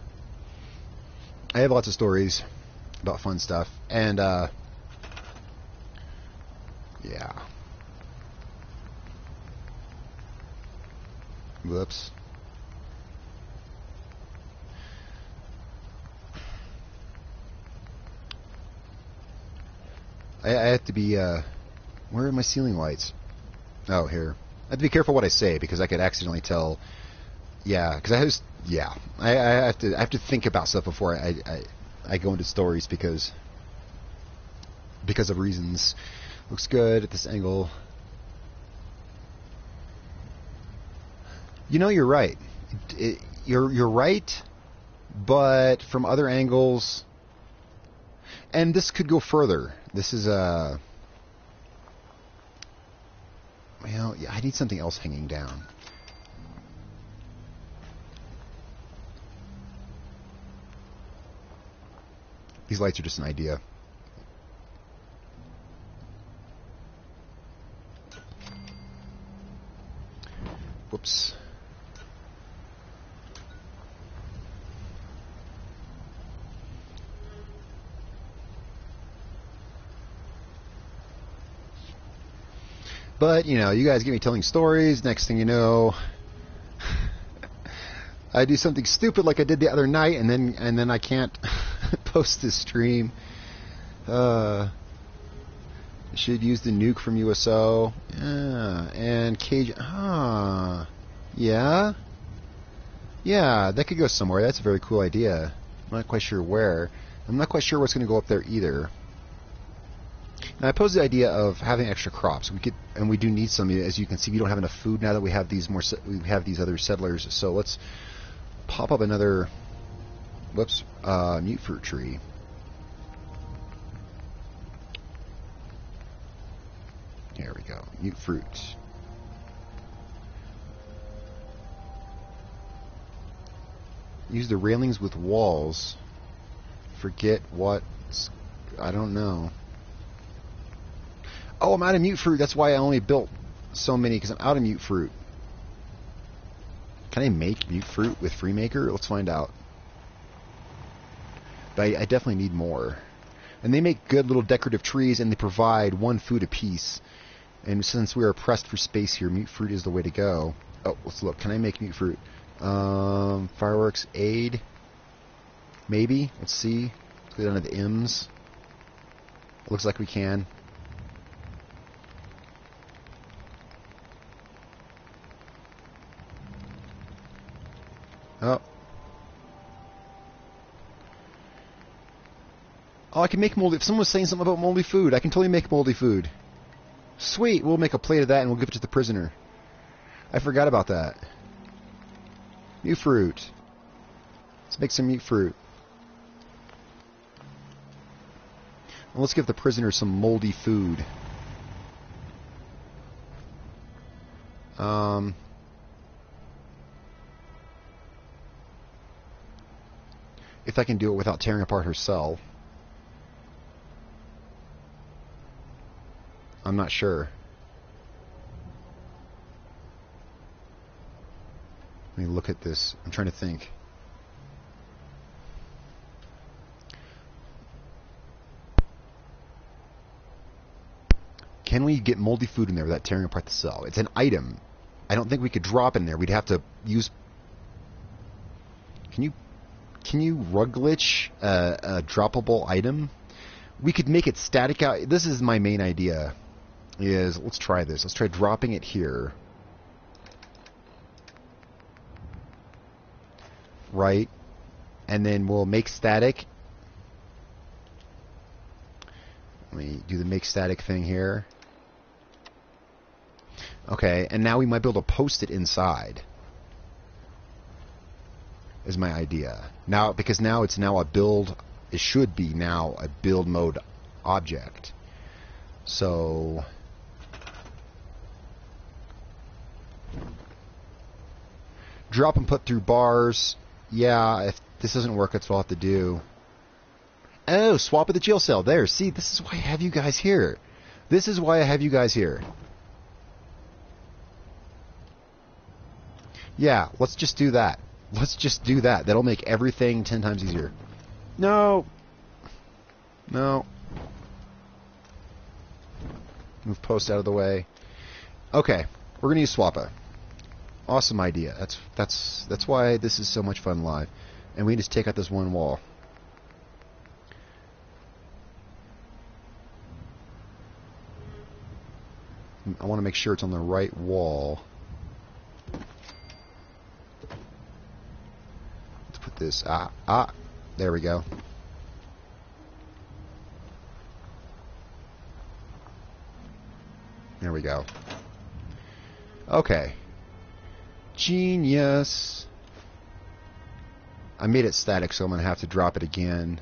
I have lots of stories about fun stuff, and yeah. Whoops. I have to be, where are my ceiling lights? Oh, here. I have to be careful what I say because I could accidentally tell. Yeah, because I have to think about stuff before I go into stories because of reasons. Looks good at this angle. You know, you're right. You're right, but from other angles, and this could go further. This is well, yeah, I need something else hanging down. These lights are just an idea. Whoops. But, you know, you guys get me telling stories. Next thing you know, I do something stupid like I did the other night, and then I can't post this stream. Should use the nuke from USO. Yeah, and Cage. Yeah, that could go somewhere. That's a very cool idea. I'm not quite sure where. I'm not quite sure what's going to go up there either. Now, I posed the idea of having extra crops. We do need some. As you can see, we don't have enough food now that we have these other settlers. So let's pop up another. Whoops, mute fruit tree. There we go. Mute fruit. Use the railings with walls. Forget what. I don't know. Oh, I'm out of mute fruit. That's why I only built so many, because I'm out of mute fruit. Can I make mute fruit with FreeMaker? Let's find out. But I definitely need more. And they make good little decorative trees, and they provide 1 food apiece. And since we are pressed for space here, mute fruit is the way to go. Oh, let's look. Can I make mute fruit? Fireworks, aid. Maybe. Let's see. Let's go down to the M's. It looks like we can. Oh. Oh, I can make moldy. If someone was saying something about moldy food, I can totally make moldy food. Sweet, we'll make a plate of that and we'll give it to the prisoner. I forgot about that. Mute fruit. Let's make some mute fruit. And let's give the prisoner some moldy food. If I can do it without tearing apart her cell. I'm not sure. Let me look at this. I'm trying to think. Can we get moldy food in there without tearing apart the cell? It's an item. I don't think we could drop in there. We'd have to use... Can you rug glitch a droppable item? We could make it static out. This is my main idea. Let's try this. Let's try dropping it here. Right. And then we'll make static. Let me do the make static thing here. Okay, and now we might be able to post it inside. Is my idea. Now, because now it's now a build, it should be now a build mode object. So, drop and put through bars. Yeah, if this doesn't work, that's what I'll have to do. Oh, swap with the jail cell. There, see, this is why I have you guys here. This is why I have you guys here. Yeah, let's just do that. Let's just do that. That'll make everything 10 times easier. No. No. Move post out of the way. Okay, we're gonna use Swappa. Awesome idea. That's why this is so much fun live. And we just take out this one wall. I want to make sure it's on the right wall. Let's put this... there we go. There we go. Okay. Genius. I made it static, so I'm going to have to drop it again.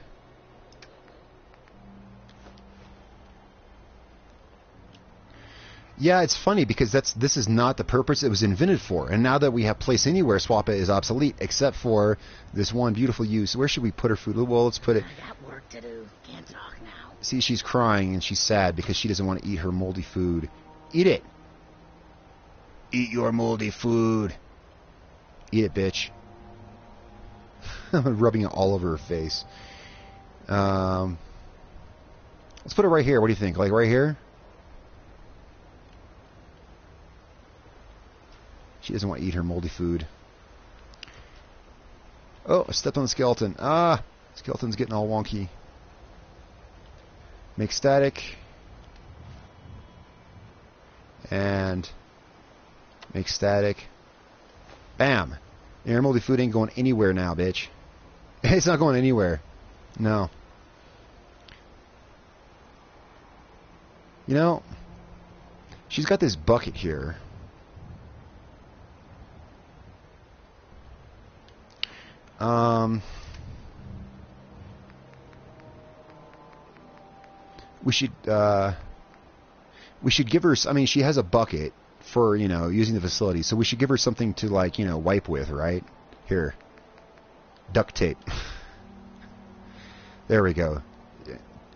Yeah, it's funny because this is not the purpose it was invented for. And now that we have place anywhere, Swappa is obsolete, except for this one beautiful use. Where should we put her food? Well, let's put it... I got work to do. Can't talk now. See, she's crying and she's sad because she doesn't want to eat her moldy food. Eat it. Eat your moldy food. Eat it, bitch. Rubbing it all over her face. Let's put it right here. What do you think? Like right here? She doesn't want to eat her moldy food. Oh, I stepped on the skeleton. Ah, skeleton's getting all wonky. Make static. And make static. Bam. Your moldy food ain't going anywhere now, bitch. It's not going anywhere. No. You know, she's got this bucket here. We should give her, I mean, she has a bucket for, you know, using the facility, so we should give her something to, like, you know, wipe with, right? Here. Duct tape. There we go.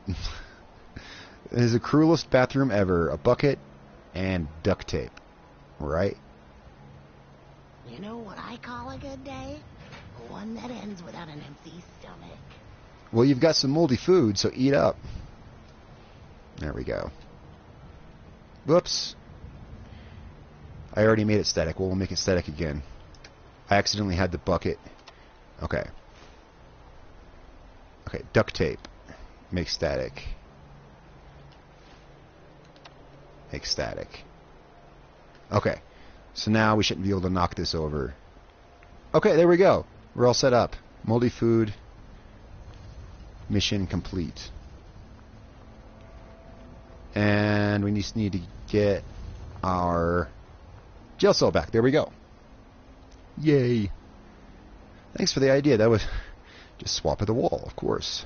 It is the cruelest bathroom ever. A bucket and duct tape. Right? You know what I call a good day? One that ends without an empty stomach. Well, you've got some moldy food, so eat up. There we go. Whoops. I already made it static. Well, we'll make it static again. I accidentally had the bucket. Okay. Okay, duct tape. Make static. Make static. Okay. So now we shouldn't be able to knock this over. Okay, there we go. We're all set up. Moldy food. Mission complete. And we just need to get our jail cell back. There we go. Yay. Thanks for the idea. That was just swap at the wall, of course.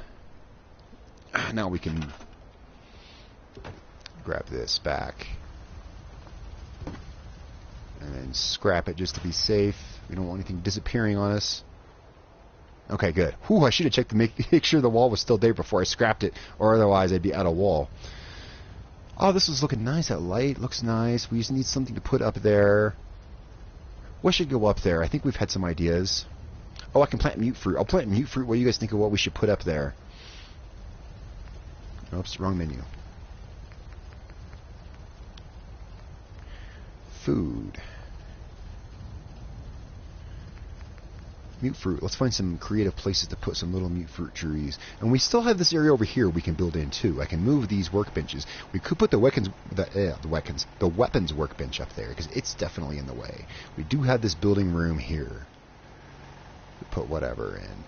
Now we can grab this back. And then scrap it just to be safe. We don't want anything disappearing on us. Okay, good. Whew, I should have checked to make sure the wall was still there before I scrapped it, or otherwise I'd be out of wall. Oh, this is looking nice. That light looks nice. We just need something to put up there. What should go up there? I think we've had some ideas. Oh, I can plant mute fruit. I'll plant mute fruit. What do you guys think of what we should put up there? Oops, wrong menu. food. Mute fruit. Let's find some creative places to put some little mute fruit trees. And we still have this area over here we can build in too. I can move these workbenches. We could put the weapons workbench up there because it's definitely in the way. We do have this building room here. We put whatever in.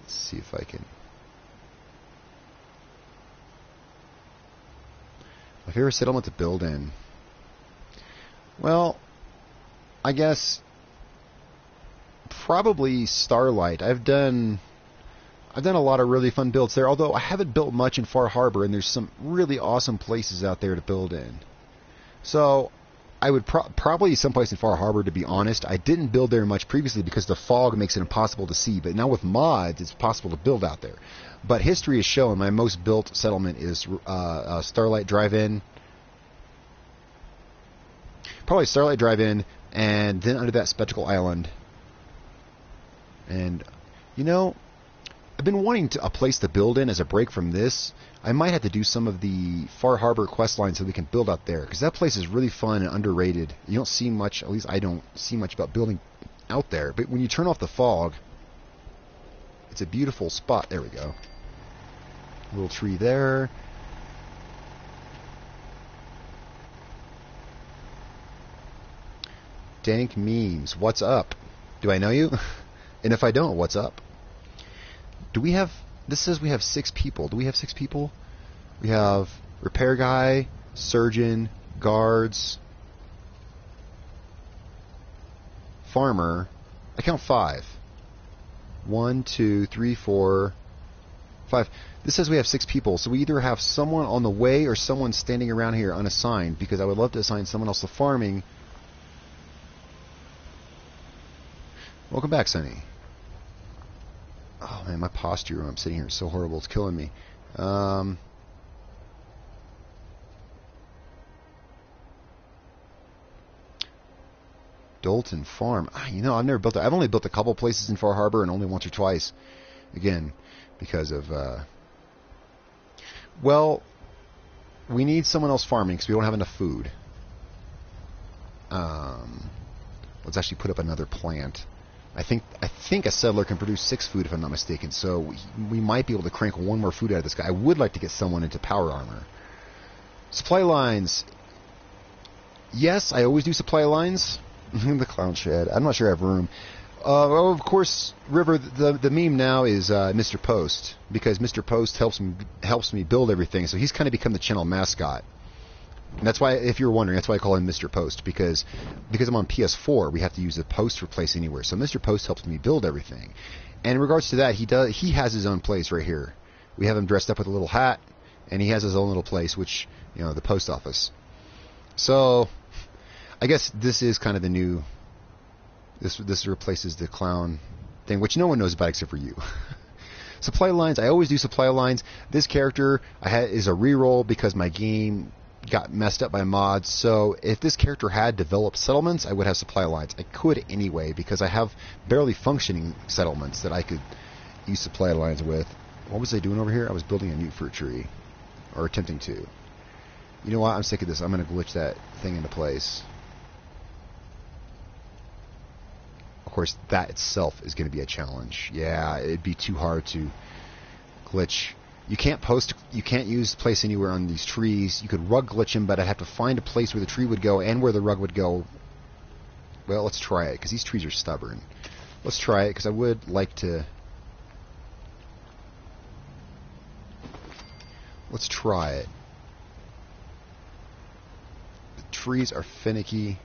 Let's see if I can. My favorite settlement to build in. Well, I guess probably Starlight. I've done a lot of really fun builds there, although I haven't built much in Far Harbor, and there's some really awesome places out there to build in. So I would probably someplace in Far Harbor, to be honest. I didn't build there much previously because the fog makes it impossible to see, but now with mods, it's possible to build out there. But history has shown my most built settlement is Starlight Drive-In. Probably Starlight Drive-In, and then under that Spectacle Island. And, you know, I've been wanting a place to build in as a break from this. I might have to do some of the Far Harbor quest line so we can build out there, because that place is really fun and underrated. You don't see much, at least I don't see much about building out there. But when you turn off the fog, it's a beautiful spot. There we go. A little tree there. Dank memes. What's up? Do I know you? And if I don't, what's up? Do we have... This says we have 6 people. Do we have 6 people? We have repair guy, surgeon, guards, farmer. I count 5. 1, 2, 3, 4, 5. This says we have 6 people. So we either have someone on the way or someone standing around here unassigned, because I would love to assign someone else to farming. Welcome back, Sonny. Oh man, my posture when I'm sitting here is so horrible. It's killing me. Dalton Farm. You know, I've never built it. I've only built a couple places in Far Harbor, and only once or twice. Again, because of... Well, we need someone else farming because we don't have enough food. Let's actually put up another plant. I think a settler can produce 6 food if I'm not mistaken, so we might be able to crank 1 more food out of this guy. I would like to get someone into power armor. Supply lines. Yes, I always do supply lines. The clown shed. I'm not sure I have room. Well, of course, River, the meme now is Mr. Post, because Mr. Post helps me build everything, so he's kind of become the channel mascot. And that's why, if you're wondering, that's why I call him Mr. Post, because I'm on PS4, we have to use the post for place anywhere. So Mr. Post helps me build everything. And in regards to that, he has his own place right here. We have him dressed up with a little hat, and he has his own little place, which, you know, the post office. So I guess this is kind of the new... This replaces the clown thing, which no one knows about except for you. Supply lines. I always do supply lines. This character is a reroll because my game got messed up by mods. So if this character had developed settlements, I would have supply lines. I could anyway because I have barely functioning settlements that I could use supply lines with. What was I doing over here? I was building a mute fruit tree, or attempting to. You know what? I'm sick of this. I'm going to glitch that thing into place. Of course, that itself is going to be a challenge. Yeah, it'd be too hard to glitch. You can't use place anywhere on these trees. You could rug glitch them, but I'd have to find a place where the tree would go and where the rug would go. Well, let's try it, because these trees are stubborn. Let's try it, because I would like to... Let's try it. The trees are finicky.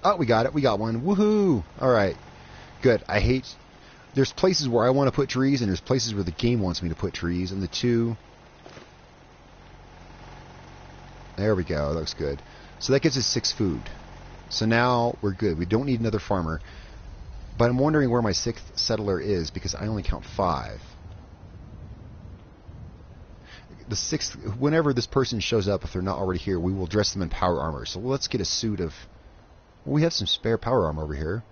Oh, we got it. We got one. Woohoo! Alright. Good. I hate... There's places where I want to put trees, and there's places where the game wants me to put trees, and the two... There we go. That looks good. So that gives us 6 food. So now we're good. We don't need another farmer. But I'm wondering where my 6th settler is, because I only count 5. The 6th... Whenever this person shows up, if they're not already here, we will dress them in power armor. So let's get a suit of... Well, we have some spare power armor over here.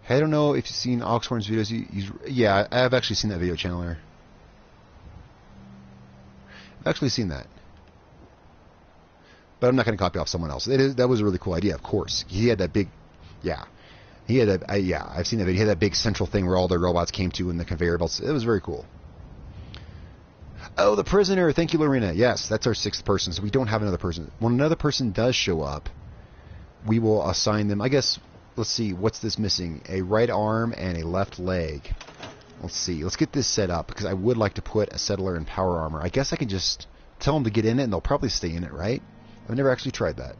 Hey, I don't know if you've seen Oxhorn's videos. Yeah, I have actually seen that video, Chandler. I've actually seen that. But I'm not going to copy off someone else. That was a really cool idea, of course. He had that big... Yeah. He had that... yeah, I've seen that video. He had that big central thing where all the robots came to and the conveyor belts. It was very cool. Oh, the prisoner. Thank you, Lorena. Yes, that's our 6th person, so we don't have another person. When another person does show up, we will assign them... I guess... Let's see. What's this missing? A right arm and a left leg. Let's see. Let's get this set up, because I would like to put a settler in power armor. I guess I can just tell them to get in it, and they'll probably stay in it, right? I've never actually tried that.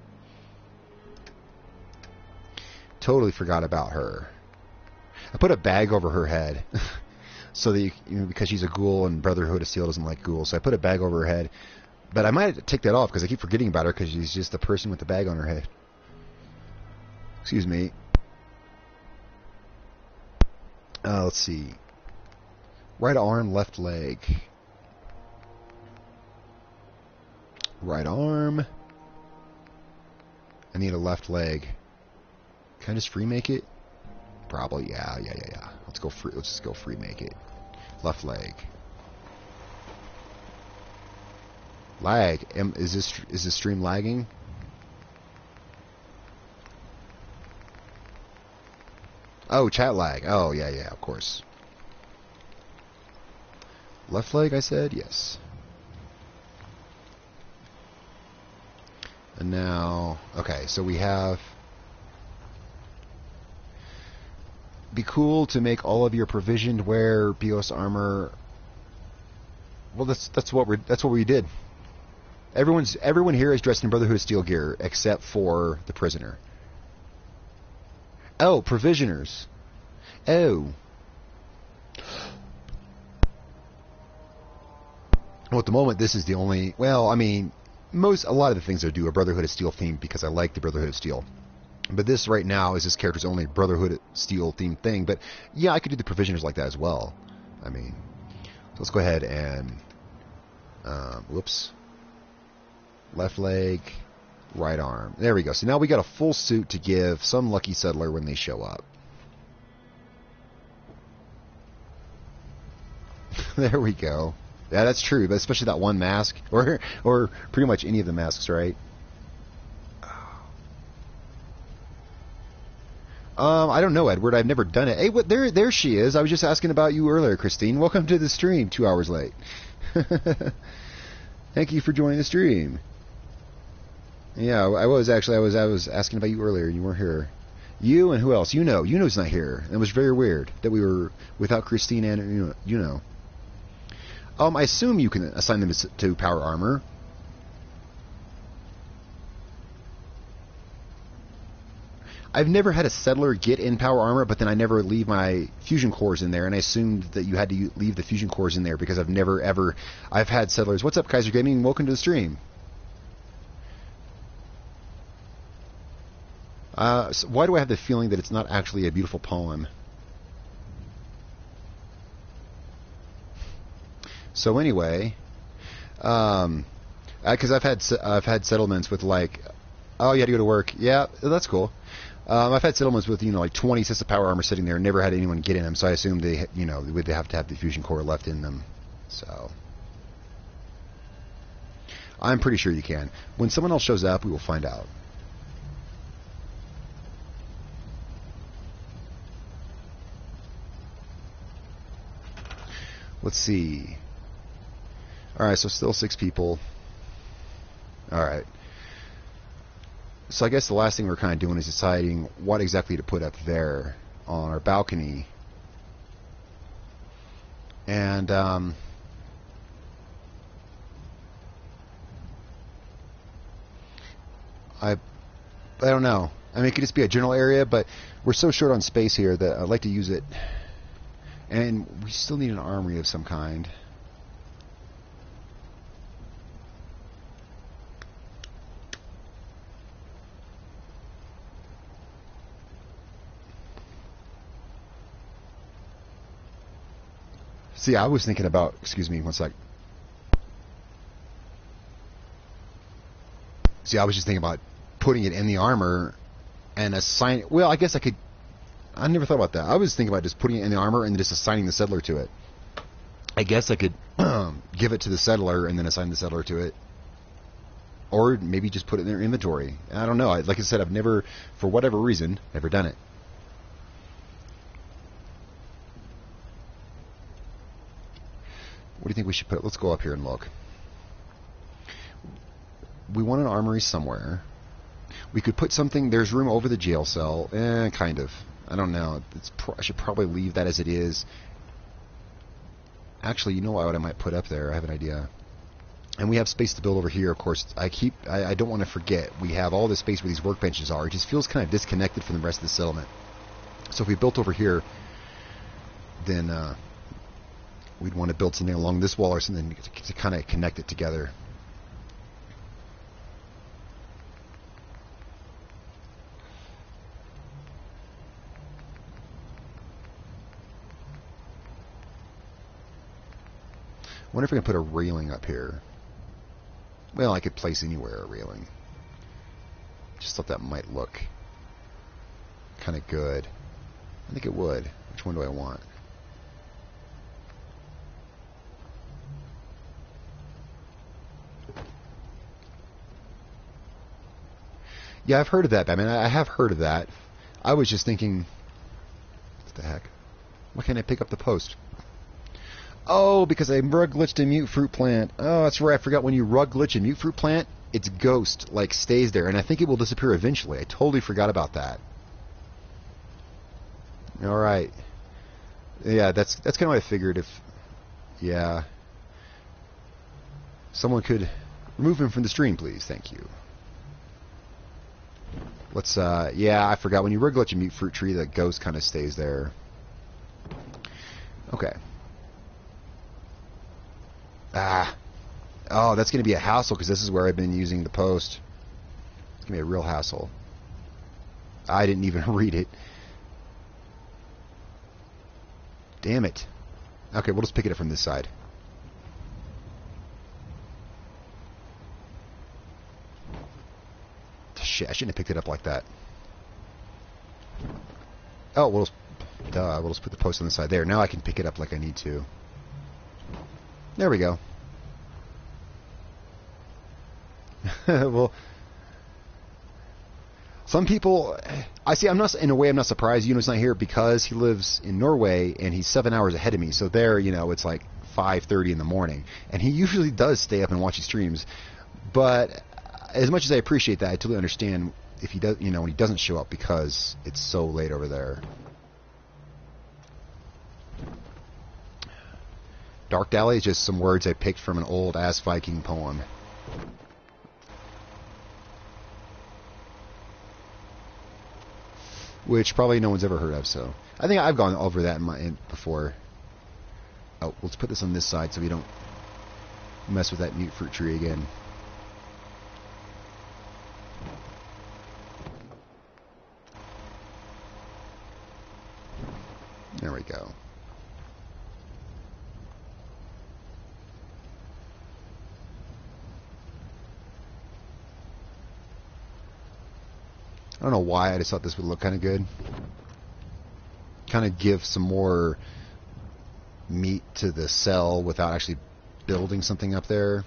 Totally forgot about her. I put a bag over her head. So that, because she's a ghoul and Brotherhood of Steel doesn't like ghouls. So I put a bag over her head. But I might take that off because I keep forgetting about her because she's just the person with the bag on her head. Excuse me. Let's see. Right arm, left leg. Right arm. I need a left leg. Can I just free make it? Probably, yeah. Let's go free. Let's just go free make it. Left leg. Lag. Is this stream lagging? Oh, chat lag. Oh, yeah, of course. Left leg, I said? Yes. And now, okay, so we have... Be cool to make all of your provisioned wear BOS armor. Well, that's what we did. Everyone here is dressed in Brotherhood of Steel gear except for the prisoner. Oh, provisioners. Oh. Well, at the moment, this is the only... Well, I mean, a lot of the things I do are Brotherhood of Steel themed because I like the Brotherhood of Steel. But this right now is this character's only Brotherhood of Steel themed thing. But yeah, I could do the provisioners like that as well. I mean, so let's go ahead and... whoops. Left leg, right arm. There we go. So now we got a full suit to give some lucky settler when they show up. There we go. Yeah, that's true, but especially that one mask, or pretty much any of the masks, right? I don't know, Edward. I've never done it. Hey, there she is. I was just asking about you earlier, Christine. Welcome to the stream. 2 hours late. Thank you for joining the stream. Yeah, I was asking about you earlier, and you weren't here. You and who else? Yuno's not here. It was very weird that we were without Christine and Yuno. I assume you can assign them to power armor. I've never had a settler get in power armor, but then I never leave my fusion cores in there, and I assumed that you had to leave the fusion cores in there because I've had settlers. What's up, Kaiser Gaming? Welcome to the stream. So why do I have the feeling that it's not actually a beautiful poem? So anyway, because I've had settlements with like, oh, you had to go to work. Yeah, that's cool. I've had settlements with like 20 sets of power armor sitting there, and never had anyone get in them. So I assumed they would have to have the fusion core left in them. So I'm pretty sure you can. When someone else shows up, we will find out. Let's see. Alright, so still 6 people. Alright. So I guess the last thing we're kind of doing is deciding what exactly to put up there on our balcony. And, I don't know. I mean, it could just be a general area, but we're so short on space here that I'd like to use it. And we still need an armory of some kind. See, I was thinking about... Excuse me, one sec. See, I was just thinking about putting it in the armor and assign... Well, I guess I could... I never thought about that. I was thinking about just putting it in the armor and just assigning the settler to it. I guess I could give it to the settler and then assign the settler to it. Or maybe just put it in their inventory. I don't know. Like I said, I've never, for whatever reason, never done it. What do you think we should put? Let's go up here and look. We want an armory somewhere. We could put something. There's room over the jail cell. Kind of. I don't know. I should probably leave that as it is. Actually, you know what I might put up there? I have an idea. And we have space to build over here, of course. I don't want to forget. We have all this space where these workbenches are. It just feels kind of disconnected from the rest of the settlement. So if we built over here, then we'd want to build something along this wall or something to kind of connect it together. I wonder if I can put a railing up here. Well, I could place anywhere a railing. Just thought that might look kind of good. I think it would. Which one do I want? Yeah, I've heard of that, Batman. I have heard of that. I was just thinking, what the heck? Why can't I pick up the post? Oh, because I rug glitched a mute fruit plant. Oh, that's right. I forgot when you rug glitch a mute fruit plant, its ghost like stays there, and I think it will disappear eventually. I totally forgot about that. All right. Yeah, that's kind of what I figured. If someone could remove him from the stream, please. Thank you. Let's. Yeah, I forgot when you rug glitch a mute fruit tree, the ghost kind of stays there. Okay. Oh, that's going to be a hassle because this is where I've been using the post. It's going to be a real hassle. I didn't even read it. Damn it. Okay, we'll just pick it up from this side. Shit, I shouldn't have picked it up like that. Oh, we'll just put the post on the side there. Now I can pick it up like I need to. There we go. Well, some people, I see. I'm not, in a way, I'm not surprised. Yuno's not here because he lives in Norway and he's 7 hours ahead of me. So there, it's like 5:30 in the morning, and he usually does stay up and watch his streams. But as much as I appreciate that, I totally understand if he does, when he doesn't show up because it's so late over there. Darkdally is just some words I picked from an old ass Viking poem. Which probably no one's ever heard of, so I think I've gone over that before. Oh, let's put this on this side so we don't mess with that mute fruit tree again. There we go. I don't know why, I just thought this would look kind of good. Kind of give some more meat to the cell without actually building something up there.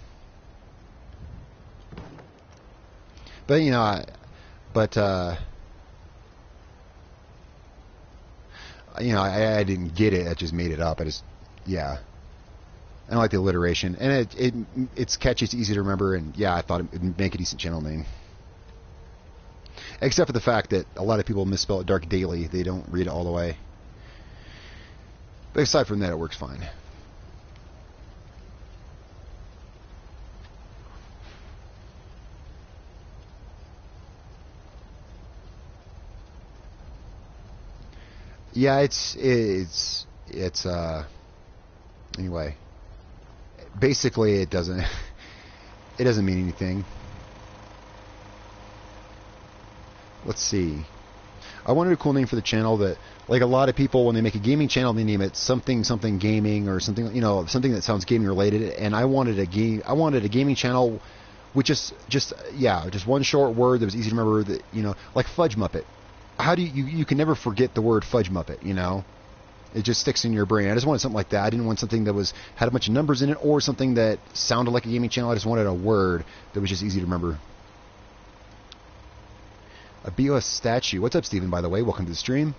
But, I didn't get it. I just made it up. I don't like the alliteration. And it's catchy, it's easy to remember, and yeah, I thought it would make a decent channel name. Except for the fact that a lot of people misspell it Darkdally. They don't read it all the way. But aside from that, it works fine. Yeah, anyway. Basically, it doesn't mean anything. Let's see. I wanted a cool name for the channel that, like a lot of people, when they make a gaming channel, they name it something gaming or something, something that sounds gaming related. And I wanted a gaming channel with just one short word that was easy to remember. That like Fudge Muppet. How do you can never forget the word Fudge Muppet? It just sticks in your brain. I just wanted something like that. I didn't want something that had a bunch of numbers in it or something that sounded like a gaming channel. I just wanted a word that was just easy to remember. A BOS statue. What's up, Steven, by the way? Welcome to the stream.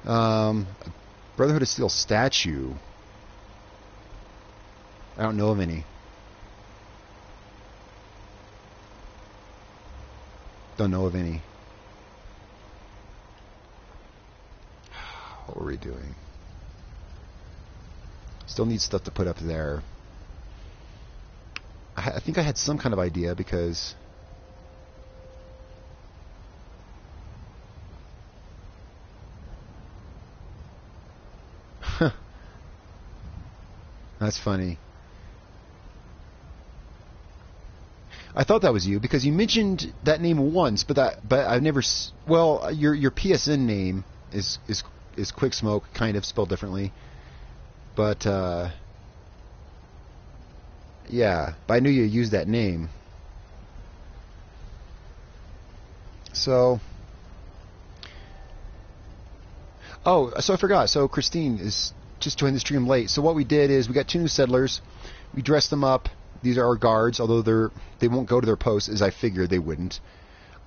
Brotherhood of Steel statue. I don't know of any. Don't know of any. What were we doing? Still need stuff to put up there. I think I had some kind of idea because... That's funny. I thought that was you because you mentioned that name once, but I've never. Well, your PSN name is Quick Smoke, kind of spelled differently, but yeah. But I knew you used that name. So. Oh, so I forgot. So Christine is just joined the stream late. So what we did is we got 2 new settlers. We dressed them up. These are our guards, although they won't go to their posts as I figured they wouldn't.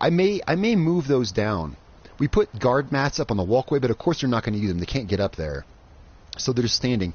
I may move those down. We put guard mats up on the walkway, but of course they're not going to use them. They can't get up there, so they're just standing.